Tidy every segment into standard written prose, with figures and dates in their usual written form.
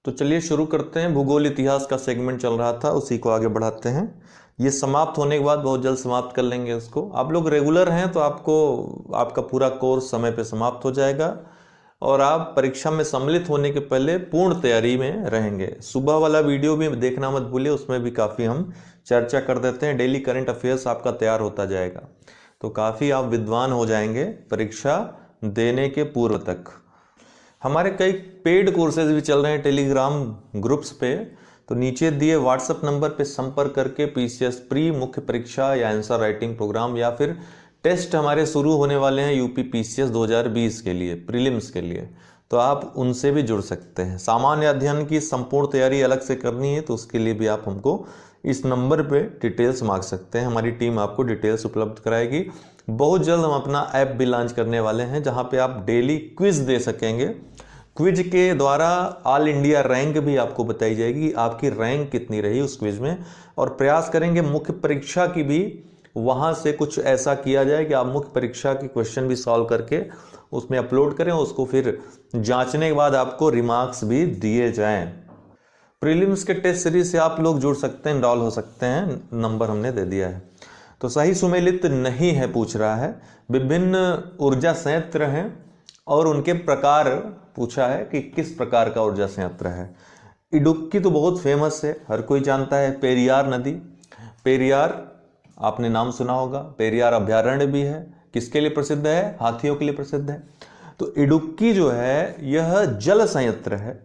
तो चलिए शुरू करते हैं। भूगोल इतिहास का सेगमेंट चल रहा था, उसी को आगे बढ़ाते हैं। ये समाप्त होने के बाद बहुत जल्द समाप्त कर लेंगे इसको। आप लोग रेगुलर हैं तो आपको आपका पूरा कोर्स समय पे समाप्त हो जाएगा और आप परीक्षा में सम्मिलित होने के पहले पूर्ण तैयारी में रहेंगे। सुबह वाला वीडियो भी देखना मत भूलिए, उसमें भी काफ़ी हम चर्चा कर देते हैं। डेली करंट अफेयर्स आपका तैयार होता जाएगा, तो काफ़ी आप विद्वान हो जाएंगे परीक्षा देने के पूर्व तक। हमारे कई पेड कोर्सेज भी चल रहे हैं टेलीग्राम ग्रुप्स पे, तो नीचे दिए व्हाट्सएप नंबर पे संपर्क करके पीसीएस प्री मुख्य परीक्षा या आंसर राइटिंग प्रोग्राम या फिर टेस्ट हमारे शुरू होने वाले हैं यूपी पीसीएस 2020 के लिए, प्रीलिम्स के लिए, तो आप उनसे भी जुड़ सकते हैं। सामान्य अध्ययन की संपूर्ण तैयारी अलग से करनी है तो उसके लिए भी आप हमको इस नंबर पे डिटेल्स मांग सकते हैं। हमारी टीम आपको डिटेल्स उपलब्ध कराएगी। बहुत जल्द हम अपना ऐप भी लॉन्च करने वाले हैं जहां पे आप डेली क्विज दे सकेंगे। क्विज के द्वारा ऑल इंडिया रैंक भी आपको बताई जाएगी, आपकी रैंक कितनी रही उस क्विज में, और प्रयास करेंगे मुख्य परीक्षा की भी वहां से कुछ ऐसा किया जाए कि आप मुख्य परीक्षा के क्वेश्चन भी सॉल्व करके उसमें अपलोड करें, उसको फिर जांचने के बाद आपको रिमार्क्स भी दिए जाएं। प्रीलिम्स के टेस्ट सीरीज से आप लोग जुड़ सकते हैं, इनरोल हो सकते हैं, नंबर हमने दे दिया है। तो सही सुमेलित नहीं है पूछ रहा है। विभिन्न ऊर्जा संयंत्र हैं और उनके प्रकार पूछा है कि किस प्रकार का ऊर्जा संयंत्र है। इडुक्की तो बहुत फेमस है, हर कोई जानता है। पेरियार नदी, पेरियार आपने नाम सुना होगा। पेरियार अभ्यारण्य भी है, किसके लिए प्रसिद्ध है? हाथियों के लिए प्रसिद्ध है। तो इडुक्की जो है यह जल संयंत्र है,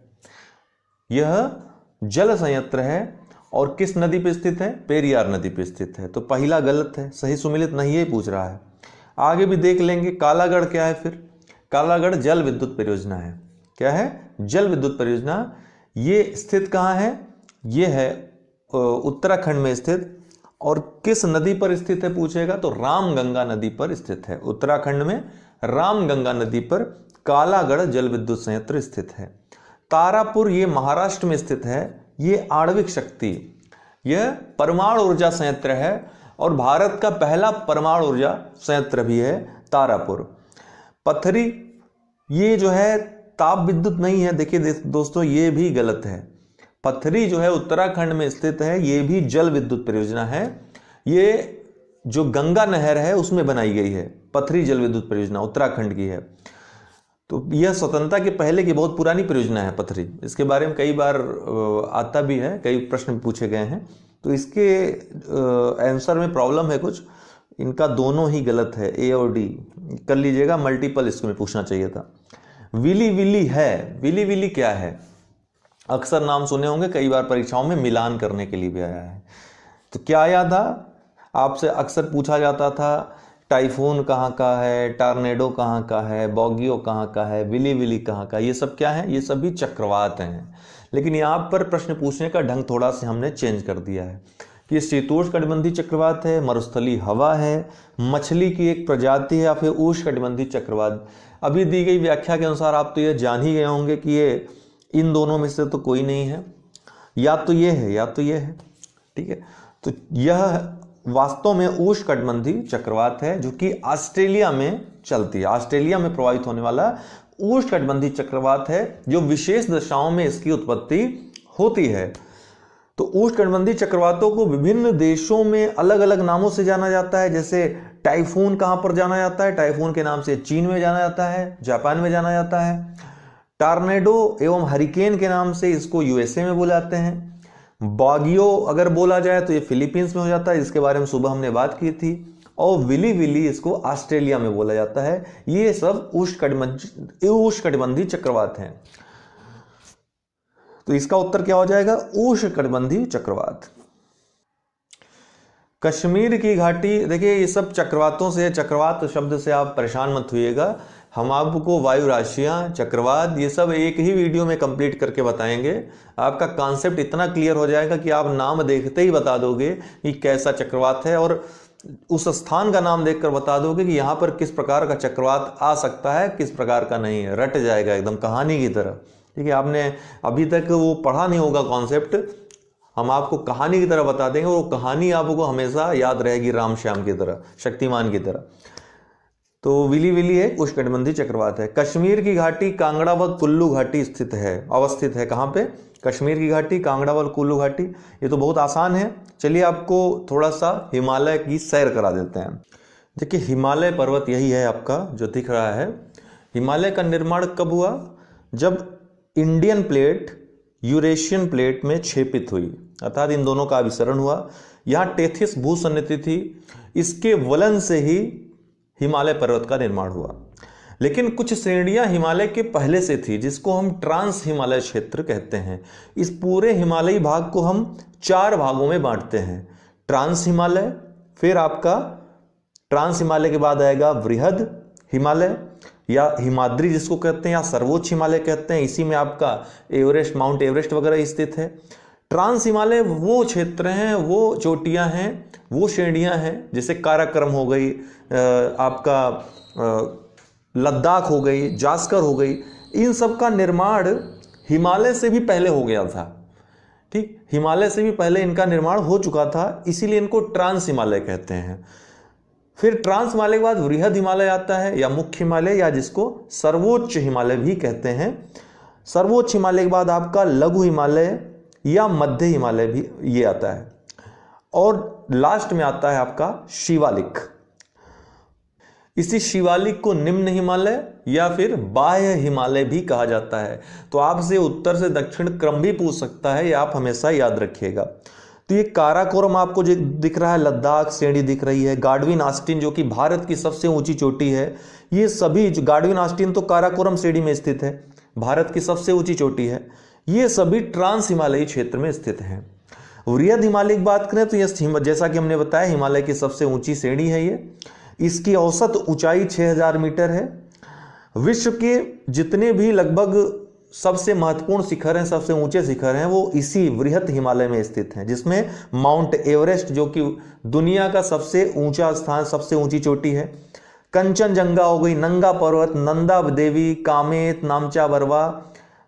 यह जल संयंत्र है और किस नदी पे स्थित है? पेरियार नदी पे स्थित है। तो पहला गलत है, सही सुमेलित नहीं है पूछ रहा है। आगे भी देख लेंगे। कालागढ़ क्या है फिर? कालागढ़ जल विद्युत परियोजना है। क्या है? जल विद्युत परियोजना। ये स्थित कहाँ है? ये है उत्तराखंड में स्थित। और किस नदी पर स्थित है पूछेगा तो रामगंगा नदी पर स्थित है। उत्तराखंड में रामगंगा नदी पर कालागढ़ जल विद्युत संयंत्र स्थित है। तारापुर ये महाराष्ट्र में स्थित है। ये आणविक शक्ति, यह परमाणु ऊर्जा संयंत्र है और भारत का पहला परमाणु ऊर्जा संयंत्र भी है तारापुर। पथरी ये जो है ताप विद्युत नहीं है। देखिए दोस्तों, ये भी गलत है। पथरी जो है उत्तराखंड में स्थित है, ये भी जल विद्युत परियोजना है। ये जो गंगा नहर है उसमें बनाई गई है। पथरी जल विद्युत परियोजना उत्तराखंड की है। तो यह स्वतंत्रता के पहले की बहुत पुरानी परियोजना है पथरी। इसके बारे में कई बार आता भी है, कई प्रश्न पूछे गए हैं। तो इसके आंसर में प्रॉब्लम है कुछ, इनका दोनों ही गलत है, ए और डी कर लीजिएगा। मल्टीपल इसमें पूछना चाहिए था। विली विली है। विली विली क्या है? अक्सर नाम सुने होंगे, कई बार परीक्षाओं में मिलान करने के लिए भी आया है। तो क्या आया था? आपसे अक्सर पूछा जाता था टाइफून कहाँ का है, टॉर्नेडो कहाँ का है, बॉगियो कहाँ का है, विली विली कहाँ का। ये सब क्या है? ये सभी चक्रवात हैं। लेकिन यहाँ पर प्रश्न पूछने का ढंग थोड़ा सा हमने चेंज कर दिया है कि शीतोष्णकटिबंधीय चक्रवात है, मरुस्थलीय हवा है, मछली की एक प्रजाति है या फिर उष्णकटिबंधीय चक्रवात। अभी दी गई व्याख्या के अनुसार आप तो ये जान ही गए होंगे कि ये इन दोनों में से तो कोई नहीं है, या तो ये है या तो ये है। ठीक है, तो यह वास्तव में उष्णकटिबंधीय चक्रवात है जो कि ऑस्ट्रेलिया में चलती है। ऑस्ट्रेलिया में प्रभावित होने वाला उष्णकटिबंधीय चक्रवात है जो विशेष दशाओं में इसकी उत्पत्ति होती है। तो उष्णकटिबंधीय चक्रवातों को विभिन्न देशों में अलग अलग नामों से जाना जाता है। जैसे टाइफून कहां पर जाना जाता है? टाइफून के नाम से चीन में जाना जाता है, जापान में जाना जाता है। टॉर्नेडो एवं हरिकेन के नाम से इसको यूएसए में बुलाते हैं। बागियो अगर बोला जाए तो ये फिलीपींस में हो जाता है, इसके बारे में सुबह हमने बात की थी। और विली विली इसको ऑस्ट्रेलिया में बोला जाता है। ये सब उष्णकटिबंधीय चक्रवात हैं। तो इसका उत्तर क्या हो जाएगा? उष्णकटिबंधीय चक्रवात। कश्मीर की घाटी, देखिए ये सब चक्रवातों से, चक्रवात शब्द से आप परेशान मत होइएगा। हम आपको वायु राशियां, चक्रवात, ये सब एक ही वीडियो में कंप्लीट करके बताएंगे। आपका कॉन्सेप्ट इतना क्लियर हो जाएगा कि आप नाम देखते ही बता दोगे कि कैसा चक्रवात है और उस स्थान का नाम देखकर बता दोगे कि यहाँ पर किस प्रकार का चक्रवात आ सकता है, किस प्रकार का नहीं है। रट जाएगा एकदम कहानी की तरह। ठीक है, आपने अभी तक वो पढ़ा नहीं होगा कॉन्सेप्ट, हम आपको कहानी की तरह बता देंगे। वो कहानी आपको हमेशा याद रहेगी, राम श्याम की तरह, शक्तिमान की तरह। तो विली विली एक उष्णकटिबंधीय चक्रवात है। कश्मीर की घाटी कांगड़ा व कुल्लू घाटी अवस्थित है। कहाँ पे? कश्मीर की घाटी, कांगड़ा व कुल्लू घाटी। ये तो बहुत आसान है। चलिए आपको थोड़ा सा हिमालय की सैर करा देते हैं। देखिए हिमालय पर्वत यही है आपका जो दिख रहा है। हिमालय का निर्माण कब हुआ? जब इंडियन प्लेट यूरेशियन प्लेट में छेपित हुई, अर्थात इन दोनों का अभिसरण हुआ। यहाँ टेथिस भूसन्निधि थी, इसके वलन से ही हिमालय पर्वत का निर्माण हुआ। लेकिन कुछ श्रेणियां हिमालय के पहले से थी, जिसको हम ट्रांस हिमालय क्षेत्र कहते हैं। इस पूरे हिमालयी भाग को हम 4 भागों में बांटते हैं। ट्रांस हिमालय, फिर आपका ट्रांस हिमालय के बाद आएगा वृहद हिमालय या हिमाद्री जिसको कहते हैं, या सर्वोच्च हिमालय कहते हैं। इसी में आपका एवरेस्ट, माउंट एवरेस्ट वगैरह स्थित है। ट्रांस हिमालय वो क्षेत्र हैं, वो चोटियां हैं, वो श्रेणियां हैं, जैसे काराकोरम हो गई, आपका लद्दाख हो गई, जास्कर हो गई। इन सब का निर्माण हिमालय से भी पहले हो गया था। ठीक, हिमालय से भी पहले इनका निर्माण हो चुका था, इसीलिए इनको ट्रांस हिमालय कहते हैं। फिर ट्रांस हिमालय के बाद वृहद हिमालय आता है, या मुख्य हिमालय, या जिसको सर्वोच्च हिमालय भी कहते हैं। सर्वोच्च हिमालय के बाद आपका लघु हिमालय या मध्य हिमालय भी ये आता है। और लास्ट में आता है आपका शिवालिक। इसी शिवालिक को निम्न हिमालय या फिर बाह्य हिमालय भी कहा जाता है। तो आपसे उत्तर से दक्षिण क्रम भी पूछ सकता है, ये आप हमेशा याद रखिएगा। तो ये काराकोरम आपको जो दिख रहा है, लद्दाख श्रेणी दिख रही है, गार्डविन आस्टीन जो कि भारत की सबसे ऊंची चोटी है, ये सभी जो गार्डविन आस्टीन तो काराकोरम श्रेणी में स्थित है, भारत की सबसे ऊंची चोटी है। ये सभी ट्रांस हिमालयी क्षेत्र में स्थित हैं। वृहद हिमालय की बात करें तो यह जैसा कि हमने बताया हिमालय की सबसे ऊंची श्रेणी है ये। इसकी औसत ऊंचाई 6000 मीटर है। विश्व के जितने भी लगभग सबसे महत्वपूर्ण शिखर हैं, सबसे ऊंचे शिखर हैं, वो इसी वृहद हिमालय में स्थित हैं, जिसमें माउंट एवरेस्ट जो कि दुनिया का सबसे ऊंचा स्थान, सबसे ऊंची चोटी है, कंचनजंगा हो गई, नंगा पर्वत, नंदा देवी, कामेत, नामचा बरवा,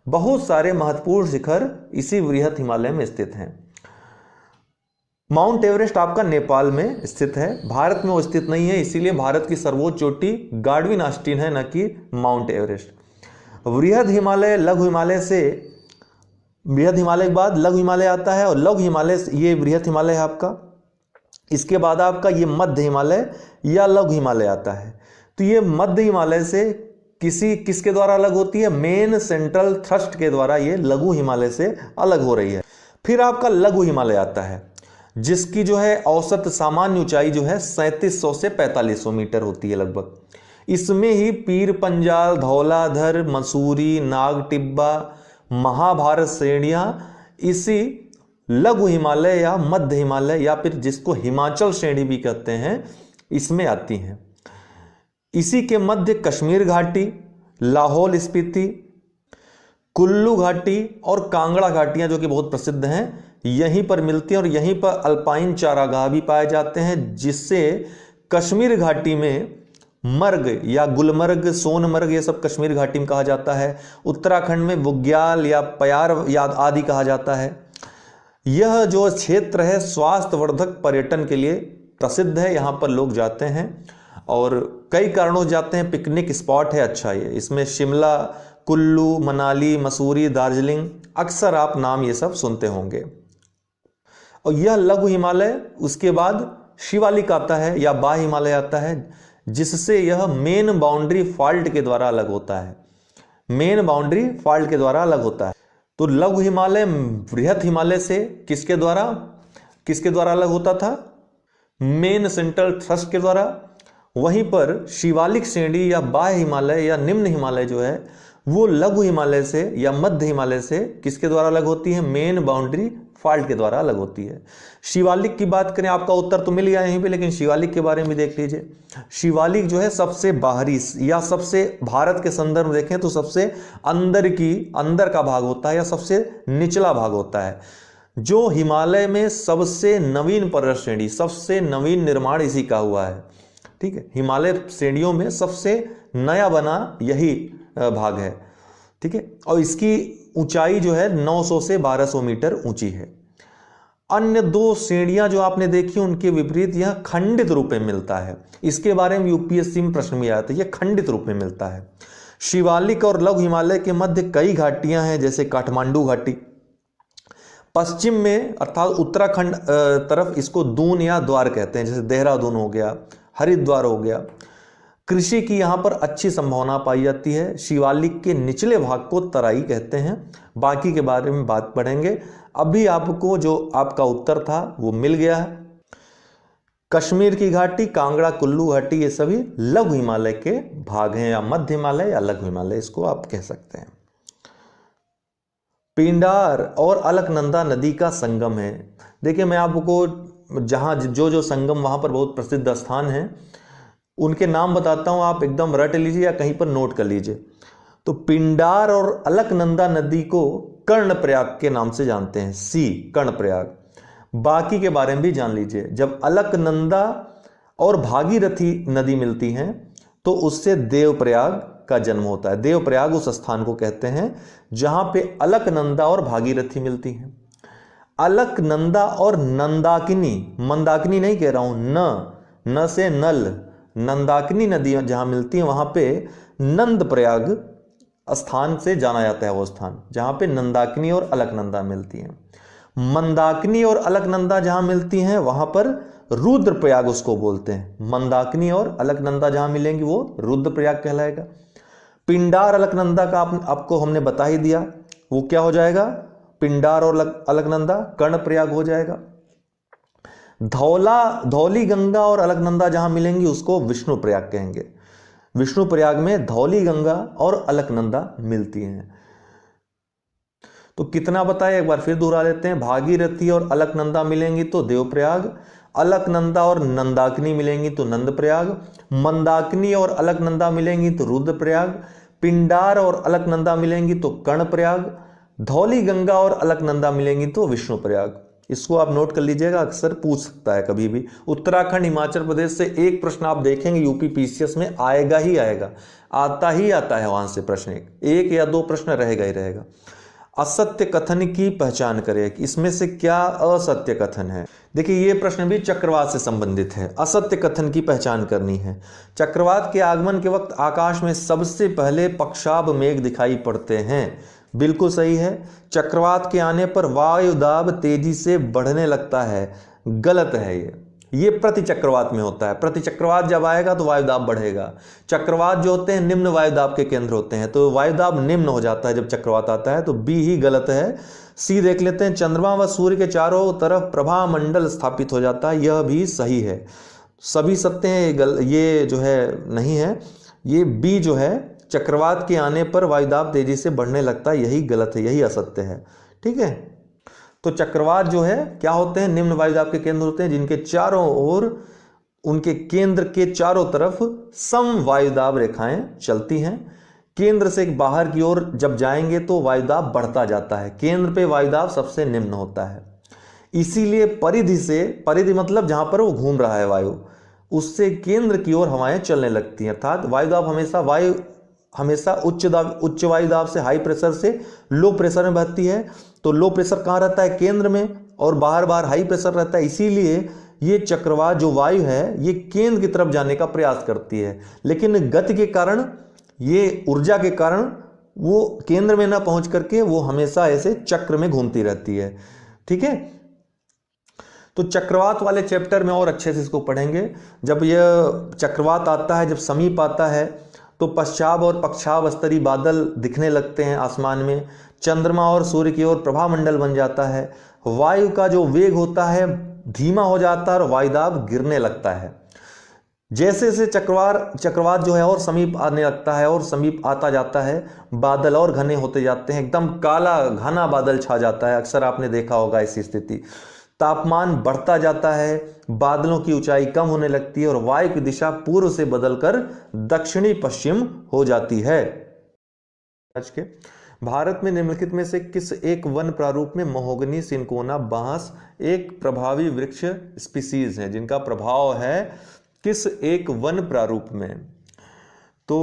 बहुत सारे महत्वपूर्ण शिखर इसी वृहद हिमालय में स्थित हैं। माउंट एवरेस्ट आपका नेपाल में स्थित है, भारत में वो स्थित नहीं है, इसीलिए भारत की सर्वोच्च चोटी गार्डविन आस्टीन है, न कि माउंट एवरेस्ट। वृहद हिमालय लघु हिमालय से, वृहद हिमालय के बाद लघु हिमालय आता है, और लघु हिमालय ये वृहद हिमालय है आपका। इसके बाद आपका ये मध्य हिमालय या लघु हिमालय आता है। तो ये मध्य हिमालय से किसके द्वारा अलग होती है? मेन सेंट्रल थ्रस्ट के द्वारा ये लघु हिमालय से अलग हो रही है। फिर आपका लघु हिमालय आता है, जिसकी जो है औसत सामान्य ऊंचाई जो है 3700 से 4500 मीटर होती है लगभग। इसमें ही पीर पंजाल, धौलाधर, मसूरी, नाग टिब्बा, महाभारत श्रेणियां इसी लघु हिमालय या मध्य हिमालय या फिर जिसको हिमाचल श्रेणी भी कहते हैं, इसमें आती हैं। इसी के मध्य कश्मीर घाटी, लाहौल स्पीति, कुल्लू घाटी और कांगड़ा घाटियां जो कि बहुत प्रसिद्ध हैं, यहीं पर मिलती हैं, और यहीं पर अल्पाइन चारागाह भी पाए जाते हैं, जिससे कश्मीर घाटी में मर्ग या गुलमर्ग, सोनमर्ग, ये सब कश्मीर घाटी में कहा जाता है। उत्तराखंड में बुग्याल या प्यार या आदि कहा जाता है। यह जो क्षेत्र है स्वास्थ्यवर्धक पर्यटन के लिए प्रसिद्ध है, यहाँ पर लोग जाते हैं और कई कारणों से जाते हैं। पिकनिक स्पॉट है अच्छा ये, इसमें शिमला, कुल्लू, मनाली, मसूरी, दार्जिलिंग, अक्सर आप नाम ये सब सुनते होंगे। और यह लघु हिमालय, उसके बाद शिवालिक आता है या बाह्य हिमालय आता है, जिससे यह मेन बाउंड्री फॉल्ट के द्वारा अलग होता है। मेन बाउंड्री फॉल्ट के द्वारा अलग होता है। तो लघु हिमालय वृहद हिमालय से किसके द्वारा अलग होता था? मेन सेंट्रल थ्रस्ट के द्वारा। वहीं पर शिवालिक श्रेणी या बाह्य हिमालय या निम्न हिमालय जो है वो लघु हिमालय से या मध्य हिमालय से किसके द्वारा अलग होती है? मेन बाउंड्री फॉल्ट के द्वारा अलग होती है। शिवालिक की बात करें, आपका उत्तर तो मिल गया यहीं पे, लेकिन शिवालिक के बारे में देख लीजिए। शिवालिक जो है सबसे बाहरी या सबसे, भारत के संदर्भ में देखें तो सबसे अंदर का भाग होता है या सबसे निचला भाग होता है, जो हिमालय में सबसे नवीन पर्वत श्रेणी, सबसे नवीन निर्माण इसी का हुआ है। ठीक है, हिमालय श्रेणियों में सबसे नया बना यही भाग है। ठीक है, और इसकी ऊंचाई जो है 900 से 1200 मीटर ऊंची है। अन्य दो श्रेणियां जो आपने देखी उनके विपरीत यह खंडित रूप में मिलता है। इसके बारे में यूपीएससी में प्रश्न भी आया था, यह खंडित रूप में मिलता है। शिवालिक और लघु हिमालय के मध्य कई घाटियां हैं, जैसे काठमांडू घाटी। पश्चिम में अर्थात उत्तराखंड तरफ इसको दून या द्वार कहते हैं, जैसे देहरादून हो गया, हरिद्वार हो गया। कृषि की यहाँ पर अच्छी संभावना पाई जाती है। शिवालिक के निचले भाग को तराई कहते हैं। बाकी के बारे में बात पढ़ेंगे। अभी आपको जो आपका उत्तर था वो मिल गया है। कश्मीर की घाटी, कांगड़ा कुल्लू घाटी, ये सभी लघु हिमालय के भाग हैं, या मध्य हिमालय या लघु हिमालय इसको आप कह सकते हैं। पिंडार और अलकनंदा नदी का संगम है। देखिए मैं आपको जहां जो संगम वहां पर बहुत प्रसिद्ध स्थान हैं उनके नाम बताता हूं, आप एकदम रट लीजिए या कहीं पर नोट कर लीजिए। तो पिंडार और अलकनंदा नदी को कर्णप्रयाग के नाम से जानते हैं, सी कर्णप्रयाग। बाकी के बारे में भी जान लीजिए। जब अलकनंदा और भागीरथी नदी मिलती हैं तो उससे देवप्रयाग का जन्म होता है। देवप्रयाग उस स्थान को कहते हैं जहां पे अलकनंदा और भागीरथी मिलती हैं। अलकनंदा और नंदाकिनी, मंदाकिनी नहीं कह रहा हूं, न से नल, नंदाकिनी नदी जहां मिलती है वहां पे नंद प्रयाग स्थान से जाना जाता है। वो स्थान जहां पे नंदाकिनी और अलकनंदा मिलती हैं। मंदाकिनी और अलकनंदा जहां मिलती हैं वहां पर रुद्रप्रयाग उसको बोलते हैं। मंदाकिनी और अलकनंदा जहां मिलेंगी वो रुद्रप्रयाग कहलाएगा। पिंडार अलकनंदा का आपको हमने बता ही दिया, वो क्या हो जाएगा, पिंडार और अलकनंदा कर्णप्रयाग हो जाएगा। धौली गंगा और अलकनंदा जहां मिलेंगी उसको विष्णु प्रयाग कहेंगे। विष्णु प्रयाग में धौली गंगा और अलकनंदा मिलती हैं। तो कितना बताए एक बार फिर दोहरा लेते हैं। भागीरथी और अलकनंदा मिलेंगी तो देवप्रयाग, अलकनंदा और नंदाकिनी मिलेंगी तो नंदप्रयाग, मंदाकिनी और अलकनंदा मिलेंगी तो रुद्रप्रयाग, पिंडार और अलकनंदा मिलेंगी तो कर्णप्रयाग, धौली गंगा और अलकनंदा मिलेंगी तो विष्णुप्रयाग। इसको आप नोट कर लीजिएगा, अक्सर पूछ सकता है कभी भी। उत्तराखंड हिमाचल प्रदेश से एक प्रश्न आप देखेंगे यूपी पीसीएस में आएगा ही आएगा, आता है वहां से प्रश्न। एक या दो प्रश्न रहेगा ही रहेगा। असत्य कथन की पहचान करें, इसमें से क्या असत्य कथन है। देखिए ये प्रश्न भी चक्रवात से संबंधित है। असत्य कथन की पहचान करनी है। चक्रवात के आगमन के वक्त आकाश में सबसे पहले पक्षाभ मेघ दिखाई पड़ते हैं, बिल्कुल सही है। चक्रवात के आने पर वायु दाब तेजी से बढ़ने लगता है, गलत है ये प्रति चक्रवात में होता है। प्रति चक्रवात जब आएगा तो वायुदाब बढ़ेगा। चक्रवात जो होते हैं निम्न वायुदाब के केंद्र होते हैं, तो वायुदाब निम्न हो जाता है जब चक्रवात आता है, तो बी ही गलत है। सी देख लेते हैं। चंद्रमा व सूर्य के चारों तरफ प्रभा मंडल स्थापित हो जाता है, यह भी सही है। सभी सत्य हैं, ये जो है नहीं है। ये बी जो है चक्रवात के आने पर वायुदाब तेजी से बढ़ने लगता है, यही गलत है, यही असत्य है। ठीक है, तो चक्रवात जो है क्या होते हैं, निम्न वायुदाब के केंद्र होते हैं जिनके चारों ओर, उनके केंद्र के चारों तरफ सम वायुदाब रेखाएं चलती हैं। केंद्र से बाहर की ओर जब जाएंगे तो वायुदाब बढ़ता जाता है, केंद्र पे वायुदाब सबसे निम्न होता है। इसीलिए परिधि से, परिधि मतलब जहां पर वो घूम रहा है वायु, उससे केंद्र की ओर हवाएं चलने लगती हैं। अर्थात वायुदाब हमेशा उच्च वायुदाब से, हाई प्रेशर से लो प्रेशर में बहती है। तो लो प्रेशर कहाँ रहता है, केंद्र में, और बाहर बाहर हाई प्रेशर रहता है। इसीलिए ये चक्रवात जो वायु है ये केंद्र की तरफ जाने का प्रयास करती है, लेकिन गति के कारण, ये ऊर्जा के कारण वो केंद्र में ना पहुंच करके वो हमेशा ऐसे चक्र में घूमती रहती है। ठीक है, तो चक्रवात वाले चैप्टर में और अच्छे से इसको पढ़ेंगे। जब यह चक्रवात आता है, जब समीप आता है, तो पश्चाभ और पक्षाभ स्तरीय बादल दिखने लगते हैं आसमान में। चंद्रमा और सूर्य की ओर प्रभामंडल बन जाता है। वायु का जो वेग होता है धीमा हो जाता है और वायुदाब गिरने लगता है। जैसे जैसे चक्रवात जो है और समीप आने लगता है और समीप आता जाता है, बादल और घने होते जाते हैं, एकदम काला घना बादल छा जाता है। अक्सर आपने देखा होगा ऐसी स्थिति। तापमान बढ़ता जाता है, बादलों की ऊंचाई कम होने लगती है और वायु की दिशा पूर्व से बदलकर दक्षिणी पश्चिम हो जाती है। आज के भारत में निम्नलिखित में से किस एक वन प्रारूप में महोगनी, सिनकोना, बांस एक प्रभावी वृक्ष स्पीसीज है, जिनका प्रभाव है किस एक वन प्रारूप में। तो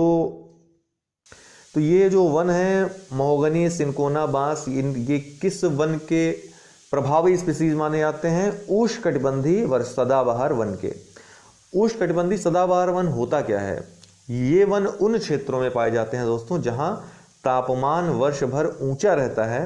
ये जो वन है महोगनी, सिनकोना, बांस, ये किस वन के प्रभावी स्पीसीज माने जाते हैं उष्णकटिबंधीय वर्ष सदाबहार वन के। उष्णकटिबंधीय सदाबहार वन होता क्या है? ये वन उन क्षेत्रों में पाए जाते हैं दोस्तों जहां तापमान वर्ष भर ऊंचा रहता है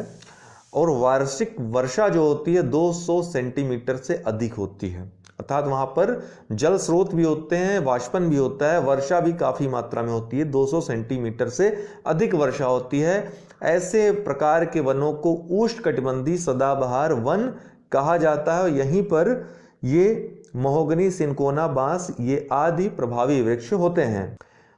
और वार्षिक वर्षा जो होती है 200 सेंटीमीटर से अधिक होती है, अर्थात वहां पर जल स्रोत भी होते हैं, वाष्पन भी होता है, वर्षा भी काफी मात्रा में होती है, 200 सेंटीमीटर से अधिक वर्षा होती है। ऐसे प्रकार के वनों को उष्णकटिबंधीय सदाबहार वन कहा जाता है। यहीं पर ये महोगनी, सिनकोना, बांस ये आदि प्रभावी वृक्ष होते हैं।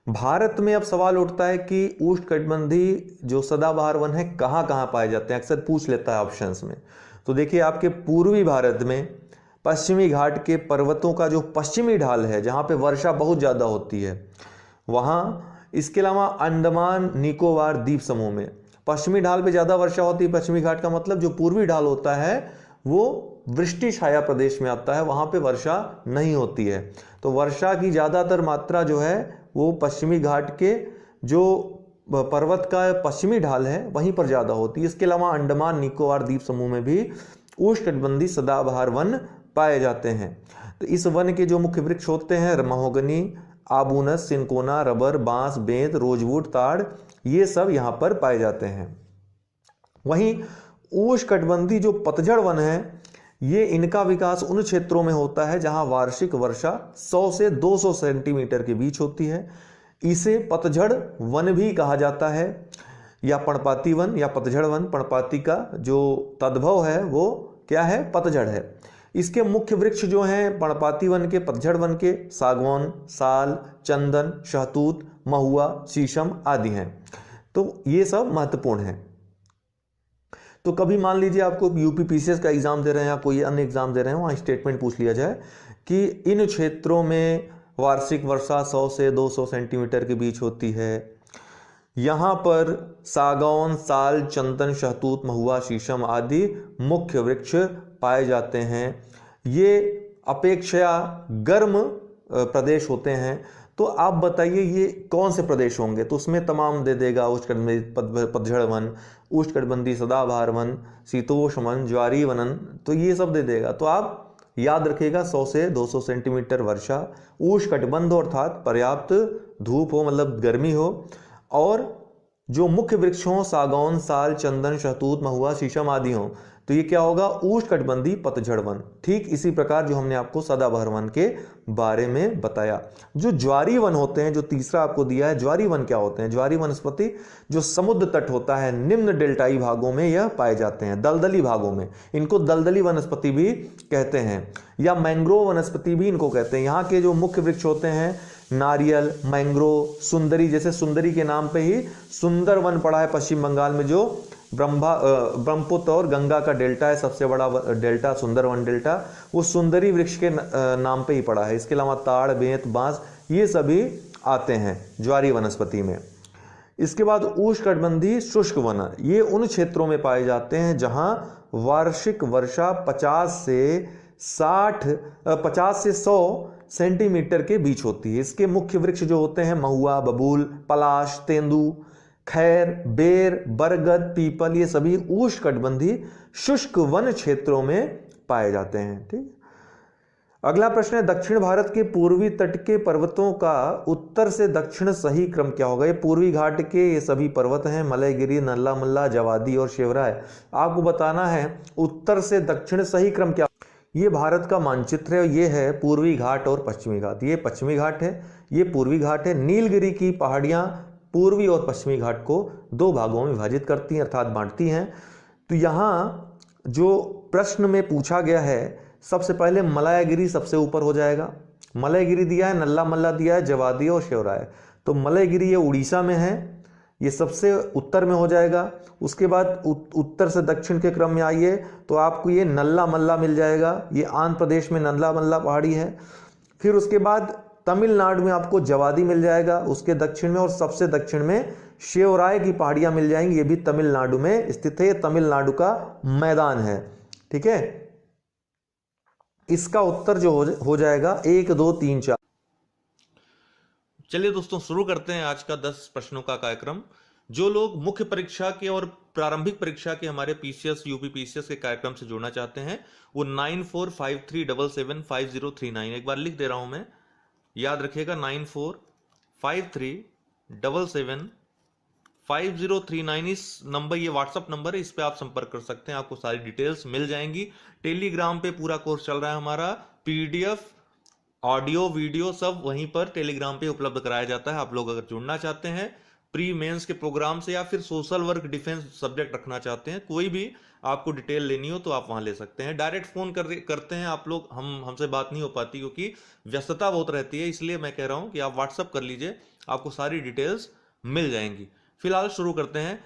भारत में अब सवाल उठता है कि उष्णकटिबंधीय जो सदाबहार वन है कहाँ कहाँ पाए जाते हैं, अक्सर पूछ लेता है ऑप्शंस में। तो देखिए, आपके पूर्वी भारत में पश्चिमी घाट के पर्वतों का जो पश्चिमी ढाल है जहाँ पे वर्षा बहुत ज़्यादा होती है वहाँ, इसके अलावा अंडमान निकोबार द्वीप समूह में पश्चिमी ढाल पे ज़्यादा वर्षा होती है। पश्चिमी घाट का मतलब जो पूर्वी ढाल होता है वो वृष्टि छाया प्रदेश में आता है, वहाँ पे वर्षा नहीं होती है। तो वर्षा की ज़्यादातर मात्रा जो है वो पश्चिमी घाट के जो पर्वत का पश्चिमी ढाल है वहीं पर ज़्यादा होती है। इसके अलावा अंडमान निकोबार द्वीप समूह में भी उष्णकटिबंधीय सदाबहार वन पाए जाते हैं। तो इस वन के जो मुख्य वृक्ष होते हैं महोगनी, आबूनस, सिनकोना, रबर, बांस, बेंत, रोजवुड, ताड़, ये सब यहाँ पर पाए जाते हैं। वहीं उष्णकटिबंधीय जो पतझड़ वन है ये इनका विकास उन क्षेत्रों में होता है जहां वार्षिक वर्षा 100 से 200 सेंटीमीटर के बीच होती है। इसे पतझड़ वन भी कहा जाता है या पर्णपाती वन या पतझड़ वन। पर्णपाती का जो तद्भव है वो क्या है? पतझड़ है। इसके मुख्य वृक्ष जो हैं पर्णपाती वन के, पतझड़ वन के, सागौन, साल, चंदन, शहतूत, महुआ, शीशम आदि हैं। तो ये सब महत्वपूर्ण हैं। तो कभी मान लीजिए आपको यूपी पीसीएस का एग्जाम दे रहे हैं या कोई अन्य एग्जाम दे रहे हैं, वहाँ स्टेटमेंट पूछ लिया जाए कि इन क्षेत्रों में वार्षिक वर्षा 100 से 200 सेंटीमीटर के बीच होती है, यहाँ पर सागौन, साल, चंदन, शहतूत, महुआ, शीशम आदि मुख्य वृक्ष पाए जाते हैं। ये अपेक्षा गर्म प्रदेश होते हैं। तो आप बताइए ये कौन से प्रदेश होंगे? तो उसमें तमाम दे देगा, उष्णकटिबंधीय पतझड़ वन, उष्णकटिबंधीय सदाबहार वन, शीतोष्ण वन, ज्वारी वनन, तो ये सब दे देगा। तो आप याद रखिएगा 100 से 200 सेंटीमीटर वर्षा, उष्णकटिबंध अर्थात पर्याप्त धूप हो, मतलब गर्मी हो, और जो मुख्य वृक्ष हों सागौन, साल, चंदन, शहतूत, महुआ, शीशम आदि हों, तो ये क्या होगा? उष्णकटिबंधीय पतझड़ वन। ठीक इसी प्रकार जो हमने आपको सदाबहार वन के बारे में बताया। जो ज्वारी वन होते हैं, जो तीसरा आपको दिया है, ज्वारी वन क्या होते हैं? ज्वारी वनस्पति जो समुद्र तट होता है, निम्न डेल्टाई भागों में यह पाए जाते हैं, दलदली भागों में। इनको दलदली वनस्पति भी कहते हैं या मैंग्रोव वनस्पति भी इनको कहते हैं। यहाँ के जो मुख्य वृक्ष होते हैं नारियल, मैंग्रोव, सुंदरी, जैसे सुंदरी के नाम पे ही सुंदर वन पड़ा है पश्चिम बंगाल में, जो ब्रह्मपुत्र और गंगा का डेल्टा है, सबसे बड़ा डेल्टा सुंदरवन डेल्टा, वो सुंदरी वृक्ष के नाम पे ही पड़ा है। इसके अलावा ताड़, बेंत, बांस ये सभी आते हैं ज्वारी वनस्पति में। इसके बाद उष्णकटिबंधीय शुष्क वन, ये उन क्षेत्रों में पाए जाते हैं जहां वार्षिक वर्षा 50 से 100 सेंटीमीटर के बीच होती है। इसके मुख्य वृक्ष जो होते हैं महुआ, बबूल, पलाश, तेंदू, खैर, बेर, बरगद, पीपल, ये सभी उष्णकटिबंधीय शुष्क वन क्षेत्रों में पाए जाते हैं। ठीक। अगला प्रश्न है, दक्षिण भारत के पूर्वी तट के पर्वतों का उत्तर से दक्षिण सही क्रम क्या होगा? ये पूर्वी घाट के ये सभी पर्वत हैं, मलयगिरी, नल्ला मल्ला, जवादी और शिवराय। आपको बताना है उत्तर से दक्षिण सही क्रम क्या। ये भारत का मानचित्र है, ये है पूर्वी घाट और पश्चिमी घाट। ये पश्चिमी घाट है, ये पूर्वी घाट है। नीलगिरी की पहाड़ियाँ पूर्वी और पश्चिमी घाट को दो भागों में विभाजित करती हैं, अर्थात बांटती हैं। तो यहाँ जो प्रश्न में पूछा गया है, सबसे पहले मलयगिरी सबसे ऊपर हो जाएगा। मलयगिरी दिया है, नल्ला मल्ला दिया है, जवादी और शिवराय। तो मलयगिरी ये उड़ीसा में है, ये सबसे उत्तर में हो जाएगा। उसके बाद उत्तर से दक्षिण के क्रम में आइए तो आपको ये नल्ला मल्ला मिल जाएगा, ये आंध्र प्रदेश में नल्ला मल्ला पहाड़ी है। फिर उसके बाद तमिलनाडु में आपको जवादी मिल जाएगा उसके दक्षिण में, और सबसे दक्षिण में शिवराय की पहाड़ियां मिल जाएंगी, ये भी तमिलनाडु में स्थित है, तमिलनाडु का मैदान है। ठीक है, इसका उत्तर जो हो जाएगा 1, 2, 3, 4। चलिए दोस्तों शुरू करते हैं आज का 10 प्रश्नों का कार्यक्रम। जो लोग मुख्य परीक्षा के और प्रारंभिक परीक्षा के हमारे पीसीएस यूपी पीसीएस के कार्यक्रम से जुड़ना चाहते हैं वो 9453775039, एक बार लिख दे रहा हूं मैं, याद रखिएगा 9453775039 इस नंबर, ये व्हाट्सअप नंबर है, इस पे आप संपर्क कर सकते हैं, आपको सारी डिटेल्स मिल जाएंगी। टेलीग्राम पे पूरा कोर्स चल रहा है हमारा, पीडीएफ ऑडियो वीडियो सब वहीं पर टेलीग्राम पे उपलब्ध कराया जाता है। आप लोग अगर जुड़ना चाहते हैं प्री मेंस के प्रोग्राम से या फिर सोशल वर्क डिफेंस सब्जेक्ट रखना चाहते हैं, कोई भी आपको डिटेल लेनी हो तो आप वहां ले सकते हैं। डायरेक्ट फोन करते हैं आप लोग, हमसे बात नहीं हो पाती क्योंकि व्यस्तता बहुत रहती है, इसलिए मैं कह रहा हूं कि आप व्हाट्सअप कर लीजिए, आपको सारी डिटेल्स मिल जाएंगी। फिलहाल शुरू करते हैं।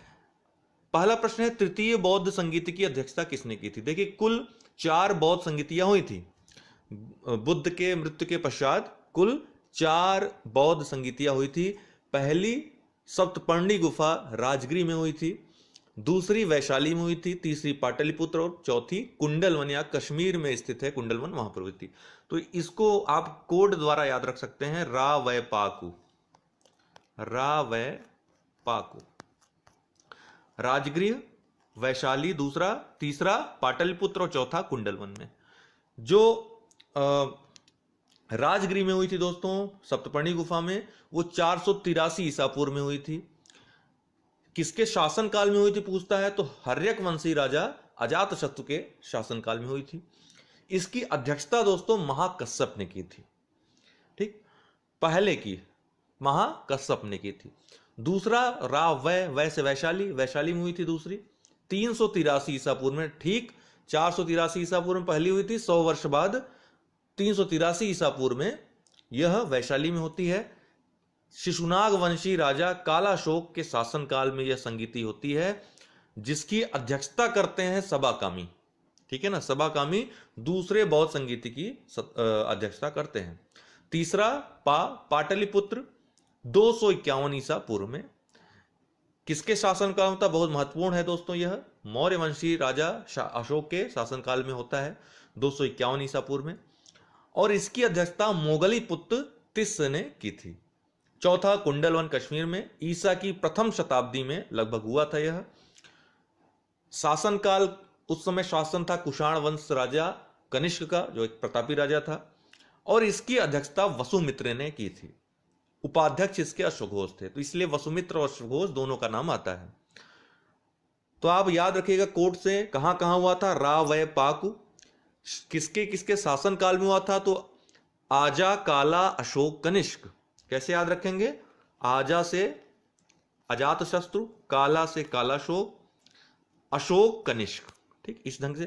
पहला प्रश्न है, तृतीय बौद्ध संगीत की अध्यक्षता किसने की थी? देखिए कुल 4 बौद्ध संगीतियां हुई थी बुद्ध के मृत्यु के पश्चात, कुल 4 बौद्ध संगीतियां हुई थी। पहली सप्तपर्णी गुफा राजगिरी में हुई थी, दूसरी वैशाली में हुई थी, तीसरी पाटलिपुत्र और चौथी कुंडलवन या कश्मीर में स्थित है कुंडलवन, वहां पर हुई थी। तो इसको आप कोड द्वारा याद रख सकते हैं, रा वै पाकू, रा वै पाकू। राजगृह, वैशाली दूसरा, तीसरा पाटलिपुत्र और चौथा कुंडलवन में। जो राजगृह में हुई थी दोस्तों सप्तपर्णी गुफा में, वो 483 ईसा पूर्व में हुई थी। किसके शासनकाल में हुई थी पूछता है, तो हर्यक वंशी राजा अजातशत्रु के शासनकाल में हुई थी। इसकी अध्यक्षता दोस्तों महाकश्यप ने की थी, ठीक, पहले की महाकश्यप ने की थी। दूसरा वै से वैशाली, वैशाली में हुई थी दूसरी, 383 ईसा पूर्व में, ठीक 483 ईसा पूर्व में पहली हुई थी, 100 वर्ष बाद 383 ईसा पूर्व में यह वैशाली में होती है। शिशुनाग वंशी राजा कालाशोक के शासनकाल में यह संगीति होती है, जिसकी अध्यक्षता करते हैं सबाकामी, ठीक है ना, सबाकामी दूसरे बौद्ध संगीति की अध्यक्षता करते हैं। तीसरा पाटलिपुत्र 251 ईसा पूर्व में, किसके शासनकाल में था, बहुत महत्वपूर्ण है दोस्तों, यह मौर्य वंशी राजा अशोक के शासनकाल में होता है 251 ईसा पूर्व में, और इसकी अध्यक्षता मोगली पुत्र तिस्स ने की थी। चौथा कुंडलवन कश्मीर में, ईसा की प्रथम शताब्दी में लगभग हुआ था यह। शासनकाल, उस समय शासन था कुषाण वंश राजा कनिष्क का, जो एक प्रतापी राजा था, और इसकी अध्यक्षता वसुमित्र ने की थी। उपाध्यक्ष इसके अश्वघोष थे, तो इसलिए वसुमित्र और अश्वघोष दोनों का नाम आता है। तो आप याद रखिएगा कोट से, कहां कहां हुआ था, रा वै पाकु, किसके किसके शासनकाल में हुआ था, तो आजा काला अशोक कनिष्क। कैसे याद रखेंगे, आजा से अजातशत्रु, काला से कालाशोक, अशोक कनिष्क, ठीक, इस ढंग से।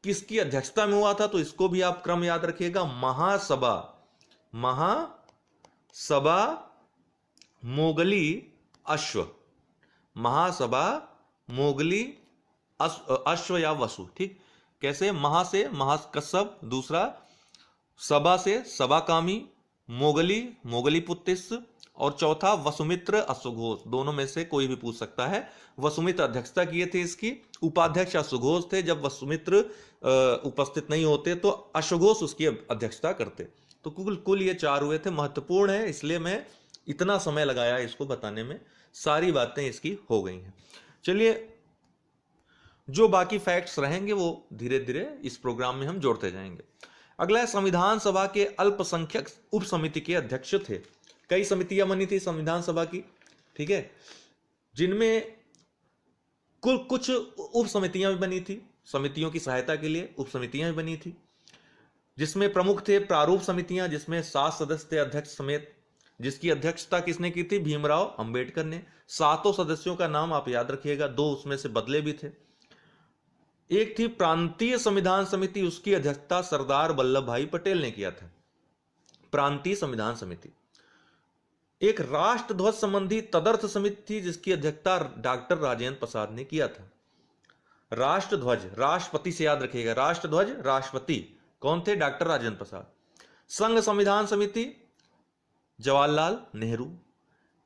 किसकी अध्यक्षता में हुआ था, तो इसको भी आप क्रम याद रखिएगा, महासभा, महासभा मोगली अश्व, महासभा मोगली अश्व या वसु, ठीक। कैसे, महा से महाकश्यप, दूसरा सभा से सभाकामी, मोगली पुत्तिस, और चौथा वसुमित्र अश्वघोष। दोनों में से कोई भी पूछ सकता है। वसुमित्र अध्यक्षता किए थे इसकी, उपाध्यक्ष अश्वघोष थे। जब वसुमित्र उपस्थित नहीं होते तो अश्वघोष उसकी अध्यक्षता करते। तो कुल ये 4 हुए थे। महत्वपूर्ण है, इसलिए मैं इतना समय लगाया इसको बताने में, सारी बातें इसकी हो गई हैं। चलिए, जो बाकी फैक्ट्स रहेंगे वो धीरे धीरे इस प्रोग्राम में हम जोड़ते जाएंगे। अगला, संविधान सभा के अल्पसंख्यक उप समिति के अध्यक्ष थे। कई समितियां बनी थी संविधान सभा की, ठीक है, जिनमें कुल कुछ उप समितियां भी बनी थी, समितियों की सहायता के लिए उप समितियां भी बनी थी, जिसमें प्रमुख थे प्रारूप समितियां, जिसमें 7 सदस्य थे अध्यक्ष समेत, जिसकी अध्यक्षता किसने की थी, भीमराव अंबेडकर ने। 7 सदस्यों का नाम आप याद रखिएगा, 2 उसमें से बदले भी थे। एक थी प्रांतीय संविधान समिति, उसकी अध्यक्षता सरदार वल्लभ भाई पटेल ने किया था, प्रांतीय संविधान समिति। एक राष्ट्र ध्वज संबंधी तदर्थ समिति थी, जिसकी अध्यक्षता डॉक्टर राजेंद्र प्रसाद ने किया था। राष्ट्र ध्वज, राष्ट्रपति से याद रखिएगा, राष्ट्र ध्वज राष्ट्रपति कौन थे, डॉक्टर राजेंद्र प्रसाद। संघ संविधान समिति जवाहरलाल नेहरू,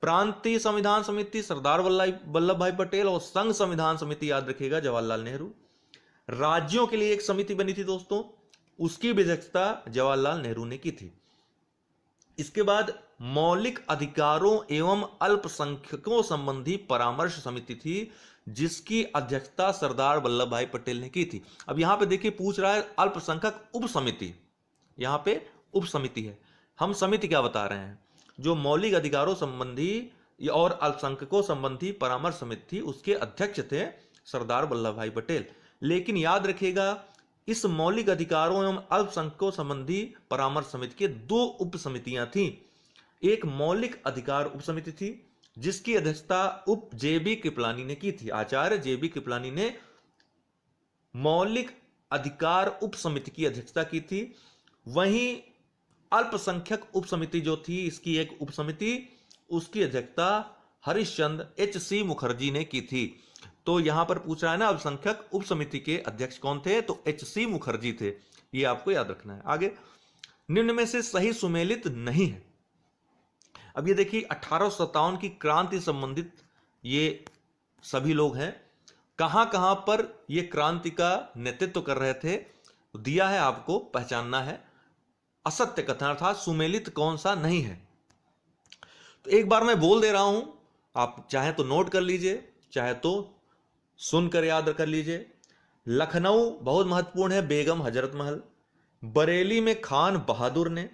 प्रांतीय संविधान समिति सरदार वल्लभ भाई पटेल, और संघ संविधान समिति याद रखिएगा जवाहरलाल नेहरू। राज्यों के लिए एक समिति बनी थी दोस्तों, उसकी भी अध्यक्षता जवाहरलाल नेहरू ने की थी। इसके बाद मौलिक अधिकारों एवं अल्पसंख्यकों संबंधी परामर्श समिति थी, जिसकी अध्यक्षता सरदार वल्लभ भाई पटेल ने की थी। अब यहां पे देखिए पूछ रहा है अल्पसंख्यक उप समिति, यहां पे उप समिति है। हम समिति क्या बता रहे हैं, जो मौलिक अधिकारों संबंधी और अल्पसंख्यकों संबंधी परामर्श समिति थी, उसके अध्यक्ष थे सरदार वल्लभ भाई पटेल। लेकिन याद रखिएगा, इस मौलिक अधिकारों एवं अल्पसंख्यकों संबंधी परामर्श समिति के दो उप समितियां थी। एक मौलिक अधिकार उप समिति थी, जिसकी अध्यक्षता उप जेबी कृपलानी ने की थी। आचार्य जेबी कृपलानी ने मौलिक अधिकार उप समिति की अध्यक्षता की थी। वहीं अल्पसंख्यक उप समिति जो थी, इसकी एक उप समिति, उसकी अध्यक्षता हरिश्चंद्र एच.सी. मुखर्जी ने की थी। तो यहां पर पूछ रहा है ना, अल्पसंख्यक उप समिति के अध्यक्ष कौन थे, तो एच.सी. मुखर्जी थे। ये आपको याद रखना है। आगे, निम्न में से सही सुमेलित नहीं है। अब ये देखिए 1857 की क्रांति संबंधित ये सभी लोग हैं। कहां कहां पर ये क्रांति का नेतृत्व कर रहे थे, दिया है, आपको पहचानना है। असत्य कथन अर्थात सुमेलित कौन सा नहीं है। तो एक बार मैं बोल दे रहा हूं, आप चाहे तो नोट कर लीजिए, चाहे तो सुनकर याद कर लीजिए। लखनऊ बहुत महत्वपूर्ण है, बेगम हजरत महल। बरेली में खान बहादुर ने।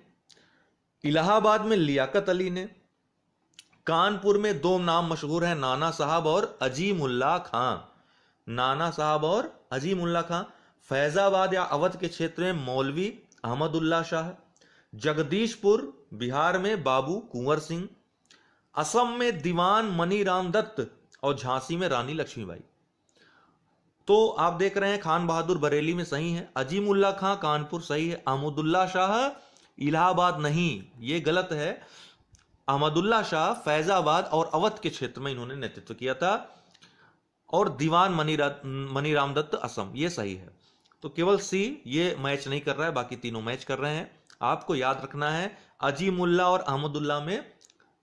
इलाहाबाद में लियाकत अली ने। कानपुर में दो नाम मशहूर हैं, नाना साहब और अजीमुल्ला खां। नाना साहब और अजीमुल्ला खां। फैजाबाद या अवध के क्षेत्र में मौलवी अहमदुल्ला शाह। जगदीशपुर बिहार में बाबू कुंवर सिंह। असम में दीवान मनीराम दत्त और झांसी में रानी लक्ष्मीबाई। तो आप देख रहे हैं खान बहादुर बरेली में सही है, अजीमुल्ला खां कानपुर सही है, अहमदुल्ला शाह इलाहाबाद नहीं, ये गलत है। अहमदुल्ला शाह फैजाबाद और अवध के क्षेत्र में इन्होंने नेतृत्व किया था। और दीवान मनीराम दत्त असम, ये सही है। तो केवल सी ये मैच नहीं कर रहा है, बाकी तीनों मैच कर रहे हैं। आपको याद रखना है, अजीमुल्ला और अहमदुल्ला में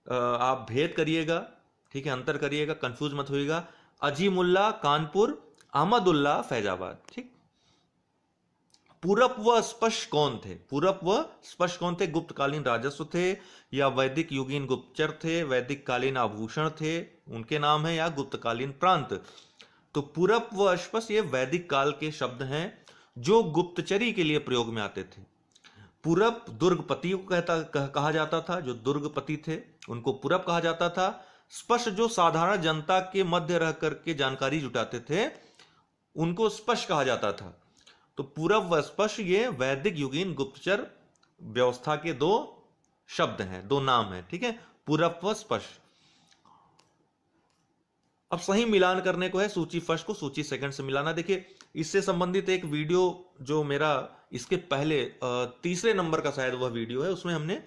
आप भेद करिएगा, ठीक है, अंतर करिएगा, कंफ्यूज मत होइएगा। अजीमुल्ला कानपुर, अहमदुल्ला फैजाबाद, ठीक। पूरब व स्पश कौन थे? पूरब व स्पश कौन थे? गुप्तकालीन राजस्व थे, या वैदिक युगीन गुप्तचर थे, वैदिक कालीन आभूषण थे, उनके नाम है, या गुप्तकालीन प्रांत। तो पूरब व स्पश ये वैदिक काल के शब्द हैं जो गुप्तचरी के लिए प्रयोग में आते थे। पूरब दुर्गपति को कहा जाता था, जो दुर्गपति थे उनको पूरब कहा जाता था। स्पश जो साधारण जनता के मध्य रह करके जानकारी जुटाते थे, उनको स्पश कहा जाता था। तो पूरब व स्पश ये वैदिक युगीन गुप्तचर व्यवस्था के दो शब्द हैं, दो नाम हैं, ठीक है, पूरब व स्पश। अब सही मिलान करने को है, सूची फर्स्ट को सूची सेकंड से मिलाना। देखिए इससे संबंधित एक वीडियो जो मेरा इसके पहले तीसरे नंबर का शायद वह वीडियो है, उसमें हमने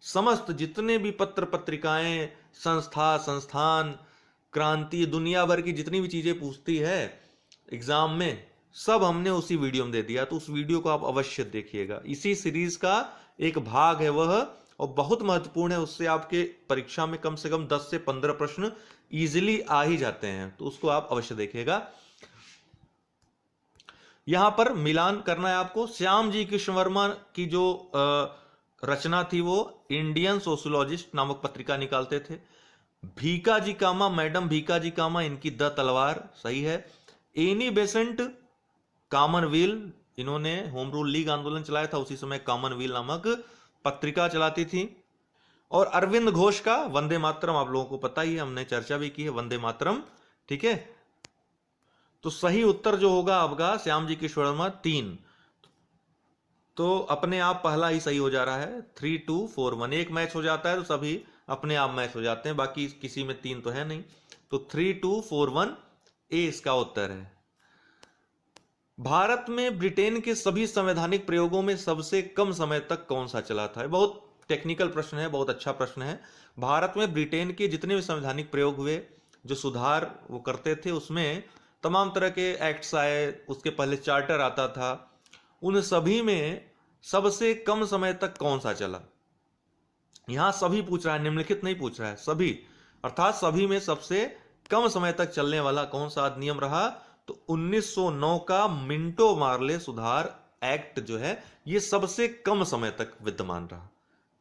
समस्त जितने भी पत्र पत्रिकाएं, संस्था, संस्थान, क्रांति, दुनिया भर की जितनी भी चीजें पूछती है एग्जाम में, सब हमने उसी वीडियो में दे दिया। तो उस वीडियो को आप अवश्य देखिएगा, इसी सीरीज का एक भाग है वह, और बहुत महत्वपूर्ण है। उससे आपके परीक्षा में कम से कम 10 से 15 प्रश्न इजीली आ ही जाते हैं, तो उसको आप अवश्य देखिएगा। यहां पर मिलान करना है आपको। श्याम जी कृष्ण वर्मा की जो रचना थी वो इंडियन सोशियोलॉजिस्ट नामक पत्रिका निकालते थे। भीका जी कामा, मैडम भीका जी कामा, इनकी द तलवार सही है। एनी बेसेंट कॉमनवेल्थ, इन्होंने होम रूल लीग आंदोलन चलाया था, उसी समय कॉमनवेल्थ नामक पत्रिका चलाती थी। और अरविंद घोष का वंदे मातरम, आप लोगों को पता ही है, हमने चर्चा भी की है, वंदे मातरम, ठीक है। तो सही उत्तर जो होगा आपका श्याम जी कृष्ण वर्मा 3, तो अपने आप पहला ही सही हो जा रहा है। 3-2-4-1 एक मैच हो जाता है तो सभी अपने आप मैच हो जाते हैं, बाकी किसी में 3 तो है नहीं। तो 3-2-4-1 ए इसका उत्तर है। भारत में ब्रिटेन के सभी संवैधानिक प्रयोगों में सबसे कम समय तक कौन सा चला था? बहुत टेक्निकल प्रश्न है, बहुत अच्छा प्रश्न है। भारत में ब्रिटेन के जितने भी संवैधानिक प्रयोग हुए, जो सुधार वो करते थे, उसमें तमाम तरह के एक्ट्स आए, उसके पहले चार्टर आता था, उन सभी में सबसे कम समय तक कौन सा चला? यहां सभी पूछ रहा है, निम्नलिखित नहीं पूछ रहा है, सभी, अर्थात सभी में सबसे कम समय तक चलने वाला कौन सा अधिनियम रहा? तो 1909 का मिंटो मार्ले सुधार एक्ट जो है, ये सबसे कम समय तक विद्यमान रहा,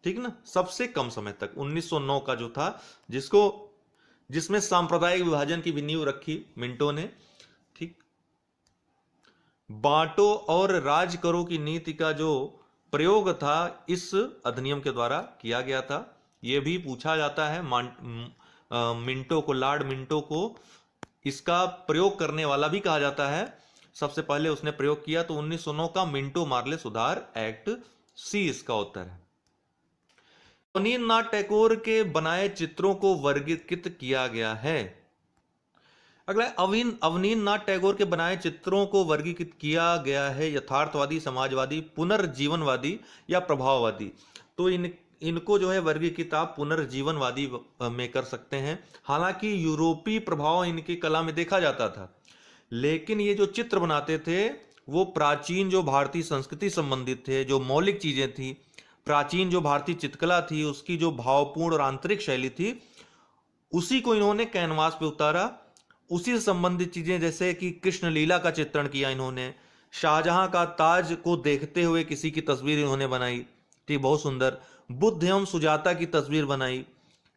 ठीक ना, सबसे कम समय तक 1909 का जो था, जिसमें सांप्रदायिक विभाजन की भी नींव रखी मिंटो ने। ठीक, बांटो और राज करो की नीति का जो प्रयोग था इस अधिनियम के द्वारा किया गया था। यह भी पूछा जाता है, मिंटो को, लॉर्ड मिंटो को इसका प्रयोग करने वाला भी कहा जाता है। सबसे पहले उसने प्रयोग किया तो 1909 का मिंटो मार्ले सुधार एक्ट, सी इसका उत्तर है। अवनींद्रनाथ टैगोर के बनाए चित्रों को वर्गीकृत किया गया है। अगला, अवनींद्रनाथ टैगोर के बनाए चित्रों को वर्गीकृत किया गया है यथार्थवादी, समाजवादी, पुनर्जीवनवादी या प्रभाववादी। तो इनको जो है वर्गीकृत आप पुनर्जीवनवादी में कर सकते हैं। हालांकि यूरोपीय प्रभाव इनकी कला में देखा जाता था, लेकिन ये जो चित्र बनाते थे वो प्राचीन जो भारतीय संस्कृति संबंधित थे, जो मौलिक चीजें थी, प्राचीन जो भारतीय चित्रकला थी उसकी जो भावपूर्ण और आंतरिक शैली थी, उसी को इन्होंने कैनवास पे उतारा। उसी से संबंधित चीजें, जैसे कि कृष्ण लीला का चित्रण किया इन्होंने, शाहजहां का ताज को देखते हुए किसी की तस्वीर इन्होंने बनाई, ठीक, बहुत सुंदर। बुद्ध एवं सुजाता की तस्वीर बनाई।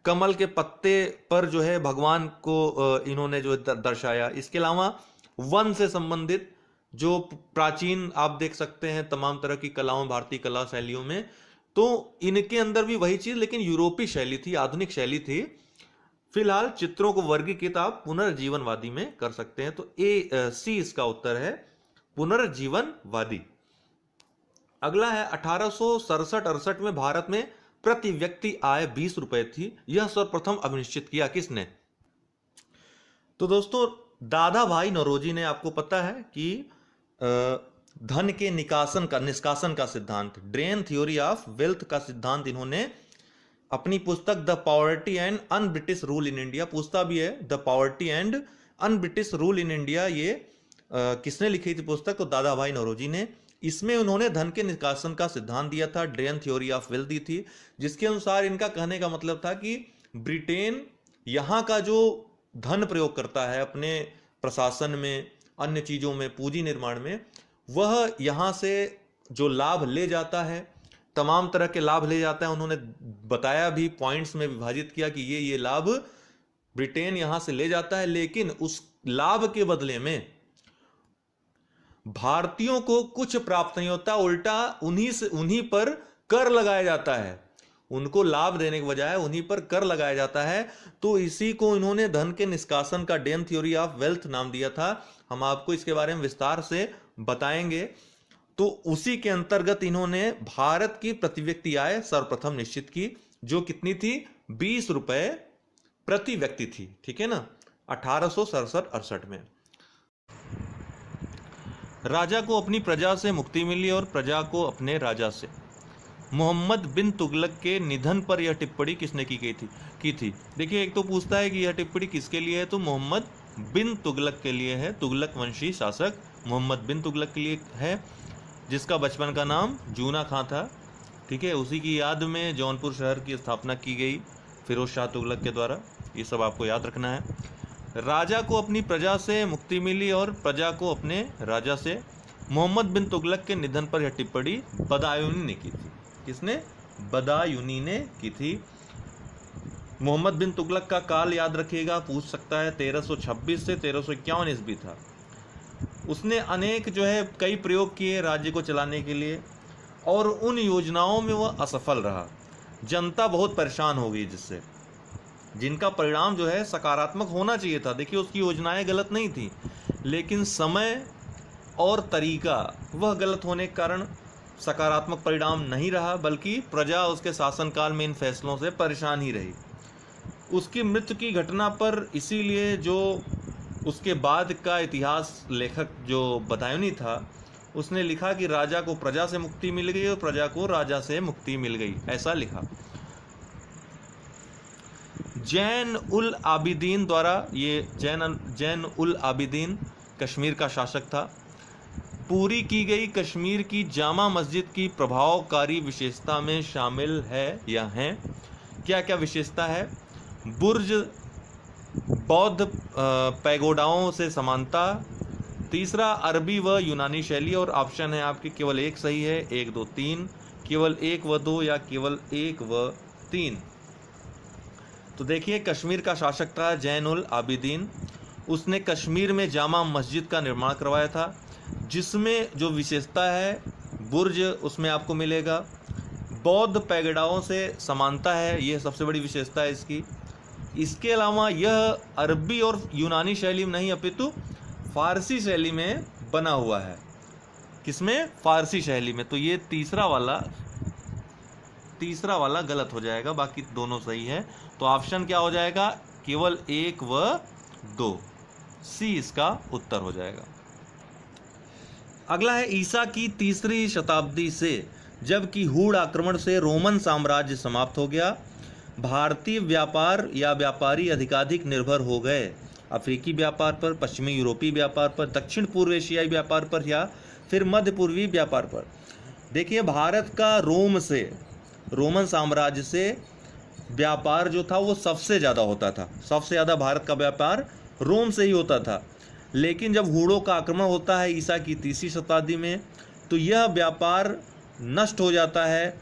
कमल के पत्ते पर जो है भगवान को इन्होंने जो दर्शाया। इसके अलावा वन से संबंधित जो प्राचीन आप देख सकते हैं तमाम तरह की कलाओं, भारतीय कला शैलियों में, तो इनके अंदर भी वही चीज, लेकिन यूरोपीय शैली थी, आधुनिक शैली थी। फिलहाल चित्रों को वर्गीकृत आप पुनर्जीवनवादी में कर सकते हैं। तो सी इसका उत्तर है, पुनर्जीवनवादी। अगला है 1867-68 में भारत में प्रति व्यक्ति आय 20 रुपए थी। यह सर्वप्रथम अभिनिश्चित किया किसने? तो दोस्तों, दादा भाई नौरोजी ने, आपको पता है कि धन के निष्कासन का सिद्धांत, ड्रेन थ्योरी ऑफ वेल्थ का सिद्धांत इन्होंने अपनी पुस्तक the poverty and un British rule in India, पूछता भी है the poverty and un British rule in India, ये किसने लिखी थी पुस्तक? तो दादा भाई नौरोजी ने। इसमें उन्होंने धन के निष्कासन का सिद्धांत दिया था, ड्रेन थ्योरी ऑफ वेल्थ दी थी, जिसके अनुसार इनका कहने का मतलब था कि ब्रिटेन यहां का जो धन प्रयोग करता है अपने प्रशासन में, अन्य चीजों में, पूंजी निर्माण में, वह यहां से जो लाभ ले जाता है, तमाम तरह के लाभ ले जाता है। उन्होंने बताया भी, पॉइंट्स में विभाजित किया कि ये लाभ ब्रिटेन यहां से ले जाता है, लेकिन उस लाभ के बदले में भारतीयों को कुछ प्राप्त नहीं होता, उल्टा उन्हीं पर कर लगाया जाता है। उनको लाभ देने के बजाय उन्हीं पर कर लगाया जाता है। तो इसी को इन्होंने धन के निष्कासन का ड्रेन थ्योरी ऑफ वेल्थ नाम दिया था। हम आपको इसके बारे में विस्तार से बताएंगे। तो उसी के अंतर्गत इन्होंने भारत की प्रति व्यक्ति आय सर्वप्रथम निश्चित की, जो कितनी थी? 20 रुपए प्रति व्यक्ति थी। ठीक है ना, 1867-68 में। राजा को अपनी प्रजा से मुक्ति मिली और प्रजा को अपने राजा से। मोहम्मद बिन तुगलक के निधन पर यह टिप्पणी किसने की थी? देखिए, एक तो पूछता है कि यह टिप्पणी किसके लिए है, तो मोहम्मद बिन तुगलक के लिए है। तुगलक वंशी शासक मोहम्मद बिन तुगलक के लिए है, जिसका बचपन का नाम जूना खां था। ठीक है, उसी की याद में जौनपुर शहर की स्थापना की गई फिरोज शाह तुगलक के द्वारा। ये सब आपको याद रखना है। राजा को अपनी प्रजा से मुक्ति मिली और प्रजा को अपने राजा से। मोहम्मद बिन तुगलक के निधन पर यह टिप्पणी बदायूनी ने की थी। किसने? बदायूनी ने की थी। मोहम्मद बिन तुगलक का काल याद रखिएगा, पूछ सकता है, 1326 से 1351 ईस्वी था। उसने अनेक जो है कई प्रयोग किए राज्य को चलाने के लिए, और उन योजनाओं में वह असफल रहा। जनता बहुत परेशान हो गई, जिनका परिणाम जो है सकारात्मक होना चाहिए था। देखिए, उसकी योजनाएं गलत नहीं थी, लेकिन समय और तरीका वह गलत होने के कारण सकारात्मक परिणाम नहीं रहा, बल्कि प्रजा उसके शासनकाल में इन फैसलों से परेशान ही रही। उसकी मृत्यु की घटना पर इसीलिए जो उसके बाद का इतिहास लेखक जो बदायूनी था, उसने लिखा कि राजा को प्रजा से मुक्ति मिल गई और प्रजा को राजा से मुक्ति मिल गई, ऐसा लिखा। जैन उल आबिदीन द्वारा, ये जैन उल आबिदीन कश्मीर का शासक था। पूरी की गई कश्मीर की जामा मस्जिद की प्रभावकारी विशेषता में शामिल है या हैं? क्या क्या विशेषता है? बुर्ज, बौद्ध पैगोडाओं से समानता, तीसरा अरबी व यूनानी शैली, और ऑप्शन है आपके केवल एक सही है, 1, 2, 3। केवल 1 व 2 या केवल 1 व 3? तो देखिए, कश्मीर का शासक था जैनुल आबिदीन। उसने कश्मीर में जामा मस्जिद का निर्माण करवाया था, जिसमें जो विशेषता है बुर्ज उसमें आपको मिलेगा, बौद्ध पैगोडाओं से समानता है, यह सबसे बड़ी विशेषता है इसकी। इसके अलावा यह अरबी और यूनानी शैली में नहीं अपितु फारसी शैली में बना हुआ है। किसमें? फारसी शैली में। तो ये तीसरा वाला गलत हो जाएगा, बाकी दोनों सही है। तो ऑप्शन क्या हो जाएगा? केवल 1 व 2, सी इसका उत्तर हो जाएगा। अगला है ईसा की 3री शताब्दी से, जबकि हूण आक्रमण से रोमन साम्राज्य समाप्त हो गया, भारतीय व्यापार या व्यापारी अधिकाधिक निर्भर हो गए अफ्रीकी व्यापार पर, पश्चिमी यूरोपीय व्यापार पर, दक्षिण पूर्व एशियाई व्यापार पर, या फिर मध्य पूर्वी व्यापार पर। देखिए, भारत का रोमन साम्राज्य से व्यापार जो था वो सबसे ज़्यादा होता था। सबसे ज़्यादा भारत का व्यापार रोम से ही होता था। लेकिन जब हूणों का आक्रमण होता है ईसा की 3री शताब्दी में, तो यह व्यापार नष्ट हो जाता है,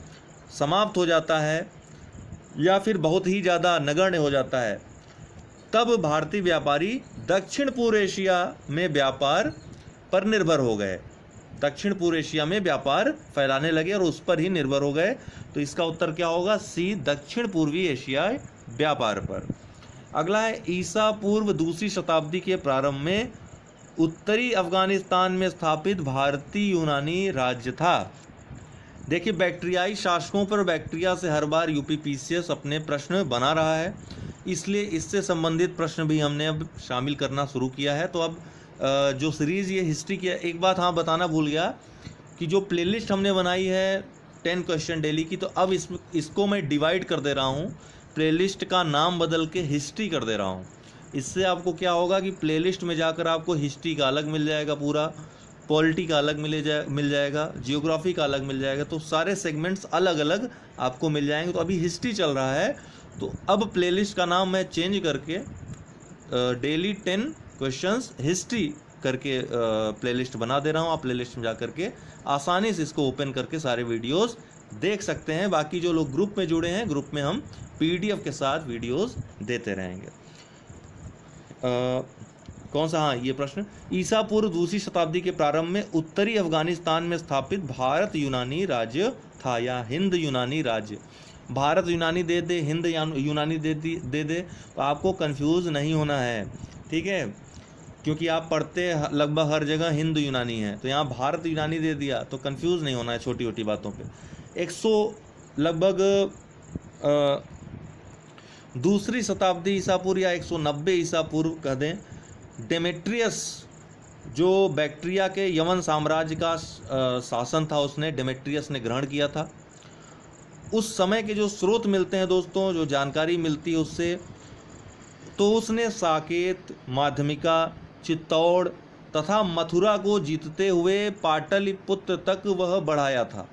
समाप्त हो जाता है, या फिर बहुत ही ज़्यादा नगण्य हो जाता है। तब भारतीय व्यापारी दक्षिण पूर्व एशिया में व्यापार पर निर्भर हो गए, दक्षिण पूर्व एशिया में व्यापार फैलाने लगे और उस पर ही निर्भर हो गए। तो इसका उत्तर क्या होगा? सी, दक्षिण पूर्वी एशियाई व्यापार पर। अगला है ईसा पूर्व 2री शताब्दी के प्रारंभ में उत्तरी अफगानिस्तान में स्थापित भारतीय यूनानी राज्य था। देखिए, बैक्टीरियाई शासकों पर बैक्टीरिया से हर बार यूपीपीसीएस अपने प्रश्न बना रहा है, इसलिए इससे संबंधित प्रश्न भी हमने अब शामिल करना शुरू किया है। तो अब जो सीरीज़ ये हिस्ट्री की है, एक बात हाँ बताना भूल गया कि जो प्लेलिस्ट हमने बनाई है 10 क्वेश्चन डेली की, तो अब इसको मैं डिवाइड कर दे रहा हूँ, प्लेलिस्ट का नाम बदल के हिस्ट्री कर दे रहा हूँ। इससे आपको क्या होगा कि प्लेलिस्ट में जाकर आपको हिस्ट्री का अलग मिल जाएगा, पूरा पॉलिटी का अलग मिल जाएगा, जियोग्राफी का अलग मिल जाएगा, तो सारे सेगमेंट्स अलग अलग आपको मिल जाएंगे। तो अभी हिस्ट्री चल रहा है, तो अब प्लेलिस्ट का नाम मैं चेंज करके डेली 10 क्वेश्चंस हिस्ट्री करके प्लेलिस्ट बना दे रहा हूँ। आप प्लेलिस्ट में जा करके आसानी से इसको ओपन करके सारे वीडियोस देख सकते हैं। बाकी जो लोग ग्रुप में जुड़े हैं, ग्रुप में हम पीडीएफ के साथ वीडियोस देते रहेंगे। कौन सा? हाँ, ये प्रश्न, ईसा पूर्व 2री शताब्दी के प्रारंभ में उत्तरी अफगानिस्तान में स्थापित भारत यूनानी राज्य था या हिंद यूनानी राज्य। भारत यूनानी दे दे, हिंद यूनानी दे दे, तो आपको कंफ्यूज नहीं होना है, ठीक है, क्योंकि आप पढ़ते लगभग हर जगह हिंद यूनानी है, तो यहाँ भारत यूनानी दे दिया तो कंफ्यूज नहीं होना है छोटी छोटी बातों पे। 100 लगभग 2री शताब्दी ईसा पूर्व या 190 ईसा पूर्व कह दें, डेमेट्रियस जो बैक्टीरिया के यमन साम्राज्य का शासन था, उसने डेमेट्रियस ने ग्रहण किया था। उस समय के जो स्रोत मिलते हैं दोस्तों, जो जानकारी मिलती है उससे, तो उसने साकेत, माध्यमिका, चित्तौड़ तथा मथुरा को जीतते हुए पाटलिपुत्र तक वह बढ़ाया था।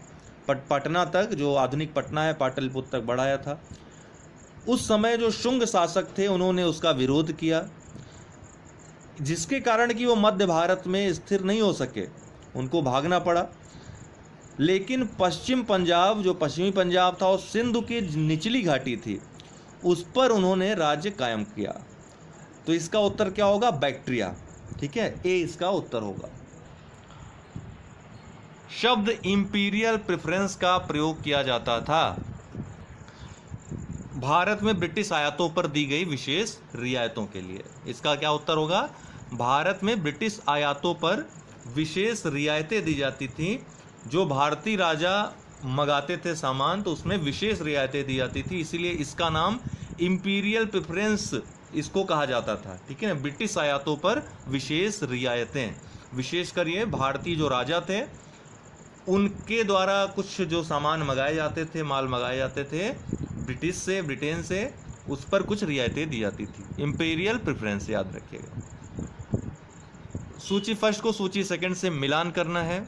पटना तक, जो आधुनिक पटना है, पाटलिपुत्र तक बढ़ाया था। उस समय जो शुंग शासक थे उन्होंने उसका विरोध किया, जिसके कारण कि वो मध्य भारत में स्थिर नहीं हो सके, उनको भागना पड़ा। लेकिन पश्चिम पंजाब, जो पश्चिमी पंजाब था और सिंधु की निचली घाटी थी, उस पर उन्होंने राज्य कायम किया। तो इसका उत्तर क्या होगा? बैक्टीरिया, ठीक है, ए इसका उत्तर होगा। शब्द इंपीरियल प्रेफरेंस का प्रयोग किया जाता था भारत में ब्रिटिश आयातों पर दी गई विशेष रियायतों के लिए। इसका क्या उत्तर होगा? भारत में ब्रिटिश आयातों पर विशेष रियायतें दी जाती थी। जो भारतीय राजा मंगाते थे सामान, तो उसमें विशेष रियायतें दी जाती थी, इसीलिए इसका नाम इंपीरियल प्रेफरेंस इसको कहा जाता था, ठीक है ना। ब्रिटिश आयातों पर विशेष रियायतें, विशेषकर ये भारतीय जो राजा थे उनके द्वारा कुछ जो सामान मंगाए जाते थे, माल मंगाए जाते थे ब्रिटिश से, ब्रिटेन से, उस पर कुछ रियायतें दी जाती थी। इंपीरियल प्रेफरेंस याद रखिएगा। सूची फर्स्ट को सूची सेकंड से मिलान करना है,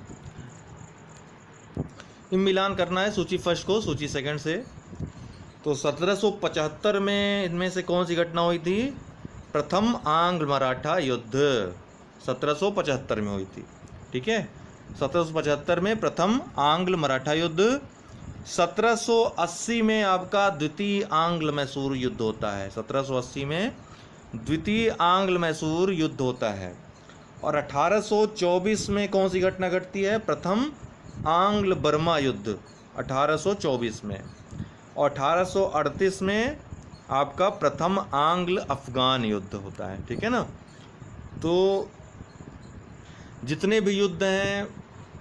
मिलान करना है सूची फर्स्ट को सूची सेकंड से। तो 1775 में इनमें से कौन सी घटना हुई थी? प्रथम आंग्ल मराठा युद्ध 1775 में हुई थी, ठीक है। 1775 में प्रथम आंग्ल मराठा युद्ध 1780 में आपका द्वितीय आंग्ल मैसूर युद्ध होता है। 1780 में द्वितीय आंग्ल मैसूर युद्ध होता है। और 1824 में कौन सी घटना घटती है? प्रथम आंग्ल बर्मा युद्ध 1824 में। और 1838 में आपका प्रथम आंग्ल अफगान युद्ध होता है। ठीक है ना। तो जितने भी युद्ध हैं,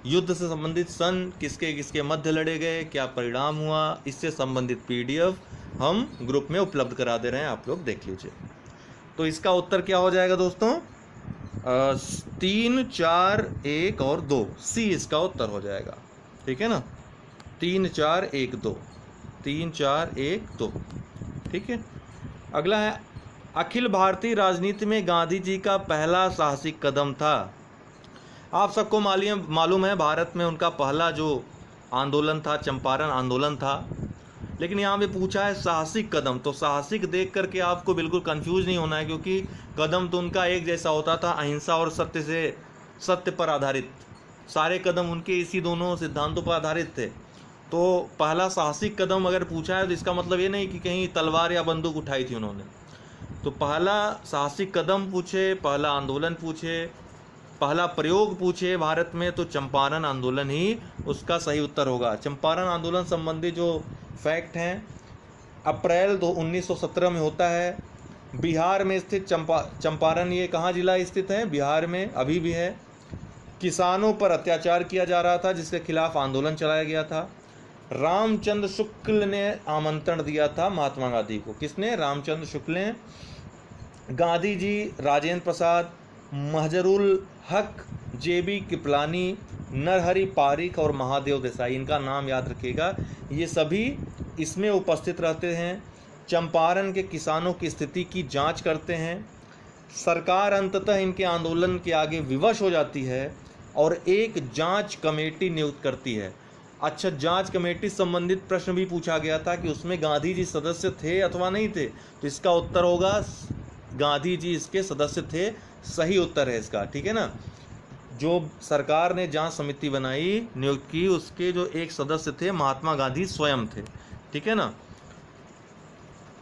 युद्ध से संबंधित सन, किसके किसके मध्य लड़े गए, क्या परिणाम हुआ, इससे संबंधित पीडीएफ हम ग्रुप में उपलब्ध करा दे रहे हैं, आप लोग देख लीजिए। तो इसका उत्तर क्या हो जाएगा दोस्तों? 3, 4, 1 और 2, सी इसका उत्तर हो जाएगा। ठीक है ना। 3, 4, 1, 2, 3, 4, 1, 2। ठीक है। अगला है, अखिल भारतीय राजनीति में गांधी जी का पहला साहसिक कदम था। आप सबको मालूम है भारत में उनका पहला जो आंदोलन था चंपारण आंदोलन था। लेकिन यहाँ पे पूछा है साहसिक कदम, तो साहसिक देख करके आपको बिल्कुल कंफ्यूज नहीं होना है, क्योंकि कदम तो उनका एक जैसा होता था, अहिंसा और सत्य पर आधारित। सारे कदम उनके इसी दोनों सिद्धांतों पर आधारित थे। तो पहला साहसिक कदम अगर पूछा है तो इसका मतलब ये नहीं कि कहीं तलवार या बंदूक उठाई थी उन्होंने। तो पहला साहसिक कदम पूछे, पहला आंदोलन पूछे, पहला प्रयोग पूछे भारत में, तो चंपारण आंदोलन ही उसका सही उत्तर होगा। चंपारण आंदोलन संबंधी जो फैक्ट हैं, अप्रैल 1917 में होता है। बिहार में स्थित चंपारण, ये कहाँ जिला स्थित है? बिहार में अभी भी है। किसानों पर अत्याचार किया जा रहा था, जिसके खिलाफ आंदोलन चलाया गया था। रामचंद्र शुक्ल ने आमंत्रण दिया था महात्मा गांधी को। किसने? रामचंद्र शुक्ल ने। गांधी जी, राजेंद्र प्रसाद, महजरुल हक, जेबी कृपलानी, नरहरि पारिक और महादेव देसाई, इनका नाम याद रखिएगा, ये सभी इसमें उपस्थित रहते हैं। चंपारण के किसानों की स्थिति की जांच करते हैं। सरकार अंततः इनके आंदोलन के आगे विवश हो जाती है और एक जांच कमेटी नियुक्त करती है। अच्छा, जांच कमेटी संबंधित प्रश्न भी पूछा गया था कि उसमें गांधी जी सदस्य थे अथवा नहीं थे, तो इसका उत्तर होगा गांधी जी इसके सदस्य थे। सही उत्तर है इसका। ठीक है ना। जो सरकार ने जांच समिति बनाई, नियुक्त की, उसके जो एक सदस्य थे महात्मा गांधी स्वयं थे। ठीक है ना।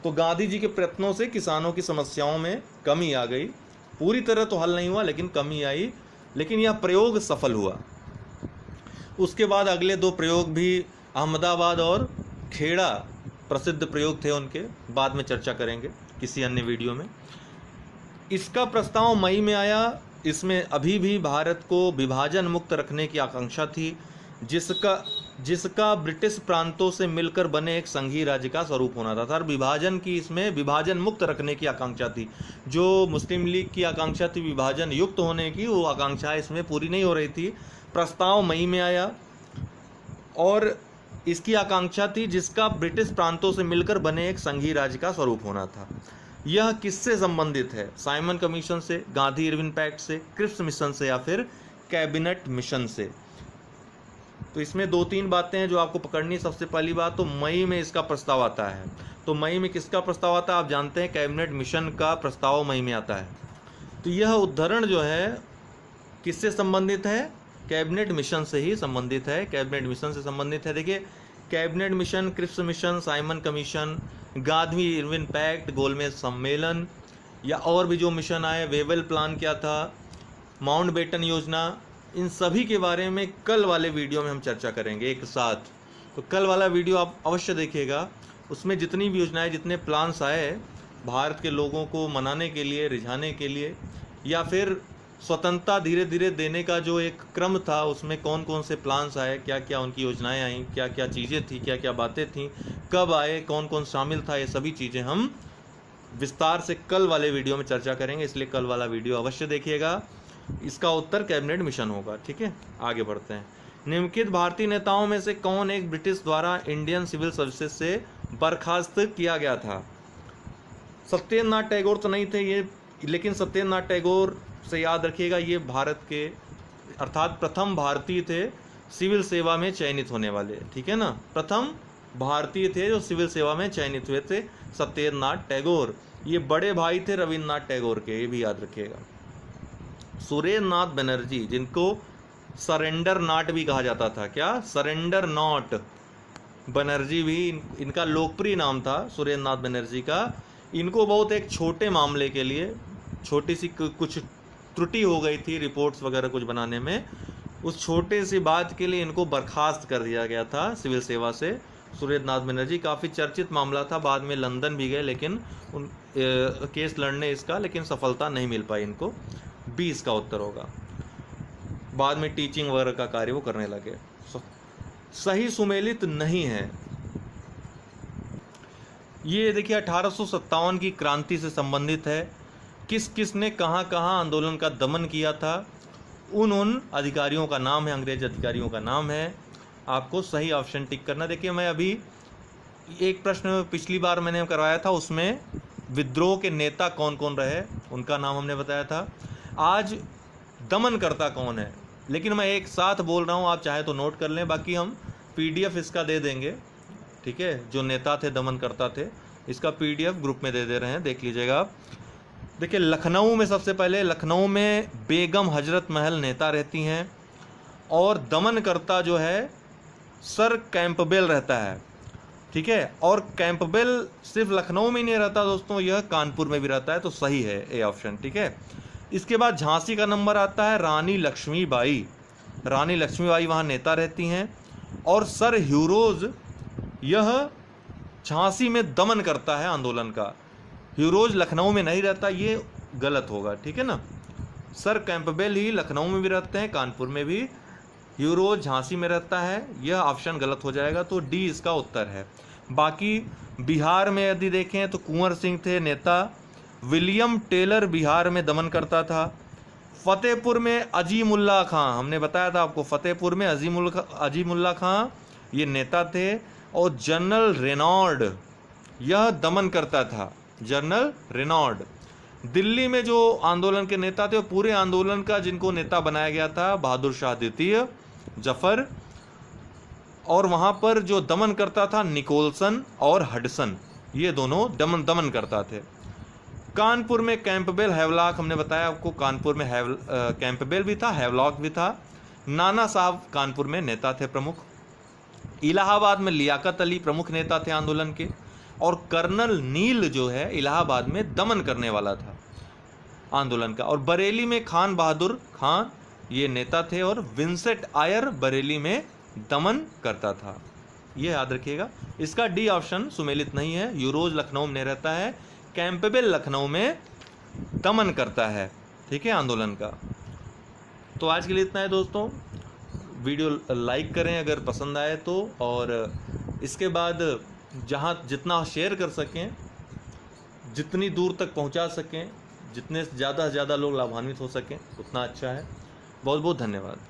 तो गांधी जी के प्रयत्नों से किसानों की समस्याओं में कमी आ गई। पूरी तरह तो हल नहीं हुआ, लेकिन कमी आई, लेकिन यह प्रयोग सफल हुआ। उसके बाद अगले 2 प्रयोग भी अहमदाबाद और खेड़ा प्रसिद्ध प्रयोग थे उनके, बाद में चर्चा करेंगे किसी अन्य वीडियो में। इसका प्रस्ताव मई में आया। इसमें अभी भी भारत को विभाजन मुक्त रखने की आकांक्षा थी, जिसका ब्रिटिश प्रांतों से मिलकर बने एक संघीय राज्य का स्वरूप होना था। विभाजन की, इसमें विभाजन मुक्त रखने की आकांक्षा थी। जो मुस्लिम लीग की आकांक्षा थी विभाजन युक्त होने की, वो आकांक्षा इसमें पूरी नहीं हो रही थी। प्रस्ताव मई में आया और इसकी आकांक्षा थी जिसका ब्रिटिश प्रांतों से मिलकर बने एक संघीय राज्य का स्वरूप होना था। यह किससे संबंधित है? साइमन कमीशन से, गांधी इरविन पैक्ट से, क्रिप्स मिशन से, या फिर कैबिनेट मिशन से। तो इसमें 2-3 बातें हैं जो आपको पकड़नी। सबसे पहली बात तो मई में इसका प्रस्ताव आता है। तो मई में किसका प्रस्ताव आता है? आप जानते हैं कैबिनेट मिशन का प्रस्ताव मई में आता है। तो यह उद्धरण जो है किससे संबंधित है? कैबिनेट मिशन से ही संबंधित है। कैबिनेट मिशन से संबंधित है। देखिए, cabinet mission, Cripps mission, Simon commission, Gandhi Irwin pact, गोलमेज सम्मेलन, या और भी जो मिशन आए, वेवेल प्लान क्या था, माउंटबेटन योजना, इन सभी के बारे में कल वाले वीडियो में हम चर्चा करेंगे एक साथ। तो कल वाला वीडियो आप अवश्य देखिएगा। उसमें जितनी भी योजनाएं, जितने प्लान्स आए भारत के लोगों को मनाने के लिए, रिझाने के लिए, या फिर स्वतंत्रता धीरे धीरे देने का जो एक क्रम था, उसमें कौन कौन से प्लान्स आए, क्या क्या उनकी योजनाएं आई, क्या क्या चीज़ें थी, क्या क्या बातें थीं, कब आए, कौन कौन शामिल था, ये सभी चीज़ें हम विस्तार से कल वाले वीडियो में चर्चा करेंगे। इसलिए कल वाला वीडियो अवश्य देखिएगा। इसका उत्तर कैबिनेट मिशन होगा। ठीक है, आगे बढ़ते हैं। निम्नलिखित भारतीय नेताओं में से कौन एक ब्रिटिश द्वारा इंडियन सिविल सर्विसेज से बर्खास्त किया गया था? सत्येंद्रनाथ टैगोर तो नहीं थे ये, लेकिन सत्येंद्रनाथ टैगोर से याद रखिएगा, ये भारत के अर्थात प्रथम भारतीय थे सिविल सेवा में चयनित होने वाले। ठीक है ना, प्रथम भारतीय थे जो सिविल सेवा में चयनित हुए थे, सत्येंद्रनाथ टैगोर। ये बड़े भाई थे रविन्द्रनाथ टैगोर के, ये भी याद रखिएगा। सुरेंद्र नाथ बनर्जी, जिनको सरेंडर नाट भी कहा जाता था, क्या? सरेंडर नॉट, बनर्जी भी इनका लोकप्रिय नाम था, सुरेंद्र नाथ बनर्जी का। इनको बहुत एक छोटे मामले के लिए, छोटी सी कुछ त्रुटि हो गई थी रिपोर्ट्स वगैरह कुछ बनाने में, उस छोटे सी बात के लिए इनको बर्खास्त कर दिया गया था सिविल सेवा से। सुरेंद्र नाथ बनर्जी काफ़ी चर्चित मामला था, बाद में लंदन भी गए लेकिन उन केस लड़ने इसका, लेकिन सफलता नहीं मिल पाई इनको। 20 का उत्तर होगा। बाद में टीचिंग वगैरह का कार्य वो करने लगे। सही सुमेलित नहीं है। ये देखिए 1857 की क्रांति से संबंधित है। किस किस ने कहाँ कहाँ आंदोलन का दमन किया था, उन अधिकारियों का नाम है, अंग्रेज अधिकारियों का नाम है। आपको सही ऑप्शन टिक करना। देखिए मैं अभी एक प्रश्न पिछली बार मैंने करवाया था, उसमें विद्रोह के नेता कौन कौन रहे उनका नाम हमने बताया था। आज दमनकर्ता कौन है, लेकिन मैं एक साथ बोल रहा हूँ, आप चाहे तो नोट कर लें, बाकी हम PDF इसका दे देंगे, ठीक है। जो नेता थे, दमनकर्ता थे, इसका PDF ग्रुप में दे रहे हैं, देख लीजिएगा आप। देखिए लखनऊ में सबसे पहले, लखनऊ में बेगम हजरत महल नेता रहती हैं, और दमनकर्ता जो है सर कैंपबेल रहता है, ठीक है। और कैंपबेल सिर्फ लखनऊ में ही नहीं रहता दोस्तों, यह कानपुर में भी रहता है, तो सही है ए ऑप्शन, ठीक है। इसके बाद झांसी का नंबर आता है, रानी लक्ष्मीबाई। रानी लक्ष्मीबाई वहाँ नेता रहती हैं, और सर ह्यूरोज यह झांसी में दमन करता है आंदोलन का। ह्यूरोज लखनऊ में नहीं रहता, ये गलत होगा, ठीक है ना। सर कैंपबेल ही लखनऊ में भी रहते हैं, कानपुर में भी। ह्यूरोज झांसी में रहता है, यह ऑप्शन गलत हो जाएगा, तो डी इसका उत्तर है। बाकी बिहार में यदि देखें तो कुंवर सिंह थे नेता। विलियम टेलर बिहार में दमन करता था। फतेहपुर में अजीमुल्ला खां, हमने बताया था आपको, फतेहपुर में अजीमुल्ला खां ये नेता थे। और जनरल रेनॉल्ड यह दमन करता था, जनरल रेनॉल्ड। दिल्ली में जो आंदोलन के नेता थे, पूरे आंदोलन का जिनको नेता बनाया गया था, बहादुर शाह द्वितीय, जफर। और वहां पर जो दमन करता था, निकोलसन और हडसन, ये दोनों दमन करता थे। कानपुर में कैंपबेल हैवलॉक, हमने बताया आपको, कानपुर में कैंपबेल भी था, हैवलॉक भी था। नाना साहब कानपुर में नेता थे प्रमुख। इलाहाबाद में लियाकत अली प्रमुख नेता थे आंदोलन के। और कर्नल नील जो है इलाहाबाद में दमन करने वाला था आंदोलन का। और बरेली में खान बहादुर खान ये नेता थे, और विंसेंट आयर बरेली में दमन करता था, ये याद रखिएगा। इसका डी ऑप्शन सुमेलित नहीं है। यूरोज लखनऊ में रहता है, कैंपबेल लखनऊ में दमन करता है, ठीक है, आंदोलन का। तो आज के लिए इतना है दोस्तों। वीडियो लाइक करें अगर पसंद आए तो, और इसके बाद जहाँ जितना शेयर कर सकें, जितनी दूर तक पहुँचा सकें, जितने ज़्यादा से ज़्यादा लोग लाभान्वित हो सकें, उतना अच्छा है। बहुत बहुत धन्यवाद।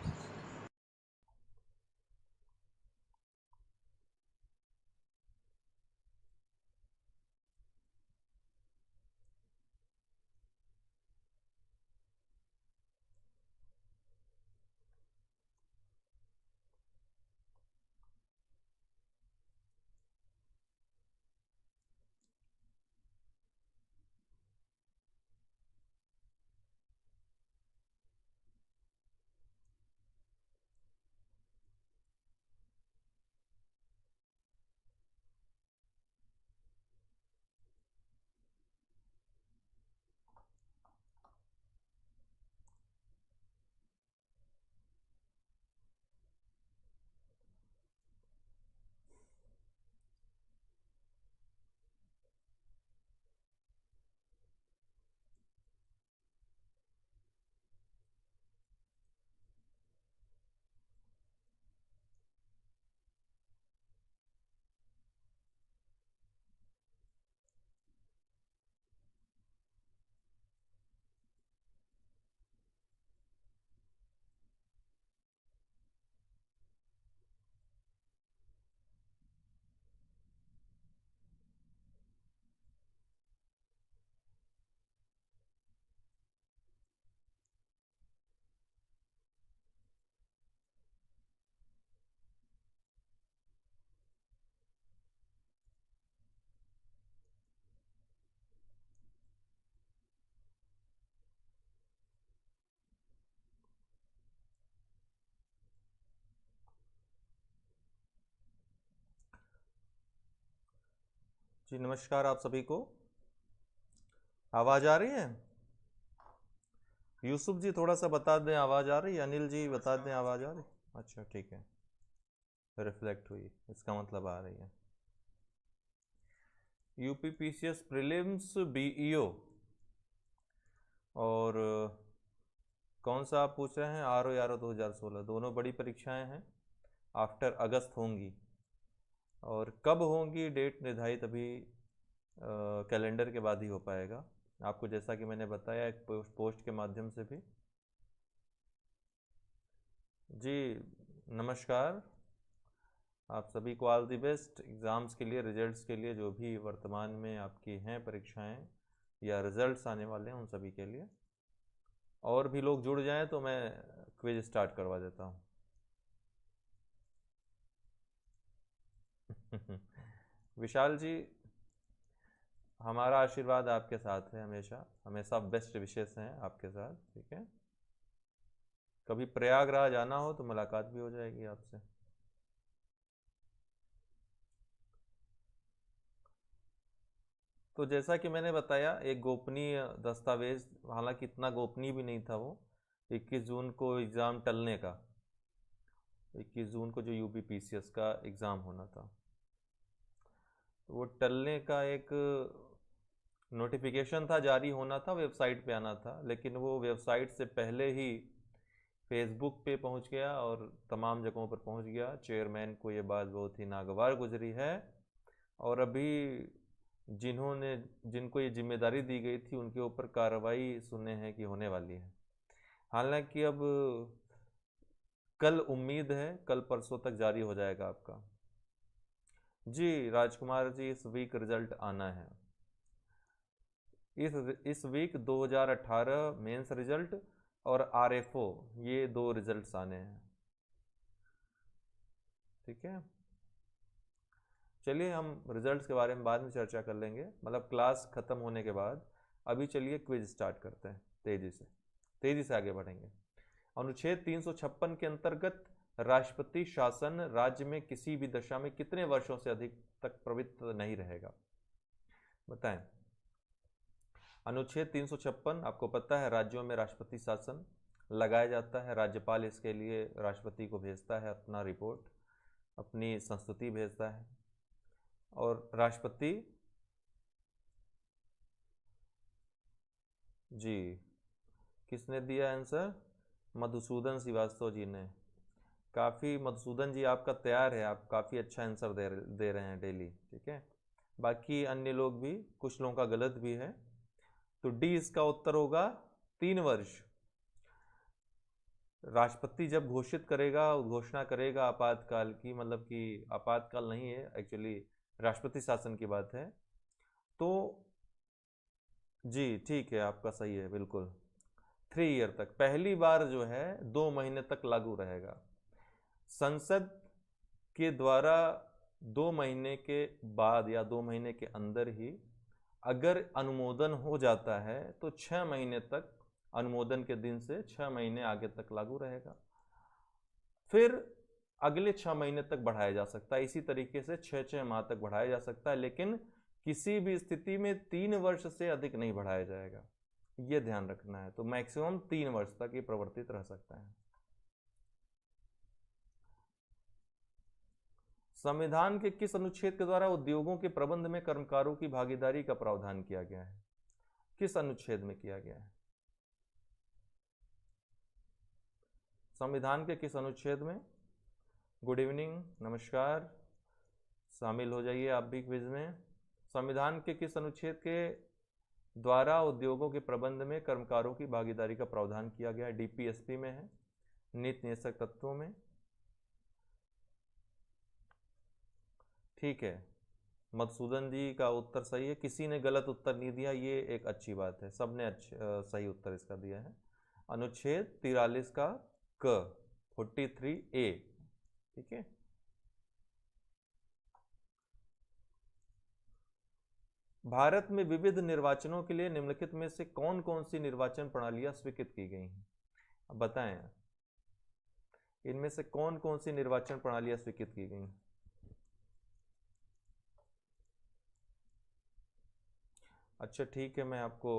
जी नमस्कार आप सभी को। आवाज़ आ रही है? यूसुफ जी थोड़ा सा बता दें आवाज़ आ रही है। अनिल जी बता दें आवाज़ आ रही। अच्छा ठीक है, रिफ्लेक्ट हुई इसका मतलब आ रही है। यूपीपीसीएस प्रीलिम्स बीईओ और कौन सा आप पूछ रहे हैं? आर ओ 2016 दोनों बड़ी परीक्षाएं हैं, आफ्टर अगस्त होंगी। और कब होंगी डेट निर्धारित अभी कैलेंडर के बाद ही हो पाएगा आपको, जैसा कि मैंने बताया एक पोस्ट के माध्यम से भी। जी नमस्कार आप सभी को, ऑल दी बेस्ट एग्ज़ाम्स के लिए, रिजल्ट्स के लिए, जो भी वर्तमान में आपकी हैं परीक्षाएं या रिजल्ट्स आने वाले हैं उन सभी के लिए। और भी लोग जुड़ जाएं तो मैं क्विज स्टार्ट करवा देता हूं। विशाल जी हमारा आशीर्वाद आपके साथ है, हमेशा हमेशा बेस्ट विशेष हैं आपके साथ, ठीक है। कभी प्रयागराज आना हो तो मुलाकात भी हो जाएगी आपसे। तो जैसा कि मैंने बताया एक गोपनीय दस्तावेज, हालांकि इतना गोपनीय भी नहीं था वो। 21 जून को एग्ज़ाम टलने का, 21 जून को जो यूपीपीसीएस का एग्ज़ाम होना था, तो वो टलने का एक नोटिफिकेशन था, जारी होना था, वेबसाइट पे आना था, लेकिन वो वेबसाइट से पहले ही फेसबुक पे पहुंच गया और तमाम जगहों पर पहुंच गया। चेयरमैन को ये बात बहुत ही नागवार गुजरी है और अभी जिन्होंने जिनको ये जिम्मेदारी दी गई थी उनके ऊपर कार्रवाई सुने हैं कि होने वाली है। हालांकि अब कल उम्मीद है कल परसों तक जारी हो जाएगा आपका। जी राजकुमार जी इस वीक रिजल्ट आना है। इस वीक 2018 मेंस रिजल्ट और आरएफओ ये दो रिजल्ट्स आने हैं, ठीक है। चलिए हम रिजल्ट्स के बारे में बाद में चर्चा कर लेंगे, मतलब क्लास खत्म होने के बाद। अभी चलिए क्विज स्टार्ट करते हैं, तेजी से आगे बढ़ेंगे। अनुच्छेद 356 के अंतर्गत राष्ट्रपति शासन राज्य में किसी भी दशा में कितने वर्षों से अधिक तक प्रवृत्त नहीं रहेगा, बताएं। अनुच्छेद 356 आपको पता है, राज्यों में राष्ट्रपति शासन लगाया जाता है। राज्यपाल इसके लिए राष्ट्रपति को भेजता है अपना रिपोर्ट, अपनी संस्तुति भेजता है और राष्ट्रपति जी किसने दिया आंसर? मधुसूदन श्रीवास्तव जी ने। काफ़ी मधुसूदन जी आपका तैयार है, आप काफ़ी अच्छा आंसर दे रहे हैं डेली, ठीक है। बाकी अन्य लोग भी, कुछ लोगों का गलत भी है। तो डी इसका उत्तर होगा 3 वर्ष। राष्ट्रपति जब घोषित करेगा, घोषणा करेगा आपातकाल की, मतलब कि आपातकाल नहीं है एक्चुअली, राष्ट्रपति शासन की बात है, तो जी ठीक है आपका सही है बिल्कुल। 3 ईयर तक, पहली बार जो है 2 महीने तक लागू रहेगा। संसद के द्वारा 2 महीने के बाद या 2 महीने के अंदर ही अगर अनुमोदन हो जाता है तो 6 महीने तक, अनुमोदन के दिन से 6 महीने आगे तक लागू रहेगा। फिर अगले 6 महीने तक बढ़ाया जा सकता है, इसी तरीके से 6 6 माह तक बढ़ाया जा सकता है, लेकिन किसी भी स्थिति में 3 वर्ष से अधिक नहीं बढ़ाया जाएगा, ये ध्यान रखना है। तो मैक्सिमम 3 वर्ष तक ये प्रवर्तित रह सकता है। संविधान के किस अनुच्छेद के द्वारा उद्योगों के प्रबंध में कर्मकारों की भागीदारी का प्रावधान किया गया है? किस अनुच्छेद में किया गया है? संविधान के किस अनुच्छेद में? गुड इवनिंग, नमस्कार, शामिल हो जाइए आप भी क्विज में। संविधान के किस अनुच्छेद के द्वारा उद्योगों के प्रबंध में कर्मकारों की भागीदारी का प्रावधान किया गया है? डीपीएसपी में है, नीति नियंत्रक तत्वों में, ठीक है। मधुसूदन जी का उत्तर सही है, किसी ने गलत उत्तर नहीं दिया, ये एक अच्छी बात है, सबने सही उत्तर इसका दिया है। अनुच्छेद 43 का क, 43A, ठीक है। भारत में विविध निर्वाचनों के लिए निम्नलिखित में से कौन कौन सी निर्वाचन प्रणालियां स्वीकृत की गई हैं? अब बताएं इनमें से कौन कौन सी निर्वाचन प्रणालियां स्वीकृत की गई? अच्छा ठीक है, मैं आपको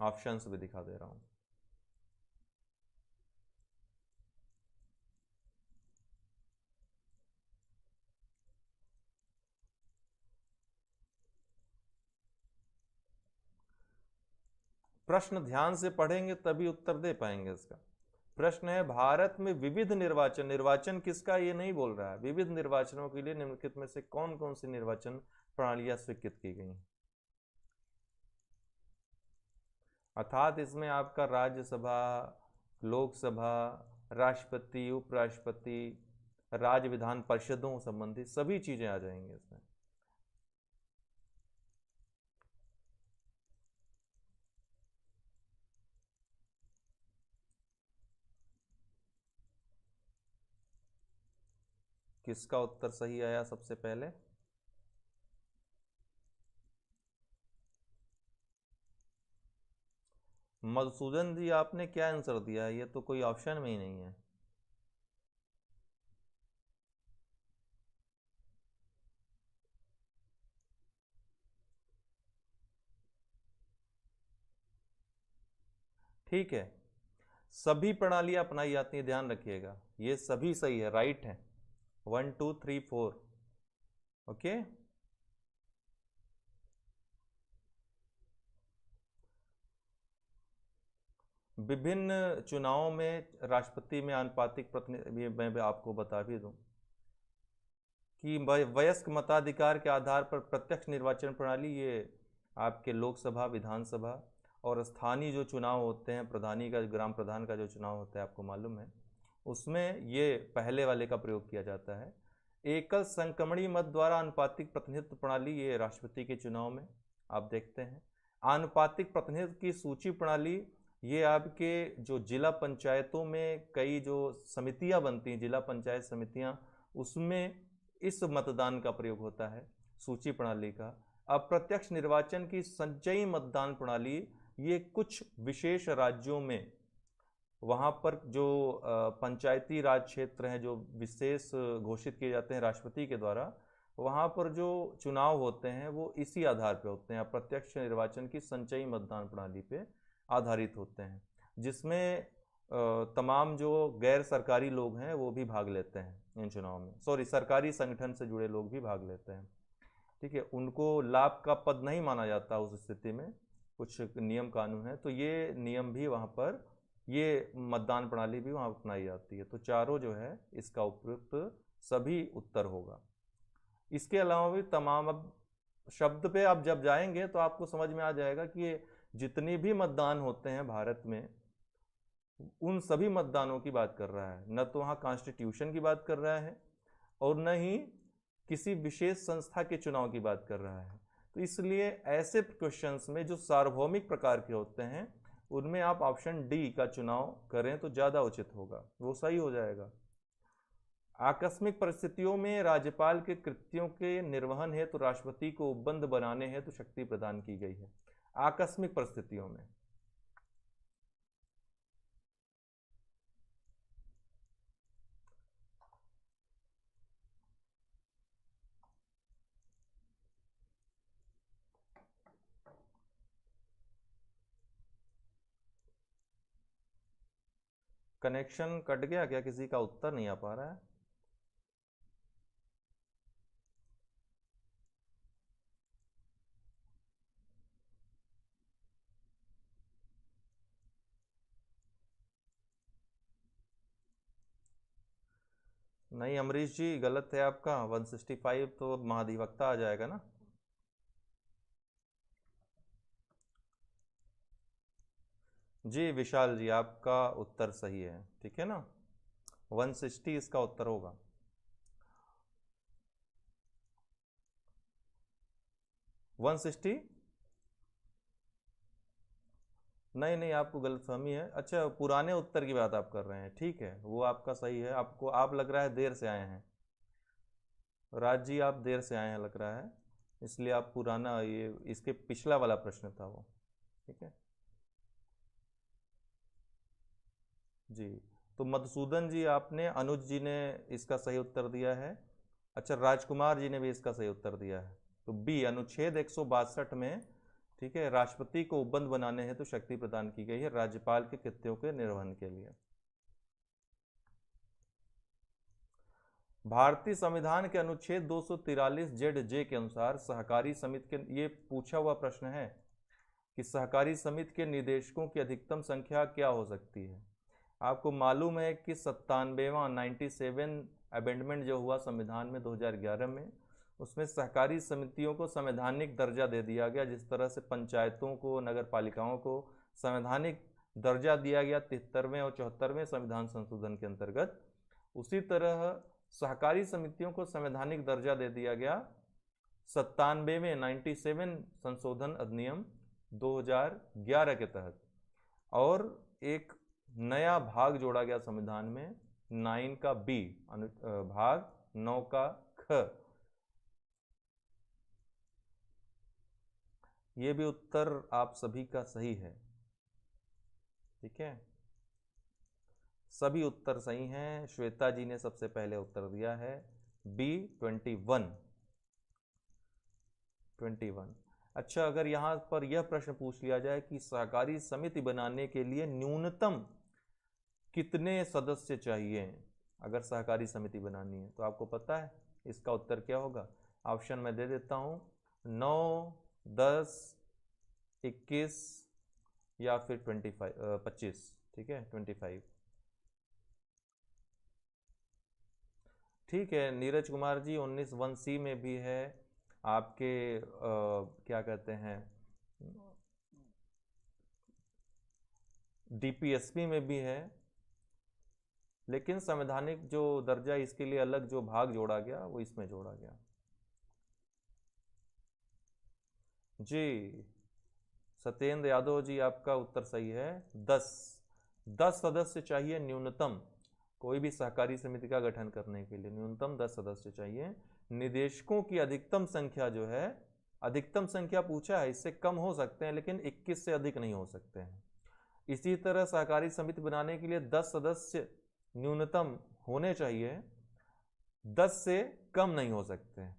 ऑप्शंस भी दिखा दे रहा हूँ। प्रश्न ध्यान से पढ़ेंगे तभी उत्तर दे पाएंगे इसका। प्रश्न है, भारत में विविध निर्वाचन, निर्वाचन किसका ये नहीं बोल रहा है, विविध निर्वाचनों के लिए निम्नलिखित में से कौन कौन सी निर्वाचन प्रणालियां स्वीकृत की गई हैं। अर्थात इसमें आपका राज्यसभा, लोकसभा, राष्ट्रपति, उपराष्ट्रपति, राज्य विधान परिषदों संबंधी सभी चीजें आ जाएंगी इसमें। किसका उत्तर सही आया सबसे पहले? मधुसूदन जी, आपने क्या आंसर दिया है? ये तो कोई ऑप्शन में ही नहीं है। ठीक है, सभी प्रणालियां अपनाई जाती हैं, ध्यान रखिएगा, ये सभी सही है, राइट है। 1 2 3 4। ओके। विभिन्न चुनावों में राष्ट्रपति में आनुपातिक प्रतिनिधि, मैं भी आपको बता भी दूं कि वयस्क मताधिकार के आधार पर प्रत्यक्ष निर्वाचन प्रणाली, ये आपके लोकसभा, विधानसभा और स्थानीय जो चुनाव होते हैं, प्रधानी का, ग्राम प्रधान का जो चुनाव होता है, आपको मालूम है, उसमें ये पहले वाले का प्रयोग किया जाता है। एकल संक्रमणीय मत द्वारा आनुपातिक प्रतिनिधित्व प्रणाली, ये राष्ट्रपति के चुनाव में आप देखते हैं। आनुपातिक प्रतिनिधित्व की सूची प्रणाली, ये आपके जो जिला पंचायतों में कई जो समितियां बनती हैं, जिला पंचायत समितियां, उसमें इस मतदान का प्रयोग होता है, सूची प्रणाली का। अप्रत्यक्ष निर्वाचन की संचयी मतदान प्रणाली, ये कुछ विशेष राज्यों में, वहाँ पर जो पंचायती राज क्षेत्र हैं जो विशेष घोषित किए जाते हैं राष्ट्रपति के द्वारा, वहाँ पर जो चुनाव होते हैं वो इसी आधार पर होते हैं, अप्रत्यक्ष निर्वाचन की संचयी मतदान प्रणाली पे आधारित होते हैं, जिसमें तमाम जो गैर सरकारी लोग हैं वो भी भाग लेते हैं इन चुनाव में, सॉरी, सरकारी संगठन से जुड़े लोग भी भाग लेते हैं। ठीक है, उनको लाभ का पद नहीं माना जाता उस स्थिति में, कुछ नियम कानून है, तो ये नियम भी वहाँ पर, ये मतदान प्रणाली भी वहाँ अपनाई जाती है। तो चारों जो है इसका उपयुक्त सभी उत्तर होगा। इसके अलावा भी तमाम, अब शब्द पे आप जब जाएंगे तो आपको समझ में आ जाएगा कि ये जितनी भी मतदान होते हैं भारत में, उन सभी मतदानों की बात कर रहा है, न तो वहाँ कॉन्स्टिट्यूशन की बात कर रहा है और न ही किसी विशेष संस्था के चुनाव की बात कर रहा है। तो इसलिए ऐसे क्वेश्चंस में जो सार्वभौमिक प्रकार के होते हैं, उनमें आप ऑप्शन डी का चुनाव करें तो ज़्यादा उचित होगा, वो सही हो जाएगा। आकस्मिक परिस्थितियों में राज्यपाल के कृत्यों के निर्वहन हेतु राष्ट्रपति को उपबंध बनाने हेतु शक्ति प्रदान की गई है। आकस्मिक परिस्थितियों में, कनेक्शन कट गया क्या? किसी का उत्तर नहीं आ पा रहा है? नहीं अमरीश जी, गलत है आपका। 165 तो महाधिवक्ता आ जाएगा ना। जी विशाल जी, आपका उत्तर सही है, ठीक है ना, 160 इसका उत्तर होगा। वन सिक्सटी, नहीं नहीं, आपको गलतफहमी है। अच्छा, पुराने उत्तर की बात आप कर रहे हैं, ठीक है, वो आपका सही है। आपको, आप लग रहा है देर से आए हैं राज जी, आप देर से आए हैं लग रहा है, इसलिए आप पुराना, ये इसके पिछला वाला प्रश्न था वो, ठीक है जी। तो मधुसूदन जी, आपने, अनुज जी ने इसका सही उत्तर दिया है। अच्छा, राजकुमार जी ने भी इसका सही उत्तर दिया है। तो बी, अनुच्छेद 162 में ठीक है, राष्ट्रपति को उपबंध बनाने हेतु शक्ति प्रदान की गई है राज्यपाल के कृत्यों के निर्वहन के लिए। भारतीय संविधान के अनुच्छेद 243 जेड जे के अनुसार सहकारी समिति के, ये पूछा हुआ प्रश्न है कि सहकारी समिति के निदेशकों की अधिकतम संख्या क्या हो सकती है। आपको मालूम है कि 97वां अमेंडमेंट जो हुआ संविधान में 2011 में, उसमें सहकारी समितियों को संवैधानिक दर्जा दे दिया गया। जिस तरह से पंचायतों को, नगर पालिकाओं को संवैधानिक दर्जा दिया गया 73वें और 74वें संविधान संशोधन के अंतर्गत, उसी तरह सहकारी समितियों को संवैधानिक दर्जा दे दिया गया 97वें संशोधन अधिनियम 2011 के तहत। और एक नया भाग जोड़ा गया संविधान में 9 का बी, भाग 9 का ख। ये भी उत्तर आप सभी का सही है। ठीक है, सभी उत्तर सही हैं। श्वेता जी ने सबसे पहले उत्तर दिया है बी 21। अच्छा, अगर यहां पर यह प्रश्न पूछ लिया जाए कि सहकारी समिति बनाने के लिए न्यूनतम कितने सदस्य चाहिए, अगर सहकारी समिति बनानी है, तो आपको पता है इसका उत्तर क्या होगा? ऑप्शन मैं दे देता हूं, 9, 10, 21 या फिर 25। ठीक है, 25। ठीक है, नीरज कुमार जी 19(1)C में भी है, आपके क्या कहते हैं, DPSP में भी है, लेकिन संवैधानिक जो दर्जा इसके लिए अलग जो भाग जोड़ा गया वो इसमें जोड़ा गया। जी सत्येंद्र यादव जी, आपका उत्तर सही है। 10 सदस्य चाहिए न्यूनतम, कोई भी सहकारी समिति का गठन करने के लिए न्यूनतम 10 सदस्य चाहिए। निदेशकों की अधिकतम संख्या जो है, अधिकतम संख्या पूछा है, इससे कम हो सकते हैं लेकिन 21 से अधिक नहीं हो सकते हैं। इसी तरह सहकारी समिति बनाने के लिए 10 सदस्य न्यूनतम होने चाहिए, 10 से कम नहीं हो सकते हैं।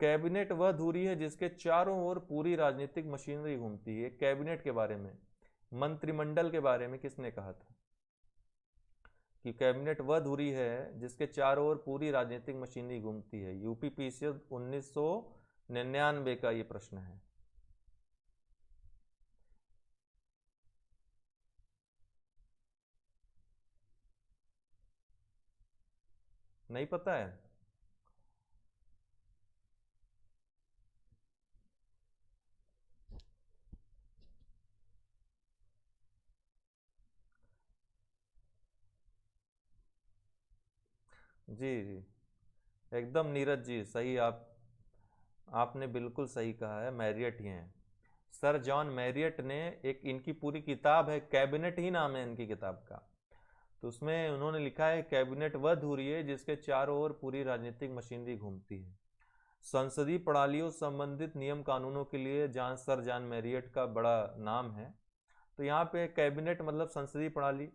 कैबिनेट वह धुरी है जिसके चारों ओर पूरी राजनीतिक मशीनरी घूमती है। कैबिनेट के बारे में, मंत्रिमंडल के बारे में किसने कहा था कि कैबिनेट वह धुरी है जिसके चारों ओर पूरी राजनीतिक मशीनरी घूमती है? यूपीपीसी 1999 का ये प्रश्न है। नहीं पता है? जी जी, एकदम नीरज जी सही, आपने बिल्कुल सही कहा है, मैरियट ही हैं। सर जॉन मैरियट ने, एक इनकी पूरी किताब है, कैबिनेट ही नाम है इनकी किताब का, तो उसमें उन्होंने लिखा है कैबिनेट वह धुरी है जिसके चारों ओर पूरी राजनीतिक मशीनरी घूमती है। संसदीय प्रणालियों संबंधित नियम कानूनों के लिए सर जॉन मैरियट का बड़ा नाम है। तो यहाँ पे कैबिनेट मतलब संसदीय प्रणाली,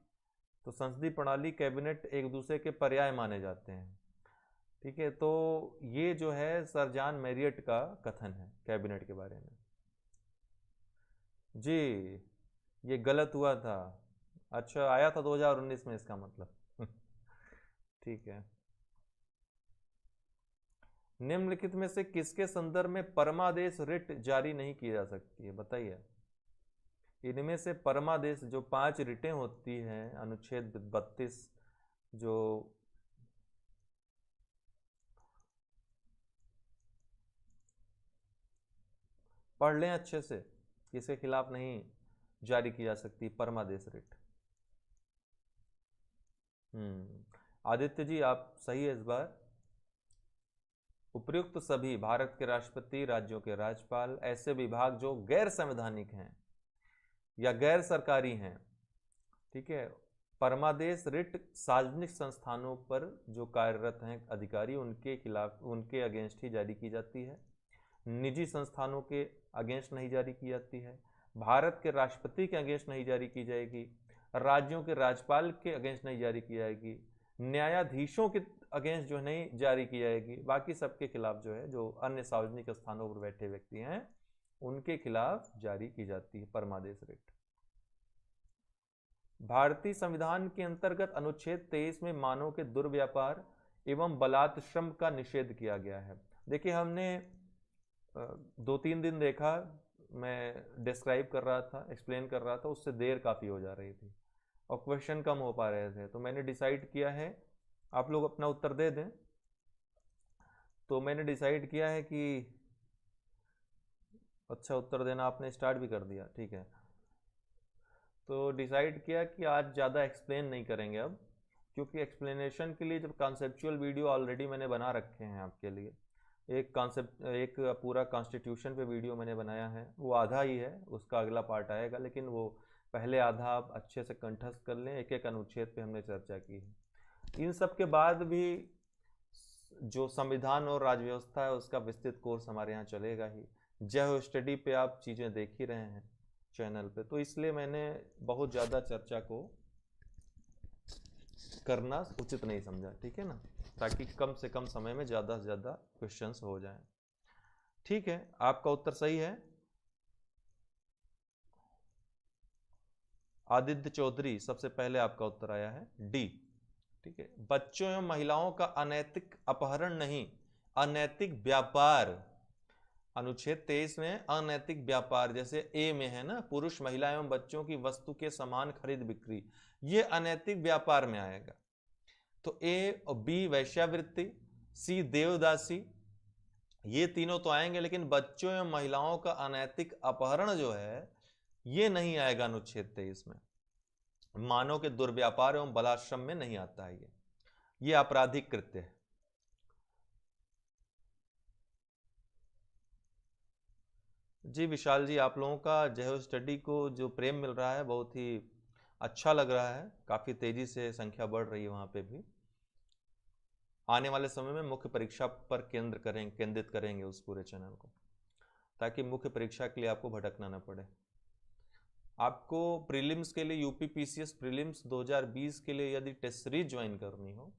तो संसदीय प्रणाली कैबिनेट एक दूसरे के पर्याय माने जाते हैं। ठीक है, तो ये जो है सर जॉन मैरियट का कथन है कैबिनेट के बारे में। जी ये गलत हुआ था। अच्छा, आया था 2019 में इसका मतलब। ठीक है, निम्नलिखित में से किसके संदर्भ में परमादेश रिट जारी नहीं की जा सकती है, बताइए। इनमें से परमादेश जो 5 रिटें होती हैं, अनुच्छेद 32 जो पढ़ लें अच्छे से, किसके खिलाफ नहीं जारी की जा सकती परमादेश रिट। आदित्य जी आप सही है इस बार। उपयुक्त सभी भारत के राष्ट्रपति, राज्यों के राज्यपाल, ऐसे विभाग जो गैर संवैधानिक हैं या गैर सरकारी हैं, ठीक है, परमादेश रिट सार्वजनिक संस्थानों पर जो कार्यरत हैं अधिकारी, उनके खिलाफ, उनके अगेंस्ट ही जारी की जाती है। निजी संस्थानों के अगेंस्ट नहीं जारी की जाती है, भारत के राष्ट्रपति के अगेंस्ट नहीं जारी की जाएगी, राज्यों के राज्यपाल के अगेंस्ट नहीं जारी की जाएगी, न्यायाधीशों के अगेंस्ट जो नहीं जारी की जाएगी, बाकी सबके खिलाफ जो है, जो अन्य सार्वजनिक स्थानों पर बैठे व्यक्ति हैं उनके खिलाफ जारी की जाती है परमादेश रिट। भारतीय संविधान के अंतर्गत अनुच्छेद 23 में मानव के दुर्व्यापार एवं बलात्श्रम का निषेध किया गया है। देखिए हमने 2-3 दिन देखा, मैं डिस्क्राइब कर रहा था, एक्सप्लेन कर रहा था, उससे देर काफ़ी हो जा रही थी और क्वेश्चन कम हो पा रहे थे, तो मैंने डिसाइड किया है, आप लोग अपना उत्तर दे दें, तो मैंने डिसाइड किया है कि अच्छा उत्तर देना आपने स्टार्ट भी कर दिया, ठीक है। तो डिसाइड किया कि आज ज़्यादा एक्सप्लेन नहीं करेंगे अब, क्योंकि एक्सप्लेनेशन के लिए जब कॉन्सेप्चुअल वीडियो ऑलरेडी मैंने बना रखे हैं आपके लिए, एक पूरा कॉन्स्टिट्यूशन पे वीडियो मैंने बनाया है, वो आधा ही है, उसका अगला पार्ट आएगा, लेकिन वो पहले आधा आप अच्छे से कंठस्थ कर लें। एक एक अनुच्छेद पे हमने चर्चा की है। इन सब के बाद भी जो संविधान और राजव्यवस्था है उसका विस्तृत कोर्स हमारे यहाँ चलेगा ही। जय हो स्टडी पे आप चीज़ें देख ही रहे हैं चैनल पे, तो इसलिए मैंने बहुत ज़्यादा चर्चा को करना उचित नहीं समझा, ठीक है ना, ताकि कम से कम समय में ज़्यादा से ज़्यादा क्वेश्चंस हो जाएं। ठीक है, आपका उत्तर सही है। आदित्य चौधरी सबसे पहले आपका उत्तर आया है डी, ठीक है। बच्चों एवं महिलाओं का अनैतिक अपहरण नहीं, अनैतिक व्यापार। अनुच्छेद 23 में अनैतिक व्यापार, जैसे ए में है ना, पुरुष महिला एवं बच्चों की वस्तु के समान खरीद बिक्री, ये अनैतिक व्यापार में आएगा। तो ए और बी वैश्यावृत्ति, सी देवदासी, ये तीनों तो आएंगे, लेकिन बच्चों एवं महिलाओं का अनैतिक अपहरण जो है ये नहीं आएगा अनुच्छेद 23 में। मानव के दुर्व्यापार एवं बलाश्रम में नहीं आता है ये आपराधिक कृत्य है। जी विशाल जी, आप लोगों का जय स्टडी को जो प्रेम मिल रहा है बहुत ही अच्छा लग रहा है, काफ़ी तेज़ी से संख्या बढ़ रही है वहाँ पे भी। आने वाले समय में मुख्य परीक्षा पर केंद्रित करेंगे उस पूरे चैनल को, ताकि मुख्य परीक्षा के लिए आपको भटकना न पड़े। आपको प्रीलिम्स के लिए यूपीपीसीएस प्रीलिम्स 2020 के लिए यदि टेस्ट सीरीज ज्वाइन करनी हो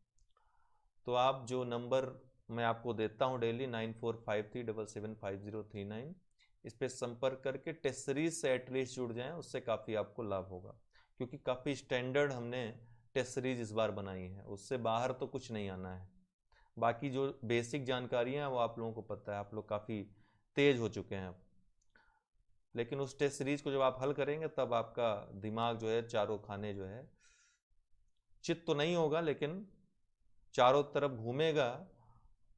तो आप जो नंबर मैं आपको देता हूँ डेली 9453775039, इस पर संपर्क करके टेस्ट सीरीज से एटलीस्ट जुड़ जाएं, उससे काफ़ी आपको लाभ होगा, क्योंकि काफ़ी स्टैंडर्ड हमने टेस्ट सीरीज इस बार बनाई है, उससे बाहर तो कुछ नहीं आना है। बाकी जो बेसिक जानकारियाँ हैं वो आप लोगों को पता है, आप लोग काफ़ी तेज हो चुके हैं अब, लेकिन उस टेस्ट सीरीज को जब आप हल करेंगे तब आपका दिमाग जो है चारों खाने जो है चित तो नहीं होगा, लेकिन चारों तरफ घूमेगा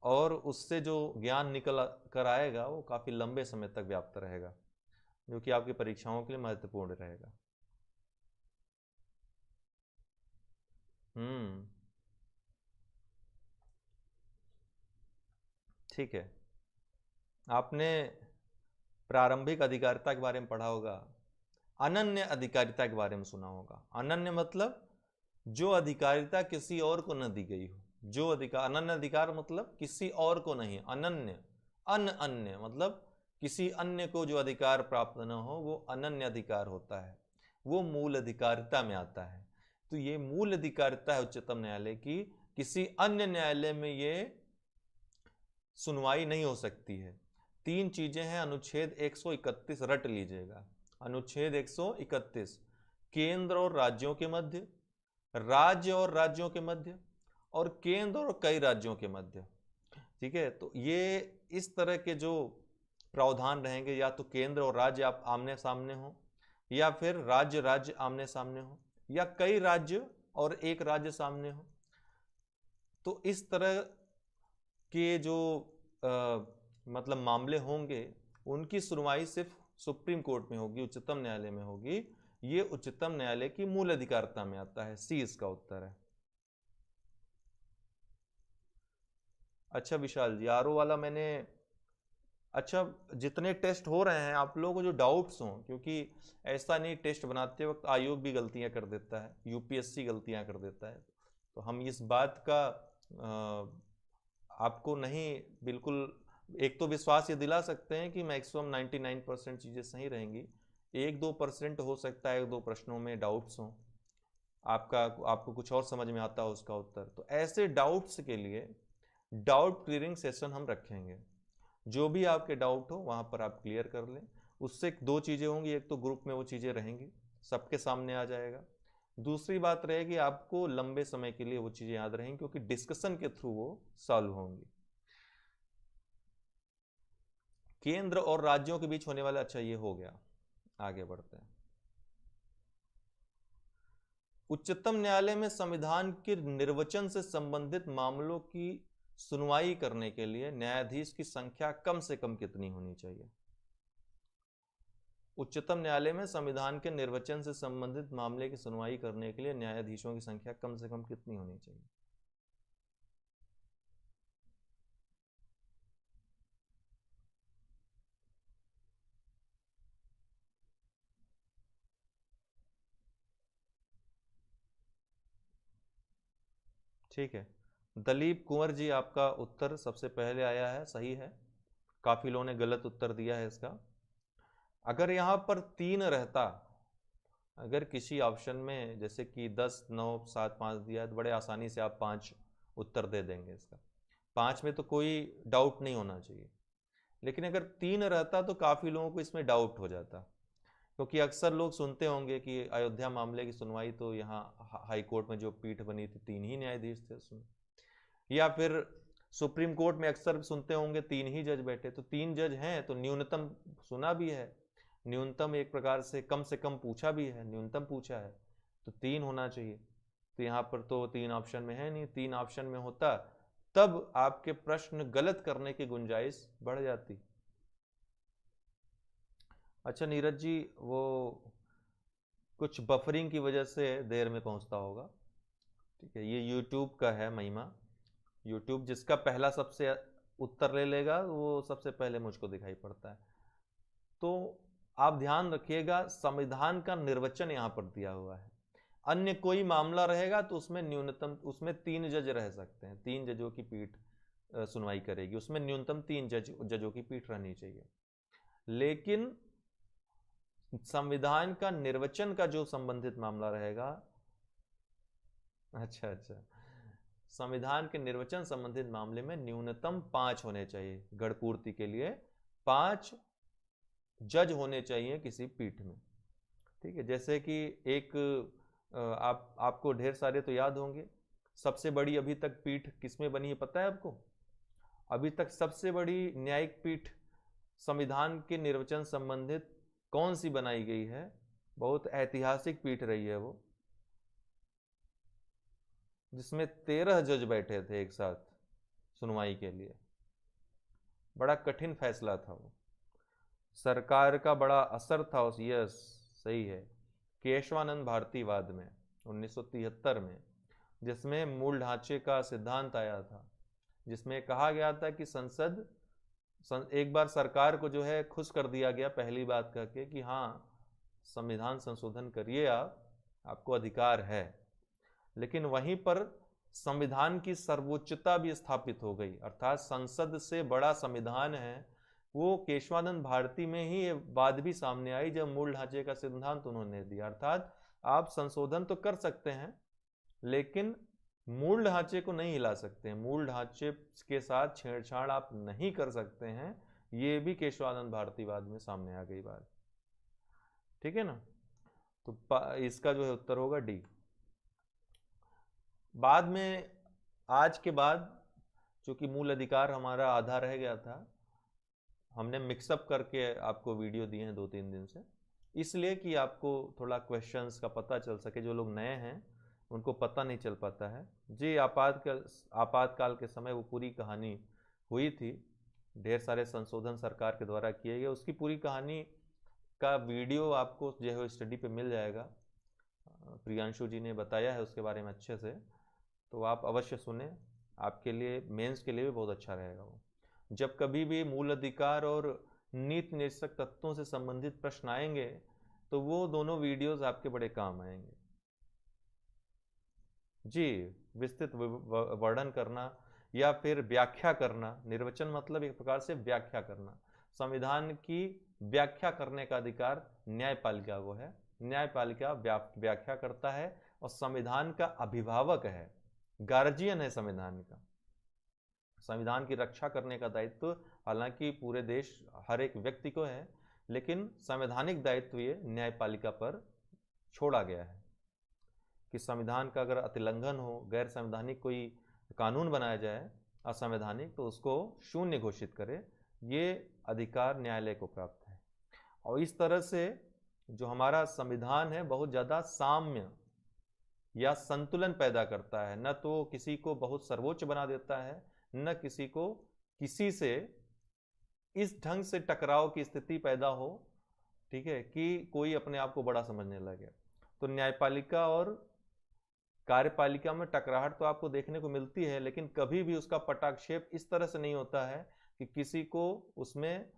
और उससे जो ज्ञान निकल कर आएगा वो काफ़ी लंबे समय तक व्याप्त रहेगा, जो कि आपकी परीक्षाओं के लिए महत्वपूर्ण रहेगा। ठीक है, आपने प्रारंभिक अधिकारिता के बारे में पढ़ा होगा, अनन्य अधिकारिता के बारे में सुना होगा। अनन्य मतलब जो अधिकारिता किसी और को न दी गई हो, जो अधिकार, अनन्य अधिकार मतलब किसी और को नहीं, अनन्य, अन्य मतलब किसी अन्य को जो अधिकार प्राप्त न हो वो अनन्य अधिकार होता है, वो मूल अधिकारिता में आता है। तो ये मूल अधिकारिता है उच्चतम न्यायालय की, किसी अन्य न्यायालय में ये सुनवाई नहीं हो सकती है। 3 चीजें हैं, अनुच्छेद 131 रट लीजिएगा, अनुच्छेद 131 केंद्र और राज्यों के मध्य, राज्य और राज्यों के मध्य, और केंद्र और कई राज्यों के मध्य। ठीक है, तो ये इस तरह के जो प्रावधान रहेंगे, या तो केंद्र और राज्य आप आमने सामने हो, या फिर राज्य राज्य आमने सामने हो, या कई राज्य और एक राज्य सामने हो। तो इस तरह के जो मतलब मामले होंगे उनकी सुनवाई सिर्फ सुप्रीम कोर्ट में होगी, उच्चतम न्यायालय में होगी। ये उच्चतम न्यायालय की मूल अधिकारिता में आता है, सी इसका उत्तर है। अच्छा विशाल जी, आरओ वाला मैंने, अच्छा जितने टेस्ट हो रहे हैं आप लोगों को जो डाउट्स हों, क्योंकि ऐसा नहीं टेस्ट बनाते वक्त आयोग भी गलतियां कर देता है, यूपीएससी गलतियां कर देता है, तो हम इस बात का आपको नहीं बिल्कुल, एक तो विश्वास ये दिला सकते हैं कि मैक्सिमम 99% चीज़ें सही रहेंगी, 1-2% हो सकता है 1-2 प्रश्नों में डाउट्स हों। आपको कुछ और समझ में आता हो उसका उत्तर, तो ऐसे डाउट्स के लिए डाउट क्लियरिंग सेशन हम रखेंगे। जो भी आपके डाउट हो वहां पर आप क्लियर कर लें। उससे दो चीज़ें होंगी, एक तो ग्रुप में वो चीज़ें रहेंगी, सबके सामने आ जाएगा। दूसरी बात रहेगी, आपको लंबे समय के लिए वो चीज़ें याद रहेंगी, क्योंकि डिस्कशन के थ्रू वो सॉल्व होंगी। केंद्र और राज्यों के बीच होने वाला, अच्छा ये हो गया, आगे बढ़ते हैं। उच्चतम न्यायालय में संविधान के निर्वचन से संबंधित मामलों की सुनवाई करने के लिए न्यायाधीश की संख्या कम से कम कितनी होनी चाहिए? उच्चतम न्यायालय में संविधान के निर्वचन से संबंधित मामले की सुनवाई करने के लिए न्यायाधीशों की संख्या कम से कम कितनी होनी चाहिए? ठीक है, दलीप कुंवर जी, आपका उत्तर सबसे पहले आया है, सही है। काफी लोगों ने गलत उत्तर दिया है इसका। अगर यहां पर 3 रहता, अगर किसी ऑप्शन में जैसे कि 10, 9, 7, 5 दिया है, तो बड़े आसानी से आप 5 उत्तर दे देंगे इसका। 5 में तो कोई डाउट नहीं होना चाहिए। लेकिन अगर 3 रहता तो काफ़ी लोगों को इसमें डाउट हो जाता, क्योंकि अक्सर लोग सुनते होंगे कि अयोध्या मामले की सुनवाई तो यहाँ हाई कोर्ट में जो पीठ बनी थी 3 ही न्यायाधीश थे उसमें, या फिर सुप्रीम कोर्ट में अक्सर सुनते होंगे 3 ही जज बैठे, तो 3 जज हैं तो न्यूनतम सुना भी है, न्यूनतम एक प्रकार से कम पूछा भी है, न्यूनतम पूछा है, तो 3 होना चाहिए। तो यहाँ पर तो 3 ऑप्शन में है नहीं, 3 ऑप्शन में होता तब आपके प्रश्न गलत करने की गुंजाइश बढ़ जाती। अच्छा नीरज जी, वो कुछ बफरिंग की वजह से देर में पहुंचता होगा, ठीक है, ये यूट्यूब का है महिमा। यूट्यूब जिसका पहला सबसे उत्तर ले लेगा वो सबसे पहले मुझको दिखाई पड़ता है। तो आप ध्यान रखिएगा, संविधान का निर्वचन यहां पर दिया हुआ है। अन्य कोई मामला रहेगा तो उसमें न्यूनतम, उसमें 3 जज रह सकते हैं, 3 जजों की पीठ सुनवाई करेगी, उसमें न्यूनतम 3 जजों की पीठ रहनी चाहिए। लेकिन संविधान का निर्वचन का जो संबंधित मामला रहेगा, अच्छा अच्छा, संविधान के निर्वचन संबंधित मामले में न्यूनतम 5 होने चाहिए, गढ़पूर्ति के लिए 5 जज होने चाहिए किसी पीठ में। ठीक है, जैसे कि एक आपको ढेर सारे तो याद होंगे, सबसे बड़ी अभी तक पीठ किसमें बनी है पता है आपको? अभी तक सबसे बड़ी न्यायिक पीठ संविधान के निर्वचन संबंधित कौन सी बनाई गई है? बहुत ऐतिहासिक पीठ रही है वो, जिसमें 13 जज बैठे थे एक साथ सुनवाई के लिए। बड़ा कठिन फैसला था वो, सरकार का बड़ा असर था उस, यस सही है, केशवानंद भारती वाद में 1973 में, जिसमें मूल ढांचे का सिद्धांत आया था, जिसमें कहा गया था कि एक बार सरकार को जो है खुश कर दिया गया पहली बात कह के कि हाँ संविधान संशोधन करिए, आपको अधिकार है। लेकिन वहीं पर संविधान की सर्वोच्चता भी स्थापित हो गई, अर्थात संसद से बड़ा संविधान है वो। केशवानंद भारती में ही ये बात भी सामने आई जब मूल ढांचे का सिद्धांत उन्होंने दिया, अर्थात आप संशोधन तो कर सकते हैं लेकिन मूल ढांचे को नहीं हिला सकते हैं, मूल ढांचे के साथ छेड़छाड़ आप नहीं कर सकते हैं, ये भी केशवानंद भारतीवाद में सामने आ गई बात। ठीक है ना, तो इसका जो है उत्तर होगा डी। बाद में, आज के बाद चूंकि मूल अधिकार हमारा आधा रह गया था, हमने मिक्सअप करके आपको वीडियो दिए हैं 2-3 दिन से, इसलिए कि आपको थोड़ा क्वेश्चंस का पता चल सके। जो लोग नए हैं उनको पता नहीं चल पाता है जी, आपातकाल के समय वो पूरी कहानी हुई थी, ढेर सारे संशोधन सरकार के द्वारा किए गए, उसकी पूरी कहानी का वीडियो आपको जो है स्टडी पे मिल जाएगा, प्रियांशु जी ने बताया है उसके बारे में अच्छे से, तो आप अवश्य सुने, आपके लिए मेंस के लिए भी बहुत अच्छा रहेगा वो। जब कभी भी मूल अधिकार और नीति निर्देशक तत्वों से संबंधित प्रश्न आएंगे तो वो दोनों वीडियोस आपके बड़े काम आएंगे जी। विस्तृत वर्णन करना या फिर व्याख्या करना, निर्वचन मतलब एक प्रकार से व्याख्या करना, संविधान की व्याख्या करने का अधिकार न्यायपालिका को है, न्यायपालिका व्याख्या करता है, और संविधान का अभिभावक है, गार्जियन है संविधान का। संविधान की रक्षा करने का दायित्व हालांकि पूरे देश हर एक व्यक्ति को है, लेकिन संवैधानिक दायित्व ये न्यायपालिका पर छोड़ा गया है कि संविधान का अगर अतिलंघन हो, गैर संवैधानिक कोई कानून बनाया जाए असंवैधानिक, तो उसको शून्य घोषित करे। ये अधिकार न्यायालय को प्राप्त है। और इस तरह से जो हमारा संविधान है बहुत ज़्यादा साम्य या संतुलन पैदा करता है, न तो किसी को बहुत सर्वोच्च बना देता है, न किसी को किसी से इस ढंग से टकराव की स्थिति पैदा हो, ठीक है, कि कोई अपने आप को बड़ा समझने लगे। तो न्यायपालिका और कार्यपालिका में टकराहट तो आपको देखने को मिलती है, लेकिन कभी भी उसका पटाक्षेप इस तरह से नहीं होता है कि किसी को उसमें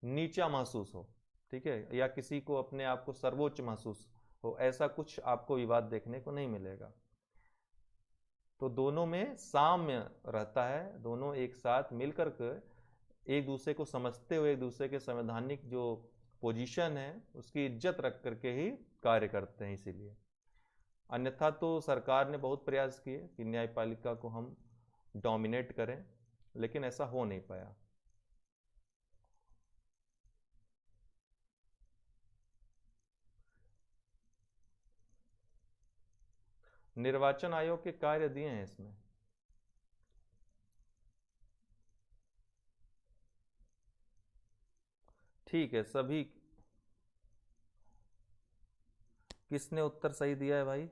नीचा महसूस हो, ठीक है, या किसी को अपने आप को सर्वोच्च महसूस हो। ऐसा कुछ आपको विवाद देखने को नहीं मिलेगा। तो दोनों में साम्य रहता है, दोनों एक साथ मिलकर के एक दूसरे को समझते हुए एक दूसरे के संवैधानिक जो पोजीशन है उसकी इज्जत रख करके ही कार्य करते हैं। इसीलिए अन्यथा तो सरकार ने बहुत प्रयास किए कि न्यायपालिका को हम डोमिनेट करें, लेकिन ऐसा हो नहीं पाया। निर्वाचन आयोग के कार्य दिए हैं इसमें। ठीक है, सभी किसने उत्तर सही दिया है भाई?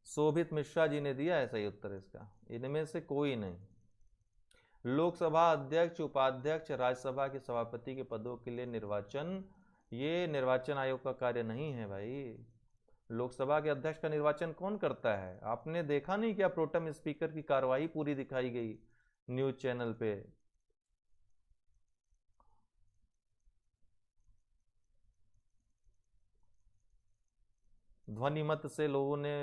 शोभित मिश्रा जी ने दिया है सही उत्तर इसका, इनमें से कोई नहीं। लोकसभा अध्यक्ष, उपाध्यक्ष, राज्यसभा के सभापति के पदों के लिए निर्वाचन, ये निर्वाचन आयोग का कार्य नहीं है भाई। लोकसभा के अध्यक्ष का निर्वाचन कौन करता है? आपने देखा नहीं क्या प्रोटेम स्पीकर की कार्रवाई पूरी दिखाई गई न्यूज चैनल पे? ध्वनि मत से लोगों ने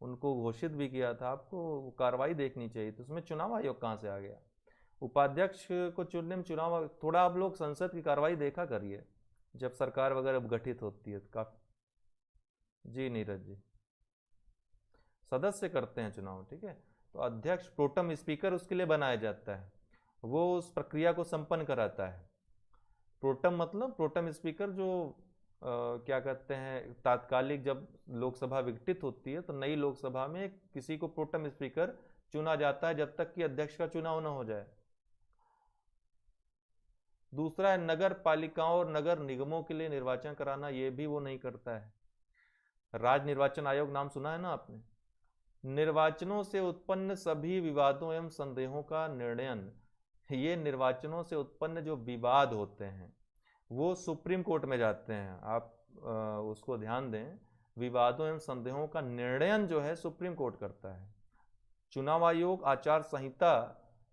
उनको घोषित भी किया था। आपको कार्रवाई देखनी चाहिए। तो उसमें चुनाव आयोग कहाँ से आ गया? उपाध्यक्ष को चुनने में चुनाव, थोड़ा आप लोग संसद की कार्रवाई देखा करिए जब सरकार वगैरह गठित होती है तो काफी। जी नीरज जी, सदस्य करते हैं चुनाव, ठीक है। तो अध्यक्ष प्रोटेम स्पीकर उसके लिए बनाया जाता है, वो उस प्रक्रिया को संपन्न कराता है। प्रोटेम मतलब प्रोटेम स्पीकर जो क्या कहते हैं, तात्कालिक जब लोकसभा विघटित होती है तो नई लोकसभा में किसी को प्रोटेम स्पीकर चुना जाता है जब तक कि अध्यक्ष का चुनाव न हो जाए। दूसरा है नगर पालिकाओं और नगर निगमों के लिए निर्वाचन कराना, ये भी वो नहीं करता है। राज्य निर्वाचन आयोग नाम सुना है ना आपने? निर्वाचनों से उत्पन्न सभी विवादों एवं संदेहों का निर्णयन, ये निर्वाचनों से उत्पन्न जो विवाद होते हैं वो सुप्रीम कोर्ट में जाते हैं। आप उसको ध्यान दें, विवादों एवं संदेहों का निर्णयन जो है सुप्रीम कोर्ट करता है। चुनाव आयोग आचार संहिता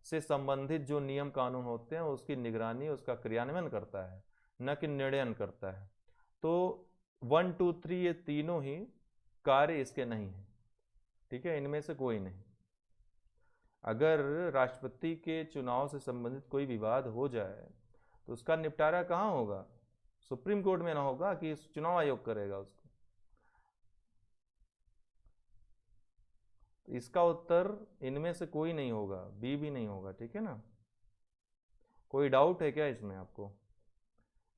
से संबंधित जो नियम कानून होते हैं उसकी निगरानी, उसका क्रियान्वयन करता है, न कि निर्णयन करता है। तो 1, 2, 3 ये तीनों ही कार्य इसके नहीं है, ठीक है, इनमें से कोई नहीं। अगर राष्ट्रपति के चुनाव से संबंधित कोई विवाद हो जाए तो उसका निपटारा कहाँ होगा? सुप्रीम कोर्ट में ना होगा कि चुनाव आयोग करेगा उसको? इसका उत्तर इनमें से कोई नहीं होगा, बी भी नहीं होगा, ठीक है ना। कोई डाउट है क्या इसमें आपको?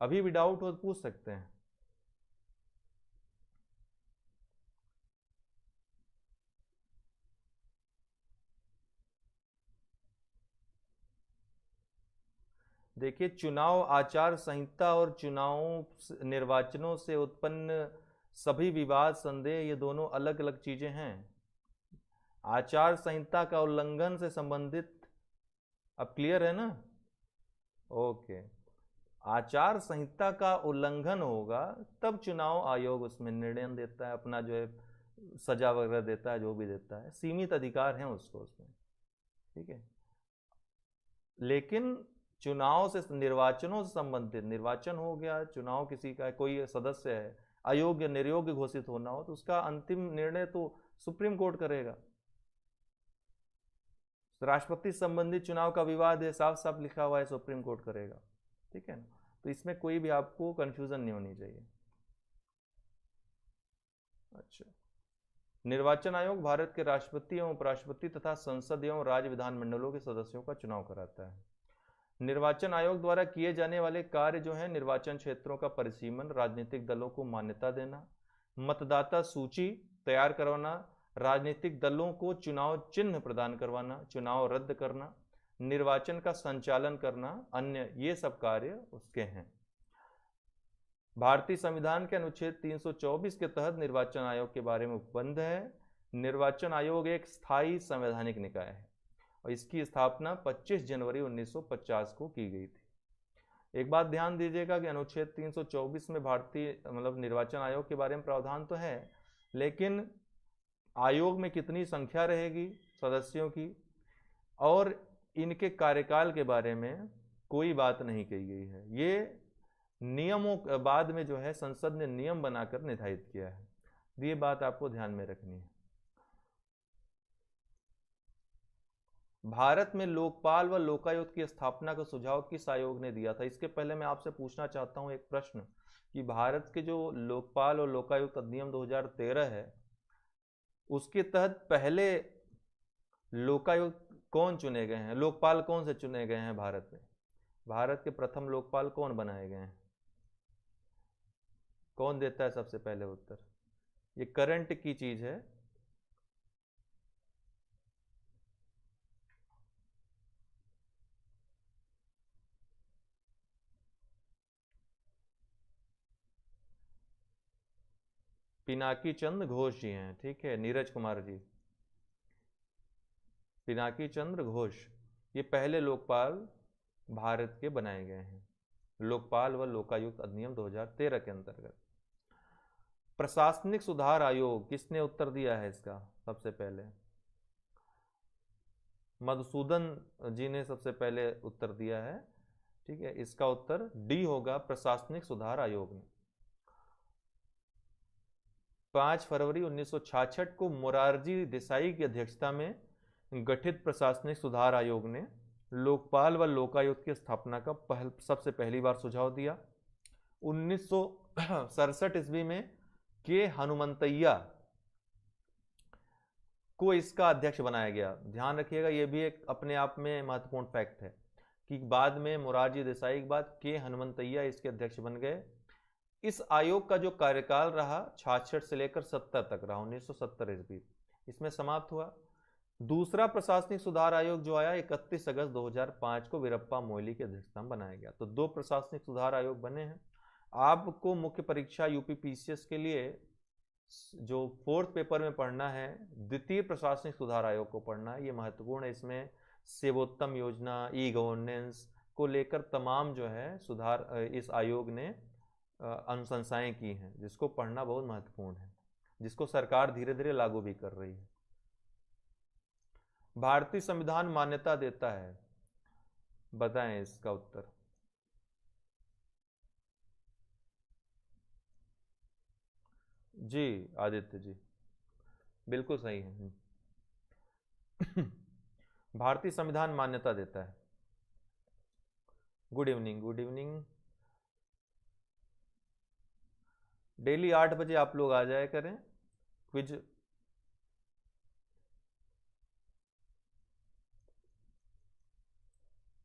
अभी भी डाउट हो तो पूछ सकते हैं। देखिए, चुनाव आचार संहिता और चुनाव निर्वाचनों से उत्पन्न सभी विवाद संदेह ये दोनों अलग अलग चीजें हैं। आचार संहिता का उल्लंघन से संबंधित, अब क्लियर है ना? ओके, आचार संहिता का उल्लंघन होगा तब चुनाव आयोग उसमें निर्णय देता है, अपना जो है सजा वगैरह देता है, जो भी देता है, सीमित अधिकार हैं उसको उसमें, ठीक है। लेकिन चुनाव से, निर्वाचनों से संबंधित, निर्वाचन हो गया, चुनाव किसी का कोई सदस्य है अयोग्य निर्योग्य घोषित होना हो तो उसका अंतिम निर्णय तो सुप्रीम कोर्ट करेगा। राष्ट्रपति संबंधित चुनाव का विवाद है, साफ साफ लिखा हुआ है, सुप्रीम कोर्ट करेगा, ठीक है ना। तो इसमें कोई भी आपको कंफ्यूजन नहीं होनी चाहिए। अच्छा, निर्वाचन आयोग भारत के राष्ट्रपति एवं उपराष्ट्रपति तथा संसद एवं राज्य विधानमंडलों के सदस्यों का चुनाव कराता है। निर्वाचन आयोग द्वारा किए जाने वाले कार्य जो है निर्वाचन क्षेत्रों का परिसीमन, राजनीतिक दलों को मान्यता देना, मतदाता सूची तैयार करवाना, राजनीतिक दलों को चुनाव चिन्ह प्रदान करवाना, चुनाव रद्द करना, निर्वाचन का संचालन करना, अन्य ये सब कार्य उसके हैं। भारतीय संविधान के अनुच्छेद 324 के तहत निर्वाचन आयोग के बारे में उपबंध है। निर्वाचन आयोग एक स्थायी संवैधानिक निकाय है और इसकी स्थापना 25 जनवरी 1950 को की गई थी। एक बात ध्यान दीजिएगा कि अनुच्छेद 324 में भारतीय निर्वाचन आयोग के बारे में प्रावधान तो है, लेकिन आयोग में कितनी संख्या रहेगी सदस्यों की और इनके कार्यकाल के बारे में कोई बात नहीं कही गई है। ये नियमों बाद में जो है संसद ने नियम बनाकर निर्धारित किया है। ये बात आपको ध्यान में रखनी है। भारत में लोकपाल व लोकायुक्त की स्थापना का सुझाव किस आयोग ने दिया था? इसके पहले मैं आपसे पूछना चाहता हूं एक प्रश्न कि भारत के जो लोकपाल और लोकायुक्त अधिनियम 2013 है उसके तहत पहले लोकायुक्त कौन चुने गए हैं, लोकपाल कौन से चुने गए हैं भारत में? भारत के प्रथम लोकपाल कौन बनाए गए हैं? कौन देता है सबसे पहले उत्तर? ये करंट की चीज है। पिनाकी चंद्र घोष जी हैं, ठीक है, नीरज कुमार जी, पिनाकी चंद्र घोष, ये पहले लोकपाल भारत के बनाए गए हैं लोकपाल व लोकायुक्त अधिनियम 2013 के अंतर्गत। प्रशासनिक सुधार आयोग किसने उत्तर दिया है इसका? सबसे पहले मधुसूदन जी ने सबसे पहले उत्तर दिया है, ठीक है। इसका उत्तर डी होगा, प्रशासनिक सुधार आयोग ने। 5 फरवरी 1966 को मोरारजी देसाई की अध्यक्षता में गठित प्रशासनिक सुधार आयोग ने लोकपाल व लोकायुक्त की स्थापना का सबसे पहली बार सुझाव दिया। 1967 ईस्वी में के हनुमंतैया को इसका अध्यक्ष बनाया गया। ध्यान रखिएगा, यह भी एक अपने आप में महत्वपूर्ण फैक्ट है कि बाद में मोरारजी देसाई के बाद के हनुमंतैया इसके अध्यक्ष बन गए। इस आयोग का जो कार्यकाल रहा 66 से लेकर 70 तक रहा, 1970 ईस्वी इसमें समाप्त हुआ। दूसरा प्रशासनिक सुधार आयोग जो आया 31 अगस्त 2005 को वीरप्पा मोइली की अध्यक्षता में बनाया गया। तो 2 प्रशासनिक सुधार आयोग बने हैं। आपको मुख्य परीक्षा यूपीपीसीएस के लिए जो 4th पेपर में पढ़ना है, द्वितीय प्रशासनिक सुधार आयोग को पढ़ना है, ये महत्वपूर्ण है। इसमें सेवोत्तम योजना, ई गवर्नेंस को लेकर तमाम जो है सुधार इस आयोग ने अनुशंसाएं की हैं, जिसको पढ़ना बहुत महत्वपूर्ण है, जिसको सरकार धीरे धीरे लागू भी कर रही है। भारतीय संविधान मान्यता देता है, बताएं इसका उत्तर। जी आदित्य जी, बिल्कुल सही है। भारतीय संविधान मान्यता देता है। Good evening, good evening. Daily 8 बजे आप लोग आ जाया करें। क्विज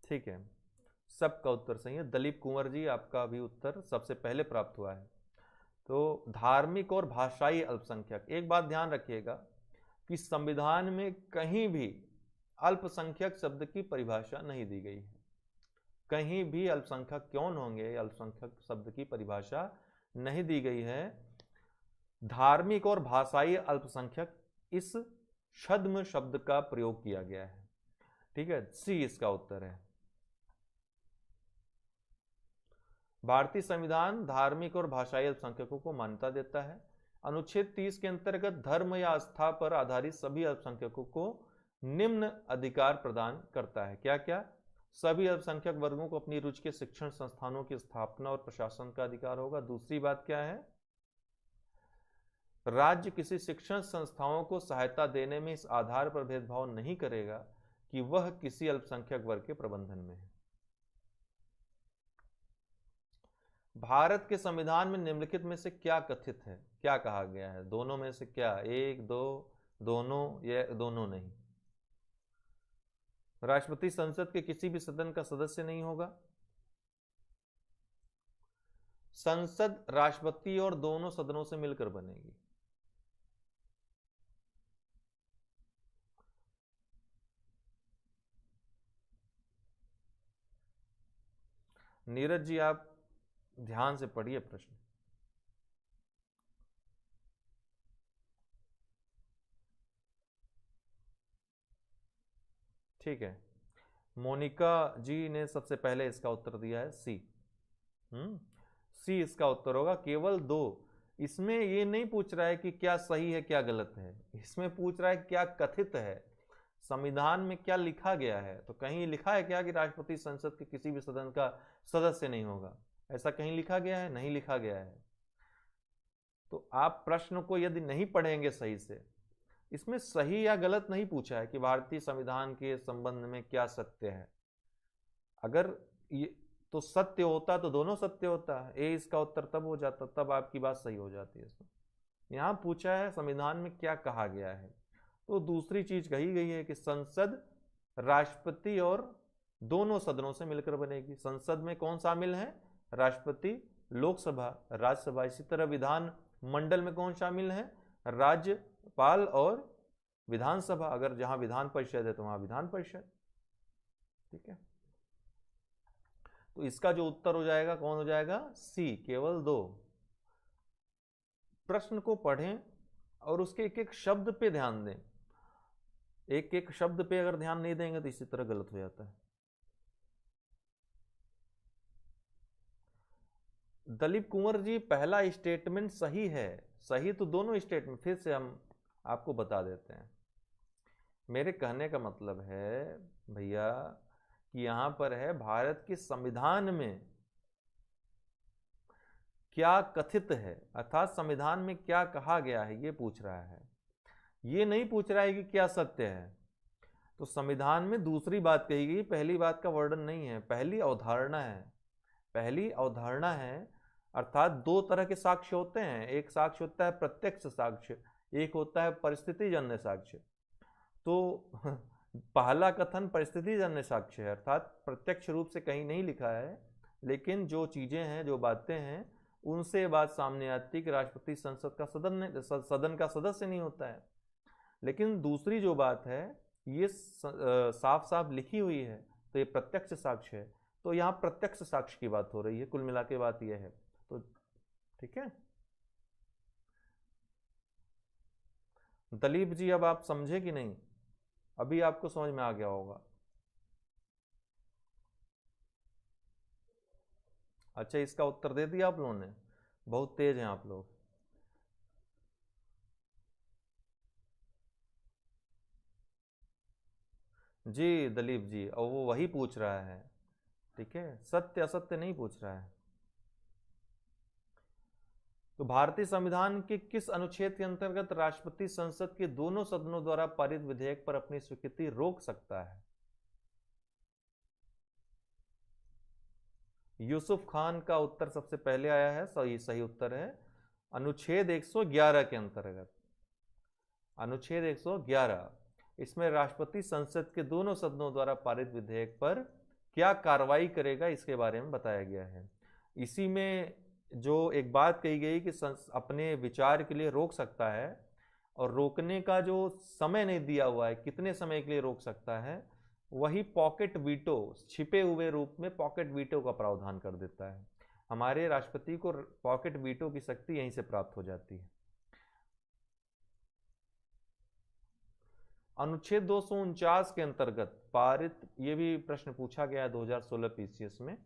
ठीक है, सबका उत्तर सही है। दलीप कुंवर जी, आपका भी उत्तर सबसे पहले प्राप्त हुआ है। तो धार्मिक और भाषाई अल्पसंख्यक, एक बात ध्यान रखिएगा कि संविधान में कहीं भी अल्पसंख्यक शब्द की परिभाषा नहीं दी गई है। कहीं भी अल्पसंख्यक कौन होंगे, अल्पसंख्यक शब्द की परिभाषा नहीं दी गई है। धार्मिक और भाषाई अल्पसंख्यक इस छद्म शब्द का प्रयोग किया गया है, ठीक है, सी इसका उत्तर है। भारतीय संविधान धार्मिक और भाषाई अल्पसंख्यकों को मान्यता देता है। अनुच्छेद 30 के अंतर्गत धर्म या आस्था पर आधारित सभी अल्पसंख्यकों को निम्न अधिकार प्रदान करता है। क्या क्या? सभी अल्पसंख्यक वर्गों को अपनी रुचि के शिक्षण संस्थानों की स्थापना और प्रशासन का अधिकार होगा। दूसरी बात क्या है? राज्य किसी शिक्षण संस्थाओं को सहायता देने में इस आधार पर भेदभाव नहीं करेगा कि वह किसी अल्पसंख्यक वर्ग के प्रबंधन में है। भारत के संविधान में निम्नलिखित में से क्या कथित है? क्या कहा गया है? दोनों में से क्या? एक, दो, दोनों या दोनों नहीं? राष्ट्रपति संसद के किसी भी सदन का सदस्य नहीं होगा। संसद राष्ट्रपति और दोनों सदनों से मिलकर बनेगी। नीरज जी, आप ध्यान से पढ़िए प्रश्न। ठीक है, मोनिका जी ने सबसे पहले इसका उत्तर दिया है सी। सी इसका उत्तर होगा, केवल दो। इसमें ये नहीं पूछ रहा है कि क्या सही है क्या गलत है, इसमें पूछ रहा है क्या कथित है, संविधान में क्या लिखा गया है। तो कहीं लिखा है क्या कि राष्ट्रपति संसद के किसी भी सदन का सदस्य नहीं होगा? ऐसा कहीं लिखा गया है? नहीं लिखा गया है। तो आप प्रश्न को यदि नहीं पढ़ेंगे सही से, इसमें सही या गलत नहीं पूछा है कि भारतीय संविधान के संबंध में क्या सत्य है। अगर ये तो सत्य होता तो दोनों सत्य होता है, ए इसका उत्तर तब हो जाता, तब आपकी बात सही हो जाती है। इसमें यहां पूछा है संविधान में क्या कहा गया है, तो दूसरी चीज कही गई है कि संसद राष्ट्रपति और दोनों सदनों से मिलकर बनेगी। संसद में कौन शामिल है? राष्ट्रपति, लोकसभा, राज्यसभा। इसी तरह विधान मंडल में कौन शामिल है? राज्यपाल और विधानसभा। अगर जहां विधान परिषद है तो वहां विधान परिषद। ठीक है, तो इसका जो उत्तर हो जाएगा कौन हो जाएगा? सी, केवल दो। प्रश्न को पढ़ें और उसके एक एक शब्द पे ध्यान दें। एक एक शब्द पे अगर ध्यान नहीं देंगे तो इसी तरह गलत हो जाता है। दलीप कुंवर जी, पहला स्टेटमेंट सही है। सही तो दोनों स्टेटमेंट, फिर से हम आपको बता देते हैं। मेरे कहने का मतलब है भैया कि यहां पर है भारत के संविधान में क्या कथित है, अर्थात संविधान में क्या कहा गया है, ये पूछ रहा है। ये नहीं पूछ रहा है कि क्या सत्य है। तो संविधान में दूसरी बात कही गई, पहली बात का वर्णन नहीं है, पहली अवधारणा है। पहली अवधारणा है, अर्थात दो तरह के साक्ष्य होते हैं। एक साक्ष्य होता है प्रत्यक्ष साक्ष्य, एक होता है परिस्थितिजन्य साक्ष्य। तो पहला कथन परिस्थितिजन्य साक्ष्य है, अर्थात प्रत्यक्ष रूप से कहीं नहीं लिखा है, लेकिन जो चीजें हैं, जो बातें हैं, उनसे बात सामने आती कि राष्ट्रपति संसद का सदन का सदस्य नहीं होता है। लेकिन दूसरी जो बात है ये साफ साफ लिखी हुई है, तो ये प्रत्यक्ष साक्ष्य है। तो यहाँ प्रत्यक्ष साक्ष्य की बात हो रही है, कुल मिला के बात यह है। तो ठीक है दलीप जी, अब आप समझे कि नहीं? अभी आपको समझ में आ गया होगा। अच्छा, इसका उत्तर दे दिया आप लोगों ने? बहुत तेज हैं आप लोग। जी दलीप जी, और वो वही पूछ रहा है। ठीक है, सत्य असत्य नहीं पूछ रहा है। तो भारतीय संविधान के किस अनुच्छेद के अंतर्गत राष्ट्रपति संसद के दोनों सदनों द्वारा पारित विधेयक पर अपनी स्वीकृति रोक सकता है? यूसुफ खान का उत्तर सबसे पहले आया है, सही सही उत्तर है अनुच्छेद 111 के अंतर्गत। अनुच्छेद 111, इसमें राष्ट्रपति संसद के दोनों सदनों द्वारा पारित विधेयक पर क्या कार्रवाई करेगा इसके बारे में बताया गया है। इसी में जो एक बात कही गई कि अपने विचार के लिए रोक सकता है, और रोकने का जो समय नहीं दिया हुआ है, कितने समय के लिए रोक सकता है, वही पॉकेट वीटो, छिपे हुए रूप में पॉकेट वीटो का प्रावधान कर देता है। हमारे राष्ट्रपति को पॉकेट वीटो की शक्ति यहीं से प्राप्त हो जाती है। अनुच्छेद 249 के अंतर्गत पारित, ये भी प्रश्न पूछा गया है 2016 पीसीएस में।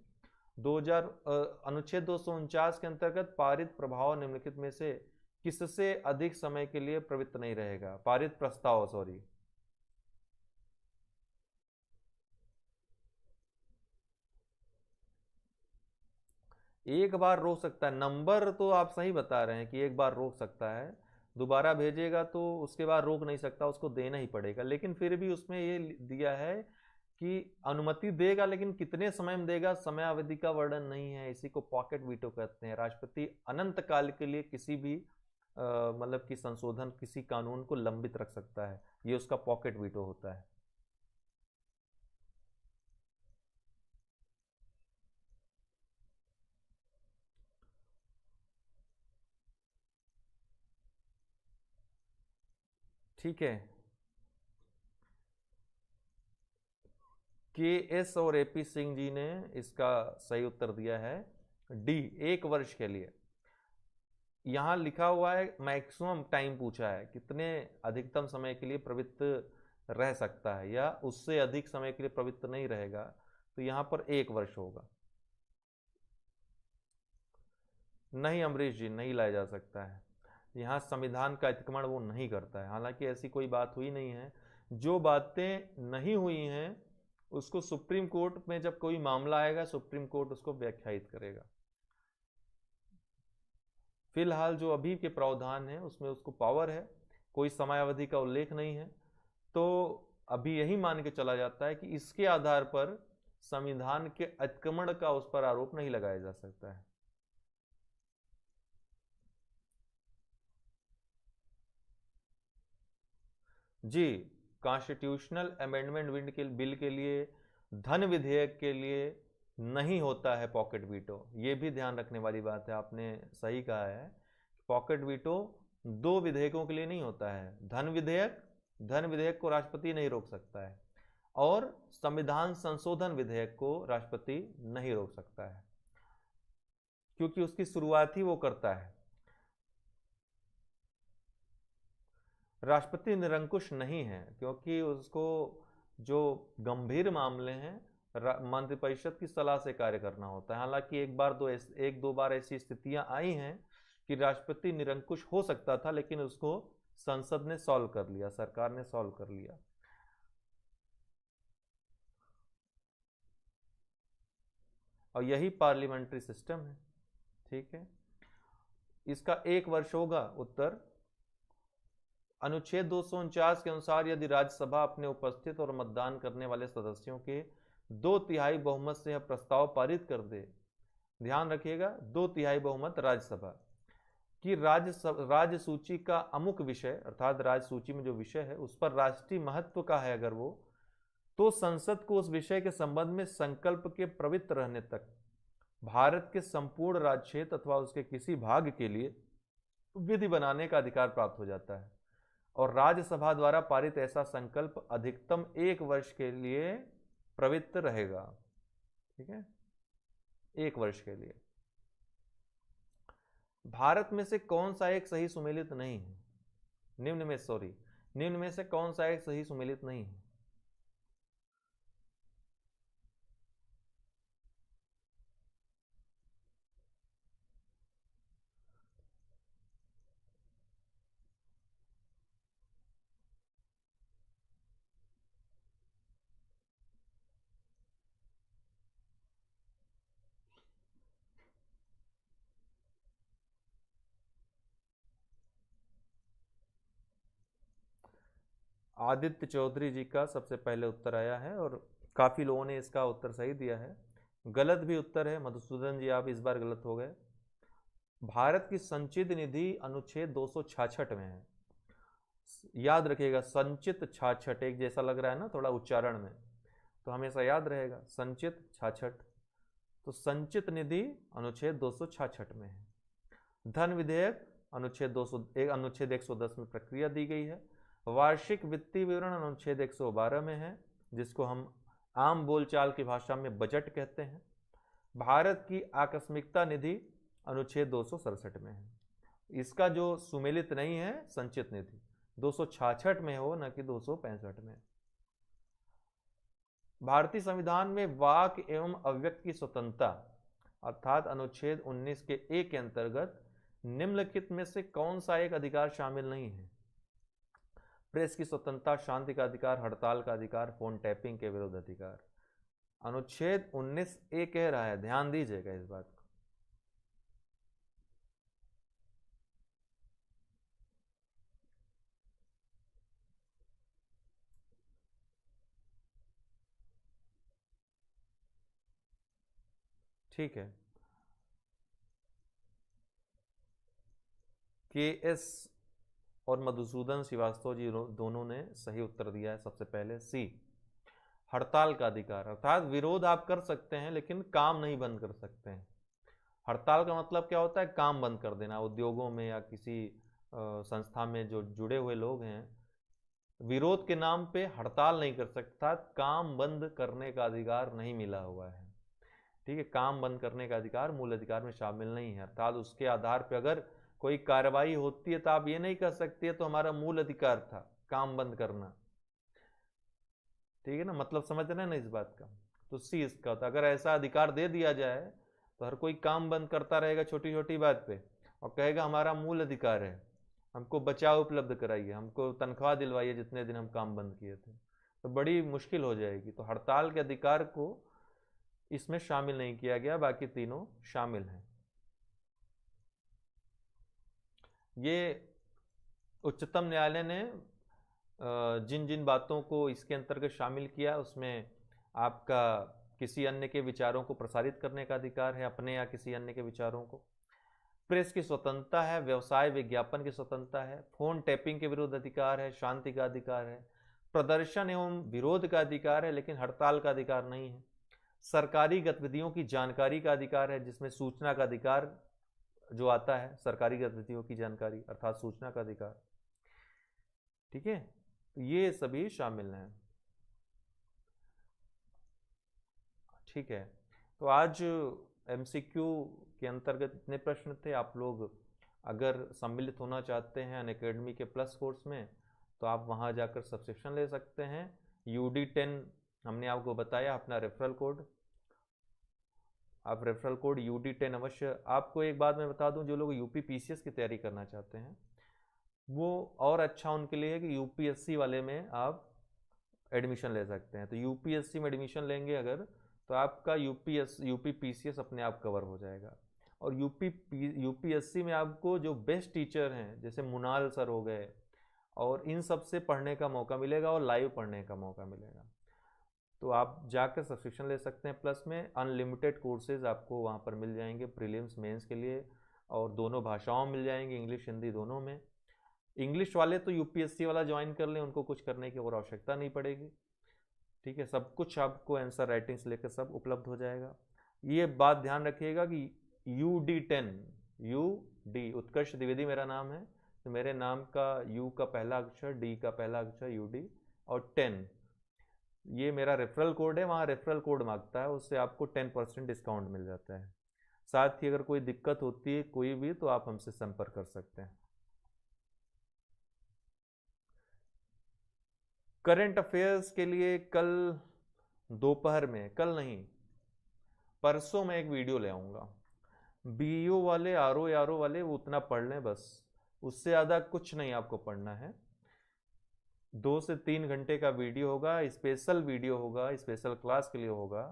अनुच्छेद 249 के अंतर्गत पारित प्रभाव निम्नलिखित में से किससे अधिक समय के लिए प्रवृत्त नहीं रहेगा? पारित प्रस्ताव, सॉरी। एक बार रोक सकता है, नंबर तो आप सही बता रहे हैं कि एक बार रोक सकता है, दोबारा भेजेगा तो उसके बाद रोक नहीं सकता, उसको देना ही पड़ेगा। लेकिन फिर भी उसमें ये दिया है कि अनुमति देगा, लेकिन कितने समय में देगा, समय अवधि का वर्णन नहीं है। इसी को पॉकेट वीटो कहते हैं। राष्ट्रपति अनंत काल के लिए किसी भी मतलब कि संशोधन किसी कानून को लंबित रख सकता है, ये उसका पॉकेट वीटो होता है। ठीक है, के एस और एपी सिंह जी ने इसका सही उत्तर दिया है डी, 1 वर्ष के लिए। यहां लिखा हुआ है मैक्सिमम टाइम पूछा है, कितने अधिकतम समय के लिए प्रवृत्त रह सकता है या उससे अधिक समय के लिए प्रवृत्त नहीं रहेगा, तो यहां पर 1 वर्ष होगा। नहीं अमरीश जी, नहीं लाया जा सकता है, यहाँ संविधान का अतिक्रमण वो नहीं करता है। हालांकि ऐसी कोई बात हुई नहीं है, जो बातें नहीं हुई हैं उसको सुप्रीम कोर्ट में जब कोई मामला आएगा सुप्रीम कोर्ट उसको व्याख्यायित करेगा। फिलहाल जो अभी के प्रावधान है उसमें उसको पावर है, कोई समयावधि का उल्लेख नहीं है, तो अभी यही मान के चला जाता है कि इसके आधार पर संविधान के अतिक्रमण का उस पर आरोप नहीं लगाया जा सकता है। जी, कॉन्स्टिट्यूशनल अमेंडमेंट बिल के लिए, धन विधेयक के लिए नहीं होता है पॉकेट वीटो। ये भी ध्यान रखने वाली बात है, आपने सही कहा है। पॉकेट वीटो 2 विधेयकों के लिए नहीं होता है। धन विधेयक को राष्ट्रपति नहीं रोक सकता है, और संविधान संशोधन विधेयक को राष्ट्रपति नहीं रोक सकता है, क्योंकि उसकी शुरुआत ही वो करता है। राष्ट्रपति निरंकुश नहीं है, क्योंकि उसको जो गंभीर मामले हैं मंत्रिपरिषद की सलाह से कार्य करना होता है। हालांकि एक दो बार ऐसी स्थितियां आई हैं कि राष्ट्रपति निरंकुश हो सकता था, लेकिन उसको संसद ने सॉल्व कर लिया, सरकार ने सॉल्व कर लिया। और यही पार्लियामेंट्री सिस्टम है। ठीक है, इसका 1 वर्ष होगा उत्तर। अनुच्छेद 249 के अनुसार यदि राज्यसभा अपने उपस्थित और मतदान करने वाले सदस्यों के 2/3 बहुमत से यह प्रस्ताव पारित कर दे, ध्यान रखिएगा 2/3 बहुमत राज्यसभा कि राज्य सूची का अमुक विषय, अर्थात राज्य सूची में जो विषय है उस पर राष्ट्रीय महत्व का है अगर वो, तो संसद को उस विषय के संबंध में संकल्प के प्रवृत्त रहने तक भारत के संपूर्ण राज्य क्षेत्र अथवा उसके किसी भाग के लिए विधि बनाने का अधिकार प्राप्त हो जाता है, और राज्यसभा द्वारा पारित ऐसा संकल्प अधिकतम 1 वर्ष के लिए प्रवृत्त रहेगा। ठीक है, 1 वर्ष के लिए। भारत में से कौन सा एक सही सुमेलित नहीं है? निम्न में से कौन सा एक सही सुमेलित नहीं है? आदित्य चौधरी जी का सबसे पहले उत्तर आया है, और काफी लोगों ने इसका उत्तर सही दिया है। गलत भी उत्तर है, मधुसूदन जी आप इस बार गलत हो गए। भारत की संचित निधि अनुच्छेद 266 में है। याद रखिएगा, संचित 66, एक जैसा लग रहा है ना थोड़ा उच्चारण में, तो हमेशा याद रहेगा संचित 66। तो संचित निधि अनुच्छेद 266 में है। धन विधेयक अनुच्छेद 110 में प्रक्रिया दी गई है। वार्षिक वित्तीय विवरण अनुच्छेद 112 में है, जिसको हम आम बोलचाल की भाषा में बजट कहते हैं। भारत की आकस्मिकता निधि अनुच्छेद 267 में है। इसका जो सुमेलित नहीं है संचित निधि 266 में हो, न कि 265 में। भारतीय संविधान में वाक एवं अभिव्यक्ति की स्वतंत्रता अर्थात अनुच्छेद 19 के ए के अंतर्गत निम्नलिखित में से कौन सा एक अधिकार शामिल नहीं है? प्रेस की स्वतंत्रता, शांति का अधिकार, हड़ताल का अधिकार, फोन टैपिंग के विरुद्ध अधिकार। अनुच्छेद 19 ए कह रहा है, ध्यान दीजिएगा इस बात को। ठीक है, KS और मधुसूदन श्रीवास्तव जी दोनों ने सही उत्तर दिया है। सबसे पहले सी, हड़ताल का अधिकार, अर्थात विरोध आप कर सकते हैं लेकिन काम नहीं बंद कर सकते हैं। हड़ताल का मतलब क्या होता है? काम बंद कर देना। उद्योगों में या किसी संस्था में जो जुड़े हुए लोग हैं, विरोध के नाम पे हड़ताल नहीं कर सकता, काम बंद करने का अधिकार नहीं मिला हुआ है। ठीक है, काम बंद करने का अधिकार मूल अधिकार में शामिल नहीं है। अर्थात उसके आधार पर अगर कोई कार्रवाई होती है तो आप ये नहीं कर सकते तो हमारा मूल अधिकार था काम बंद करना। ठीक है ना, मतलब समझ रहे हैं ना इस बात का? तो सी इसका होता। अगर ऐसा अधिकार दे दिया जाए तो हर कोई काम बंद करता रहेगा छोटी छोटी बात पे और कहेगा हमारा मूल अधिकार है, हमको बचाव उपलब्ध कराइए, हमको तनख्वाह दिलवाइए जितने दिन हम काम बंद किए थे, तो बड़ी मुश्किल हो जाएगी। तो हड़ताल के अधिकार को इसमें शामिल नहीं किया गया, बाकी तीनों शामिल हैं। ये उच्चतम न्यायालय ने जिन जिन बातों को इसके अंतर्गत शामिल किया उसमें आपका किसी अन्य के विचारों को प्रसारित करने का अधिकार है, अपने या किसी अन्य के विचारों को। प्रेस की स्वतंत्रता है, व्यवसाय विज्ञापन की स्वतंत्रता है, फोन टैपिंग के विरुद्ध अधिकार है, शांति का अधिकार है, प्रदर्शन एवं विरोध का अधिकार है लेकिन हड़ताल का अधिकार नहीं है, सरकारी गतिविधियों की जानकारी का अधिकार है जिसमें सूचना का अधिकार जो आता है, सरकारी गतिविधियों की जानकारी अर्थात सूचना का अधिकार। ठीक है, तो ये सभी शामिल हैं। ठीक है, तो आज MCQ के अंतर्गत इतने प्रश्न थे। आप लोग अगर सम्मिलित होना चाहते हैं अनअकैडमी के प्लस कोर्स में तो आप वहां जाकर सब्सक्रिप्शन ले सकते हैं। UD10 हमने आपको बताया, अपना रेफरल कोड, आप रेफरल कोड UD10 अवश्य। आपको एक बात मैं बता दूं, जो लोग UPPCS की तैयारी करना चाहते हैं वो और अच्छा उनके लिए है कि UPSC वाले में आप एडमिशन ले सकते हैं। तो UPSC में एडमिशन लेंगे अगर तो आपका UPPCS अपने आप कवर हो जाएगा। और UPSC में आपको जो बेस्ट टीचर हैं जैसे मुनाल सर हो गए और इन सब से पढ़ने का मौका मिलेगा और लाइव पढ़ने का मौका मिलेगा। तो आप जाकर सब्सक्रिप्शन ले सकते हैं। प्लस में अनलिमिटेड कोर्सेज आपको वहाँ पर मिल जाएंगे प्रीलिम्स मेंस के लिए, और दोनों भाषाओं में मिल जाएंगे, इंग्लिश हिंदी दोनों में। इंग्लिश वाले तो UPSC वाला ज्वाइन कर लें, उनको कुछ करने की और आवश्यकता नहीं पड़ेगी। ठीक है, सब कुछ आपको आंसर राइटिंग से लेकर सब उपलब्ध हो जाएगा। ये बात ध्यान रखिएगा कि UD10, UD उत्कर्ष द्विवेदी मेरा नाम है, तो मेरे नाम का U का पहला अक्षर, D का पहला अक्षर UD और 10 ये मेरा रेफरल कोड है। वहाँ रेफरल कोड मांगता है, उससे आपको 10% डिस्काउंट मिल जाता है। साथ ही अगर कोई दिक्कत होती है कोई भी तो आप हमसे संपर्क कर सकते हैं। करंट अफेयर्स के लिए कल दोपहर में, कल नहीं परसों मैं एक वीडियो ले आऊँगा। BO वाले, RO वाले वो उतना पढ़ लें बस, उससे ज़्यादा कुछ नहीं आपको पढ़ना है। 2 से 3 घंटे का वीडियो होगा, स्पेशल वीडियो होगा, स्पेशल क्लास के लिए होगा।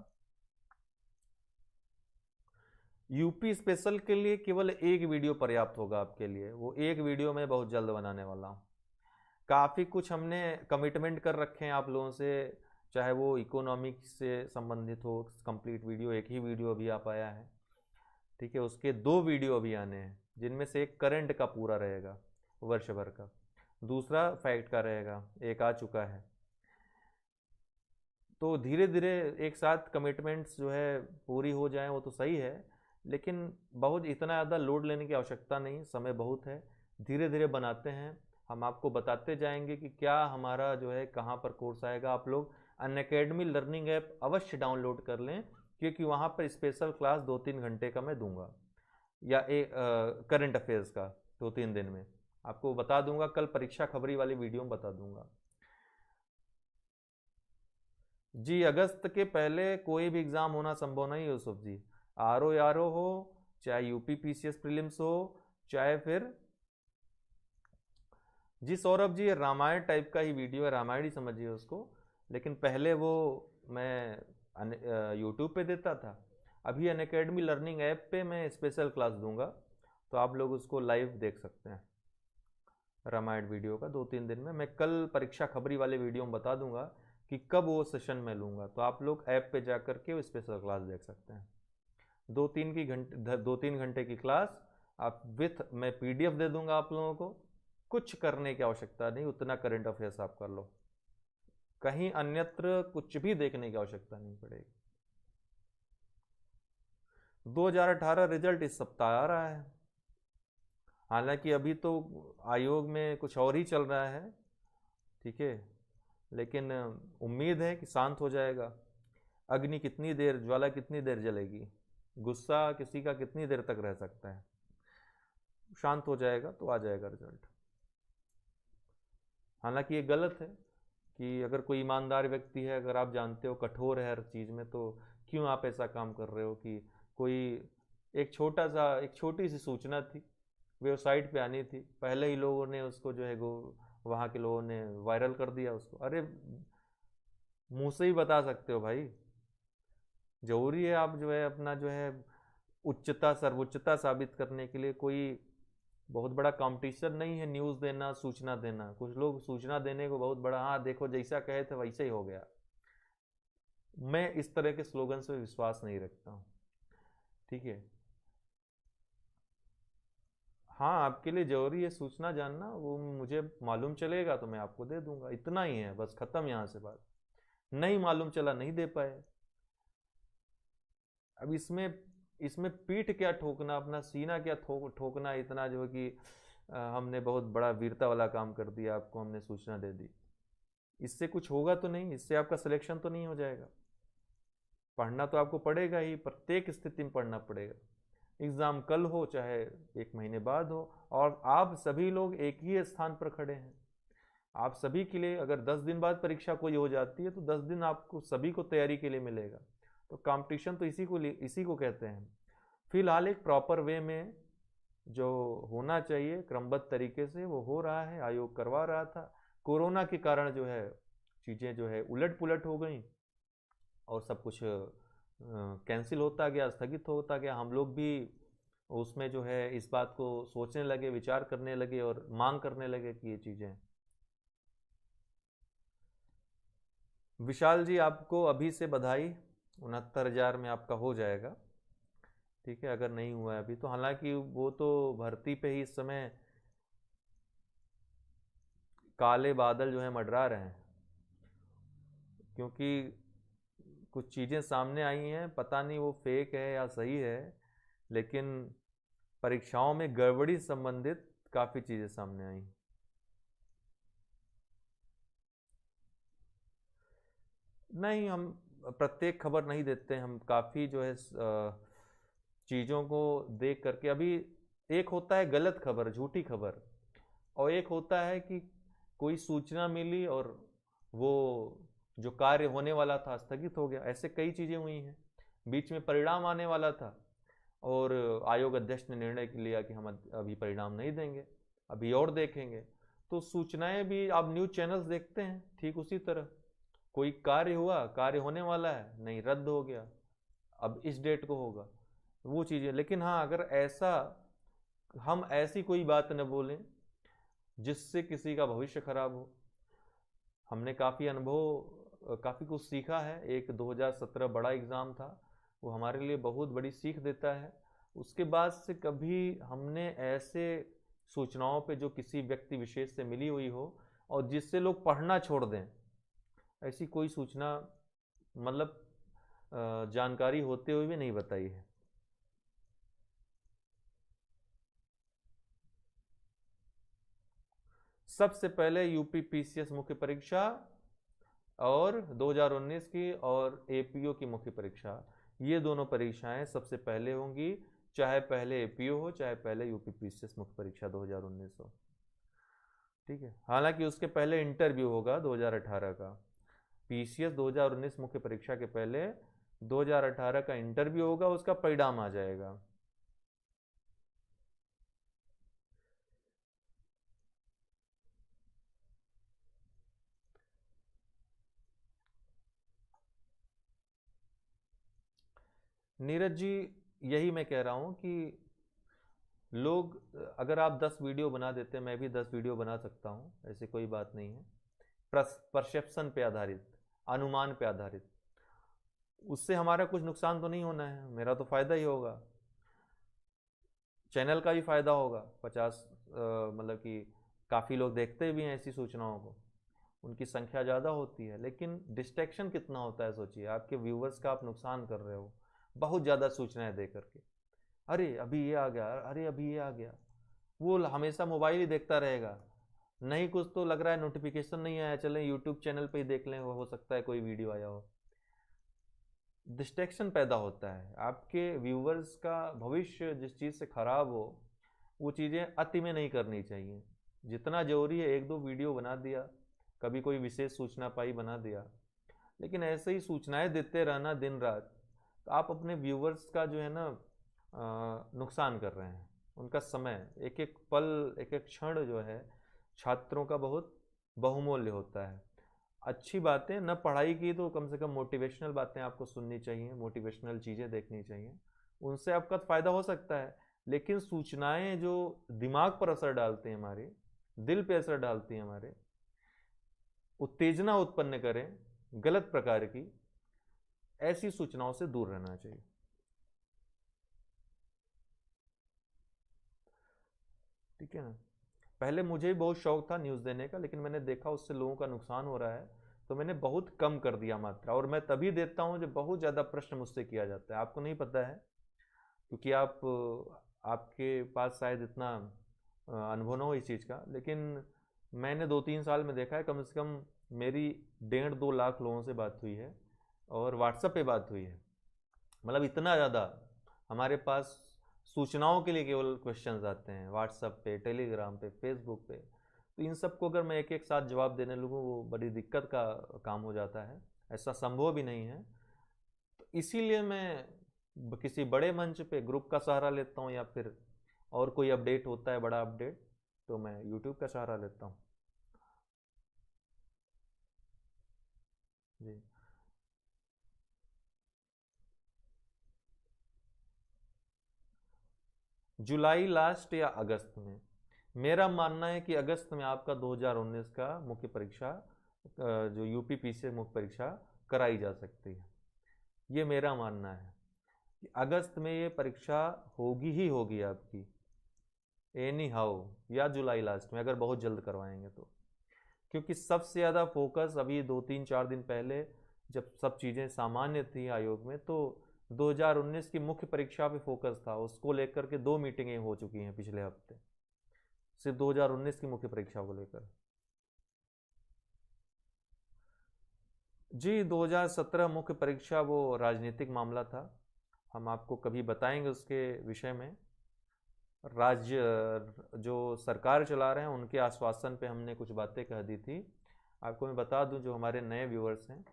UP स्पेशल के लिए केवल एक वीडियो पर्याप्त होगा आपके लिए, वो एक वीडियो मैं बहुत जल्द बनाने वाला हूँ। काफ़ी कुछ हमने कमिटमेंट कर रखे हैं आप लोगों से, चाहे वो इकोनॉमिक्स से संबंधित हो, कंप्लीट वीडियो, एक ही वीडियो अभी आ पाया है। ठीक है, उसके 2 वीडियो अभी आने हैं, जिनमें से एक करंट का पूरा रहेगा वर्ष भर का, दूसरा फैक्ट का रहेगा, एक आ चुका है। तो धीरे धीरे एक साथ कमिटमेंट्स जो है पूरी हो जाएं वो तो सही है, लेकिन बहुत इतना ज़्यादा लोड लेने की आवश्यकता नहीं, समय बहुत है। धीरे धीरे बनाते हैं, हम आपको बताते जाएंगे कि क्या हमारा जो है कहाँ पर कोर्स आएगा। आप लोग अनअकैडमी लर्निंग ऐप अवश्य डाउनलोड कर लें, क्योंकि वहाँ पर स्पेशल क्लास 2-3 घंटे का मैं दूंगा, या एक करंट अफेयर्स का 2-3 दिन में आपको बता दूंगा। कल परीक्षा खबरी वाली वीडियो में बता दूंगा जी। अगस्त के पहले कोई भी एग्ज़ाम होना संभव नहीं यूसुफ जी। RO हो, चाहे UPPCS प्रीलिम्स हो, चाहे फिर जी सौरभ जी, रामायण टाइप का ही वीडियो है, रामायण ही समझिए उसको। लेकिन पहले वो मैं YouTube पे देता था, अभी अनअकैडमी लर्निंग ऐप पे मैं स्पेशल क्लास दूंगा, तो आप लोग उसको लाइव देख सकते हैं रामायण वीडियो का 2-3 दिन में। मैं कल परीक्षा खबरी वाले वीडियो में बता दूंगा कि कब वो सेशन में लूँगा, तो आप लोग ऐप पे जा कर के वो स्पेशल क्लास देख सकते हैं। 2-3 घंटे की क्लास आप मैं पीडीएफ दे दूंगा आप लोगों को, कुछ करने की आवश्यकता नहीं, उतना करंट अफेयर्स आप कर लो, कहीं अन्यत्र कुछ भी देखने की आवश्यकता नहीं पड़ेगी। 2018 रिजल्ट इस सप्ताह आ रहा है, हालांकि अभी तो आयोग में कुछ और ही चल रहा है, ठीक है, लेकिन उम्मीद है कि शांत हो जाएगा। अग्नि कितनी देर, ज्वाला कितनी देर जलेगी, गुस्सा किसी का कितनी देर तक रह सकता है, शांत हो जाएगा तो आ जाएगा रिजल्ट। हालांकि ये गलत है कि अगर कोई ईमानदार व्यक्ति है, अगर आप जानते हो कठोर है हर चीज़ में, तो क्यों आप ऐसा काम कर रहे हो कि कोई एक छोटी सी सूचना थी, वेबसाइट पे आनी थी, पहले ही लोगों ने उसको जो है वहाँ के लोगों ने वायरल कर दिया उसको। अरे मुंह से ही बता सकते हो भाई, जरूरी है आप जो है अपना जो है उच्चता सर्वोच्चता साबित करने के लिए कोई बहुत बड़ा कंपटीशन नहीं है न्यूज़ देना, सूचना देना। कुछ लोग सूचना देने को बहुत बड़ा, हाँ देखो जैसा कहे थे वैसे ही हो गया। मैं इस तरह के स्लोगन से विश्वास नहीं रखता हूँ, ठीक है। हाँ आपके लिए जरूरी है सूचना जानना, वो मुझे मालूम चलेगा तो मैं आपको दे दूंगा, इतना ही है बस, खत्म यहाँ से बात। नहीं मालूम चला नहीं दे पाए। अब इसमें इसमें पीठ क्या ठोकना, अपना सीना क्या ठोकना, इतना जो है कि हमने बहुत बड़ा वीरता वाला काम कर दिया, आपको हमने सूचना दे दी, इससे कुछ होगा तो नहीं, इससे आपका सिलेक्शन तो नहीं हो जाएगा। पढ़ना तो आपको पड़ेगा ही, प्रत्येक स्थिति में पढ़ना पड़ेगा। एग्ज़ाम कल हो चाहे 1 महीने बाद हो, और आप सभी लोग एक ही स्थान पर खड़े हैं। आप सभी के लिए अगर 10 दिन बाद परीक्षा कोई हो जाती है तो 10 दिन आपको सभी को तैयारी के लिए मिलेगा। तो कंपटीशन तो इसी को कहते हैं। फिलहाल एक प्रॉपर वे में जो होना चाहिए क्रमबद्ध तरीके से वो हो रहा है, आयोग करवा रहा था। कोरोना के कारण जो है चीज़ें जो है उलट पुलट हो गई और सब कुछ कैंसिल होता गया, स्थगित होता गया। हम लोग भी उसमें जो है इस बात को सोचने लगे, विचार करने लगे और मांग करने लगे कि ये चीज़ें। विशाल जी आपको अभी से बधाई, 69,000 में आपका हो जाएगा, ठीक है, अगर नहीं हुआ है अभी तो। हालांकि वो तो भर्ती पे ही इस समय काले बादल जो है मंडरा रहे हैं, क्योंकि कुछ चीज़ें सामने आई हैं, पता नहीं वो फेक है या सही है, लेकिन परीक्षाओं में गड़बड़ी संबंधित काफ़ी चीज़ें सामने आई। नहीं, हम प्रत्येक खबर नहीं देते हैं, हम काफ़ी जो है चीज़ों को देख करके। अभी एक होता है गलत खबर, झूठी खबर, और एक होता है कि कोई सूचना मिली और वो जो कार्य होने वाला था स्थगित हो गया। ऐसे कई चीज़ें हुई हैं। बीच में परिणाम आने वाला था और आयोग अध्यक्ष ने निर्णय लिया कि हम अभी परिणाम नहीं देंगे, अभी और देखेंगे। तो सूचनाएं भी आप न्यूज़ चैनल्स देखते हैं, ठीक उसी तरह कोई कार्य हुआ, कार्य होने वाला है, नहीं रद्द हो गया, अब इस डेट को होगा, वो चीज़ें। लेकिन हाँ अगर ऐसा हम ऐसी कोई बात न बोलें जिससे किसी का भविष्य खराब हो। हमने काफ़ी अनुभव, काफ़ी कुछ सीखा है। एक 2017 बड़ा एग्ज़ाम था, वो हमारे लिए बहुत बड़ी सीख देता है। उसके बाद से कभी हमने ऐसे सूचनाओं पे जो किसी व्यक्ति विशेष से मिली हुई हो और जिससे लोग पढ़ना छोड़ दें, ऐसी कोई सूचना मतलब जानकारी होते हुए भी नहीं बताई है। सबसे पहले यूपी पीसीएस मुख्य परीक्षा और 2019 की और एपीओ की मुख्य परीक्षा, ये दोनों परीक्षाएं सबसे पहले होंगी, चाहे पहले एपीओ हो चाहे पहले यूपी पीसीएस मुख्य परीक्षा 2019 हो, ठीक है। हालांकि उसके पहले इंटरव्यू होगा 2018 का। पीसीएस 2019 मुख्य परीक्षा के पहले 2018 का इंटरव्यू होगा, उसका परिणाम आ जाएगा। नीरज जी यही मैं कह रहा हूँ कि लोग, अगर आप 10 वीडियो बना देते हैं, मैं भी 10 वीडियो बना सकता हूँ, ऐसी कोई बात नहीं है। परसेप्शन पे आधारित, अनुमान पे आधारित, उससे हमारा कुछ नुकसान तो नहीं होना है, मेरा तो फायदा ही होगा। चैनल का भी फायदा होगा, 50 मतलब कि काफ़ी लोग देखते भी हैं ऐसी सूचनाओं को, उनकी संख्या ज़्यादा होती है। लेकिन डिस्ट्रैक्शन कितना होता है सोचिए, आपके व्यूवर्स का आप नुकसान कर रहे हो बहुत ज़्यादा सूचनाएं दे करके। अरे अभी ये आ गया, अरे अभी ये आ गया, वो हमेशा मोबाइल ही देखता रहेगा। नहीं कुछ तो लग रहा है नोटिफिकेशन नहीं आया, चलें यूट्यूब चैनल पे ही देख लें, वो हो सकता है कोई वीडियो आया हो। डिस्ट्रैक्शन पैदा होता है, आपके व्यूवर्स का भविष्य जिस चीज़ से खराब हो वो चीज़ें अति में नहीं करनी चाहिए। जितना जरूरी है एक दो वीडियो बना दिया, कभी कोई विशेष सूचना पाई बना दिया, लेकिन ऐसे ही सूचनाएं देते रहना दिन रात, तो आप अपने व्यूवर्स का जो है ना नुकसान कर रहे हैं। उनका समय, एक एक पल, एक एक क्षण जो है छात्रों का बहुत बहुमूल्य होता है। अच्छी बातें, न पढ़ाई की तो कम से कम मोटिवेशनल बातें आपको सुननी चाहिए, मोटिवेशनल चीज़ें देखनी चाहिए, उनसे आपका फायदा हो सकता है। लेकिन सूचनाएं जो दिमाग पर असर डालती हैं, हमारे दिल पे असर डालती हैं, हमारे उत्तेजना उत्पन्न करें गलत प्रकार की, ऐसी सूचनाओं से दूर रहना चाहिए। ठीक है ना। पहले मुझे भी बहुत शौक था न्यूज़ देने का, लेकिन मैंने देखा उससे लोगों का नुकसान हो रहा है, तो मैंने बहुत कम कर दिया मात्रा। और मैं तभी देता हूँ जब बहुत ज़्यादा प्रश्न मुझसे किया जाता है। आपको नहीं पता है क्योंकि आपके पास शायद इतना अनुभव ना हो इस चीज़ का, लेकिन मैंने 2-3 साल में देखा है कम से कम मेरी 1.5-2 लाख लोगों से बात हुई है और व्हाट्सएप पे बात हुई है। मतलब इतना ज़्यादा हमारे पास सूचनाओं के लिए केवल क्वेश्चंस आते हैं व्हाट्सएप पे, टेलीग्राम पे, फेसबुक पे। तो इन सब को अगर मैं एक एक साथ जवाब देने लगूँ वो बड़ी दिक्कत का काम हो जाता है, ऐसा संभव भी नहीं है। तो इसीलिए मैं किसी बड़े मंच पे ग्रुप का सहारा लेता हूँ, या फिर और कोई अपडेट होता है बड़ा अपडेट तो मैं यूट्यूब का सहारा लेता हूँ। जी। जुलाई लास्ट या अगस्त में, मेरा मानना है कि अगस्त में आपका 2019 का मुख्य परीक्षा जो यूपीपीसी मुख्य परीक्षा कराई जा सकती है। ये मेरा मानना है कि अगस्त में ये परीक्षा होगी ही होगी आपकी, एनी हाउ, या जुलाई लास्ट में अगर बहुत जल्द करवाएंगे तो। क्योंकि सबसे ज़्यादा फोकस अभी 2-3-4 दिन पहले जब सब चीज़ें सामान्य थी आयोग में, तो 2019 की मुख्य परीक्षा पे फोकस था। उसको लेकर के 2 मीटिंगें हो चुकी हैं पिछले हफ्ते, सिर्फ 2019 की मुख्य परीक्षा को लेकर। जी, 2017 मुख्य परीक्षा वो राजनीतिक मामला था, हम आपको कभी बताएंगे उसके विषय में। राज्य जो सरकार चला रहे हैं उनके आश्वासन पे हमने कुछ बातें कह दी थी। आपको मैं बता दूं जो हमारे नए व्यूअर्स हैं,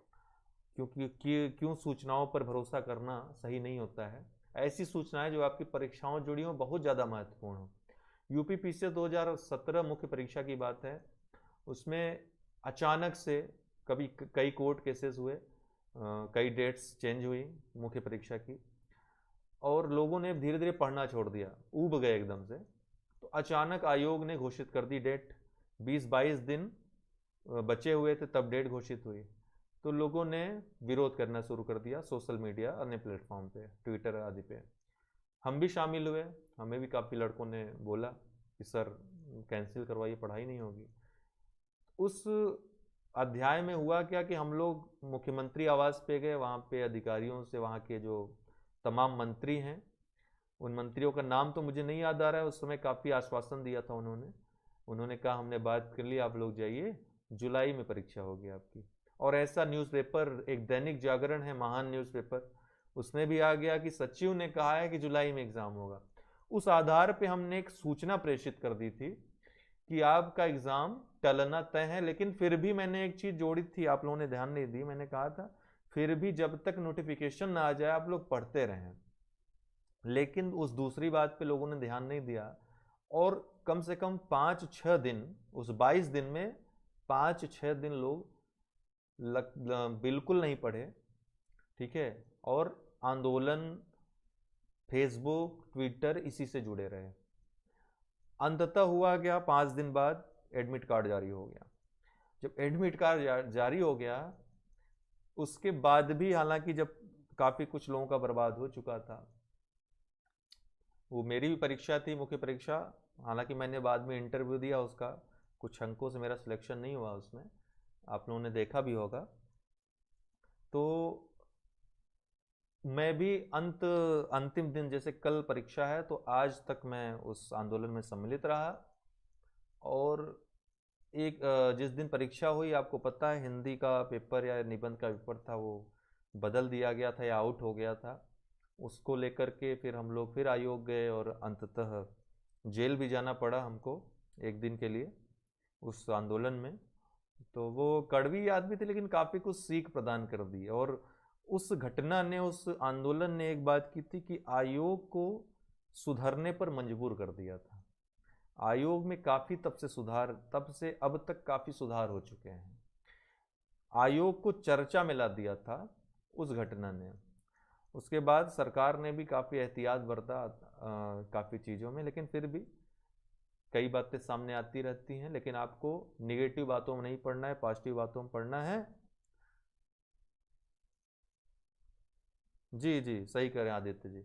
क्योंकि क्यों सूचनाओं पर भरोसा करना सही नहीं होता है। ऐसी सूचनाएं जो आपकी परीक्षाओं जुड़ी हों, बहुत ज़्यादा महत्वपूर्ण हो। यूपीपीसी 2017 मुख्य परीक्षा की बात है, उसमें अचानक से कभी कई कोर्ट केसेस हुए, कई डेट्स चेंज हुई मुख्य परीक्षा की, और लोगों ने धीरे धीरे पढ़ना छोड़ दिया, ऊब गए एकदम से। तो अचानक आयोग ने घोषित कर दी डेट, 20-22 दिन बचे हुए थे तब डेट घोषित हुई। तो लोगों ने विरोध करना शुरू कर दिया सोशल मीडिया, अन्य प्लेटफॉर्म पे, ट्विटर आदि पे। हम भी शामिल हुए, हमें भी काफ़ी लड़कों ने बोला कि सर कैंसिल करवाइए, पढ़ाई नहीं होगी। उस अध्याय में हुआ क्या कि हम लोग मुख्यमंत्री आवास पे गए, वहाँ पे अधिकारियों से, वहाँ के जो तमाम मंत्री हैं, उन मंत्रियों का नाम तो मुझे नहीं याद आ रहा है, उस समय काफ़ी आश्वासन दिया था उन्होंने कहा हमने बात कर ली, आप लोग जाइए, जुलाई में परीक्षा होगी आपकी। और ऐसा न्यूज़पेपर, एक दैनिक जागरण है, महान न्यूज़पेपर, उसमें भी आ गया कि सचिव ने कहा है कि जुलाई में एग्ज़ाम होगा। उस आधार पे हमने एक सूचना प्रेषित कर दी थी कि आपका एग्ज़ाम टलना तय है। लेकिन फिर भी मैंने एक चीज़ जोड़ी थी, आप लोगों ने ध्यान नहीं दी, मैंने कहा था फिर भी जब तक नोटिफिकेशन ना आ जाए आप लोग पढ़ते रहें। लेकिन उस दूसरी बात पे लोगों ने ध्यान नहीं दिया, और कम से कम 5-6 दिन, उस 22 दिन में 5-6 दिन लोग बिल्कुल नहीं पढ़े। ठीक है, और आंदोलन, फेसबुक, ट्विटर, इसी से जुड़े रहे। अंततः हुआ क्या, 5 दिन बाद एडमिट कार्ड जारी हो गया। जब एडमिट कार्ड जारी हो गया, उसके बाद भी हालांकि जब काफ़ी कुछ लोगों का बर्बाद हो चुका था, वो मेरी भी परीक्षा थी, मुख्य परीक्षा। हालांकि मैंने बाद में इंटरव्यू दिया उसका, कुछ अंकों से मेरा सिलेक्शन नहीं हुआ उसमें, आप लोगों ने देखा भी होगा। तो मैं भी अंतिम दिन, जैसे कल परीक्षा है तो आज तक मैं उस आंदोलन में सम्मिलित रहा। और एक जिस दिन परीक्षा हुई, आपको पता है हिंदी का पेपर या निबंध का पेपर था, वो बदल दिया गया था या आउट हो गया था। उसको लेकर के फिर हम लोग फिर आयोग गए और अंततः जेल भी जाना पड़ा हमको एक दिन के लिए उस आंदोलन में। तो वो कड़वी याद भी थी, लेकिन काफ़ी कुछ सीख प्रदान कर दी। और उस घटना ने, उस आंदोलन ने एक बात की थी कि आयोग को सुधरने पर मजबूर कर दिया था। आयोग में काफ़ी तब से अब तक काफ़ी सुधार हो चुके हैं। आयोग को चर्चा में ला दिया था उस घटना ने। उसके बाद सरकार ने भी काफ़ी एहतियात बरता काफ़ी चीज़ों में, लेकिन फिर भी कई बातें सामने आती रहती हैं। लेकिन आपको निगेटिव बातों में नहीं पढ़ना है, पॉजिटिव बातों में पढ़ना है। जी जी, सही कह रहे हैं आदित्य जी,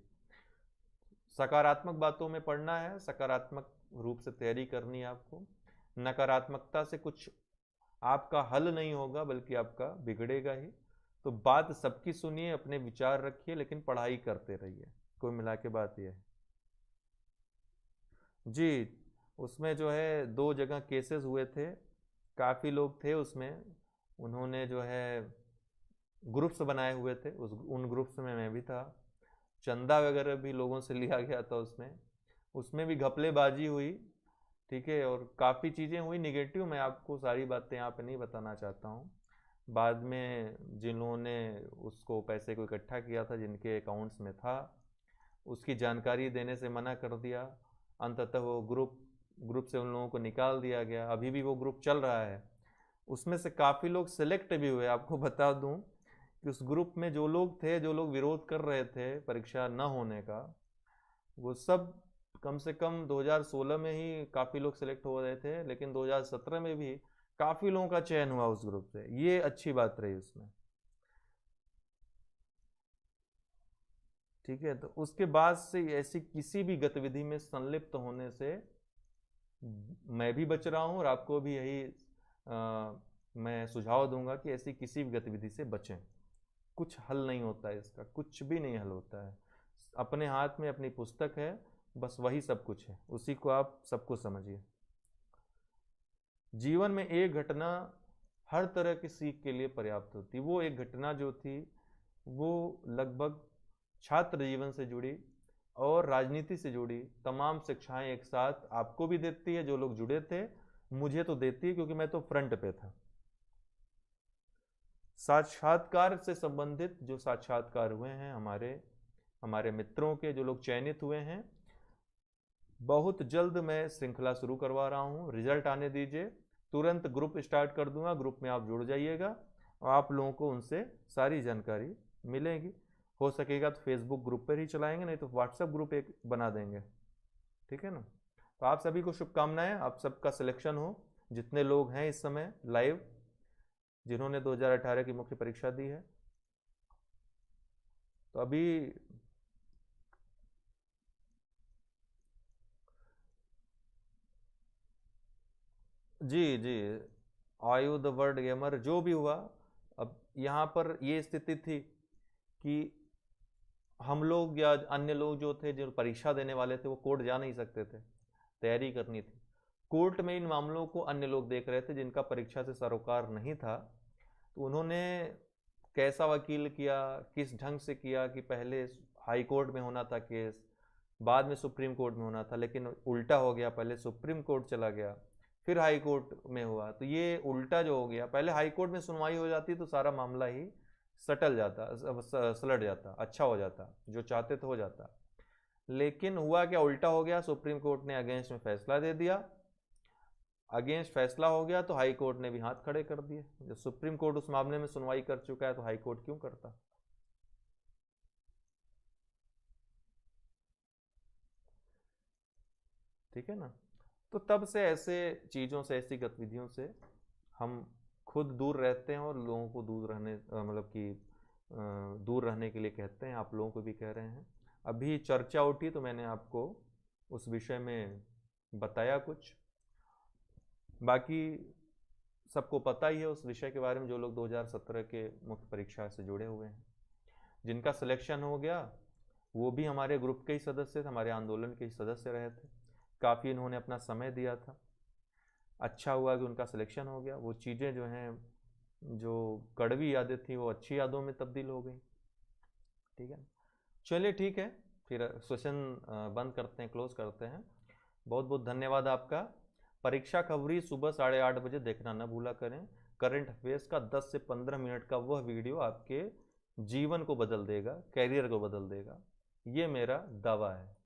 सकारात्मक बातों में पढ़ना है, सकारात्मक रूप से तैयारी करनी है आपको। नकारात्मकता से कुछ आपका हल नहीं होगा, बल्कि आपका बिगड़ेगा ही। तो बात सबकी सुनिए, अपने विचार रखिए, लेकिन पढ़ाई करते रहिए। कोई मिला के बात यह है। जी, उसमें जो है 2 जगह केसेस हुए थे, काफ़ी लोग थे उसमें। उन्होंने जो है ग्रुप्स बनाए हुए थे, उन ग्रुप्स में मैं भी था। चंदा वगैरह भी लोगों से लिया गया था उसमें। उसमें भी घपलेबाजी हुई, ठीक है। और काफ़ी चीज़ें हुई निगेटिव। मैं आपको सारी बातें यहाँ पे नहीं बताना चाहता हूँ। बाद में जिन्होंने उसको पैसे को इकट्ठा किया था, जिनके अकाउंट्स में था, उसकी जानकारी देने से मना कर दिया। अंततः वो ग्रुप से उन लोगों को निकाल दिया गया। अभी भी वो ग्रुप चल रहा है। उसमें से काफ़ी लोग सिलेक्ट भी हुए। आपको बता दूं कि उस ग्रुप में जो लोग थे, जो लोग विरोध कर रहे थे परीक्षा न होने का, वो सब कम से कम 2016 में ही काफ़ी लोग सिलेक्ट हो रहे थे, लेकिन 2017 में भी काफ़ी लोगों का चयन हुआ उस ग्रुप से। ये अच्छी बात रही उसमें, ठीक है। तो उसके बाद से ऐसी किसी भी गतिविधि में संलिप्त होने से मैं भी बच रहा हूँ, और आपको भी यही मैं सुझाव दूंगा कि ऐसी किसी भी गतिविधि से बचें। कुछ हल नहीं होता है इसका, कुछ भी नहीं हल होता है। अपने हाथ में अपनी पुस्तक है, बस वही सब कुछ है, उसी को आप सब कुछ समझिए। जीवन में एक घटना हर तरह की सीख के लिए पर्याप्त होती। वो एक घटना जो थी, वो लगभग छात्र जीवन से जुड़ी और राजनीति से जुड़ी तमाम शिक्षाएं एक साथ आपको भी देती है, जो लोग जुड़े थे। मुझे तो देती है, क्योंकि मैं तो फ्रंट पे था। साक्षात्कार से संबंधित जो साक्षात्कार हुए हैं हमारे हमारे मित्रों के, जो लोग चयनित हुए हैं, बहुत जल्द मैं श्रृंखला शुरू करवा रहा हूँ। रिजल्ट आने दीजिए, तुरंत ग्रुप स्टार्ट कर दूंगा। ग्रुप में आप जुड़ जाइएगा और आप लोगों को उनसे सारी जानकारी मिलेगी। हो सकेगा तो फेसबुक ग्रुप पर ही चलाएंगे, नहीं तो व्हाट्सएप ग्रुप एक बना देंगे, ठीक है ना। तो आप सभी को शुभकामनाएं, आप सबका सिलेक्शन हो। जितने लोग हैं इस समय लाइव, जिन्होंने 2018 की मुख्य परीक्षा दी है, तो अभी जी जी, आयु द वर्ल्ड गेमर जो भी हुआ, अब यहाँ पर ये स्थिति थी कि हम लोग या अन्य लोग जो थे, जो परीक्षा देने वाले थे, वो कोर्ट जा नहीं सकते थे, तैयारी करनी थी। कोर्ट में इन मामलों को अन्य लोग देख रहे थे, जिनका परीक्षा से सरोकार नहीं था। तो उन्होंने कैसा वकील किया, किस ढंग से किया कि पहले हाई कोर्ट में होना था केस, बाद में सुप्रीम कोर्ट में होना था, लेकिन उल्टा हो गया। पहले सुप्रीम कोर्ट चला गया, फिर हाई कोर्ट में हुआ। तो ये उल्टा जो हो गया, पहले हाई कोर्ट में सुनवाई हो जाती तो सारा मामला ही सटल जाता, सलट जाता, अच्छा हो जाता, जो चाहते थे हो जाता। लेकिन हुआ क्या, उल्टा हो गया। सुप्रीम कोर्ट ने अगेंस्ट में फैसला दे दिया। अगेंस्ट फैसला हो गया तो हाई कोर्ट ने भी हाथ खड़े कर दिए। जब सुप्रीम कोर्ट उस मामले में सुनवाई कर चुका है, तो हाई कोर्ट क्यों करता। ठीक है ना। तो तब से ऐसे चीज़ों से, ऐसी गतिविधियों से हम खुद दूर रहते हैं, और लोगों को दूर रहने मतलब कि दूर रहने के लिए कहते हैं। आप लोगों को भी कह रहे हैं। अभी चर्चा उठी तो मैंने आपको उस विषय में बताया कुछ। बाकी सबको पता ही है उस विषय के बारे में, जो लोग 2017 के मुख्य परीक्षा से जुड़े हुए हैं। जिनका सिलेक्शन हो गया वो भी हमारे ग्रुप के ही सदस्य थे, हमारे आंदोलन के ही सदस्य रहे थे। काफ़ी इन्होंने अपना समय दिया था। अच्छा हुआ कि उनका सिलेक्शन हो गया। वो चीज़ें जो हैं, जो कड़वी यादें थी, वो अच्छी यादों में तब्दील हो गई। ठीक है, चलिए ठीक है, फिर सेशन बंद करते हैं, क्लोज करते हैं। बहुत बहुत धन्यवाद आपका। परीक्षा खबरी सुबह 8:30 बजे देखना न भूला करें। करंट अफेयर्स का 10 से 15 मिनट का वह वीडियो आपके जीवन को बदल देगा, कैरियर को बदल देगा, ये मेरा दावा है।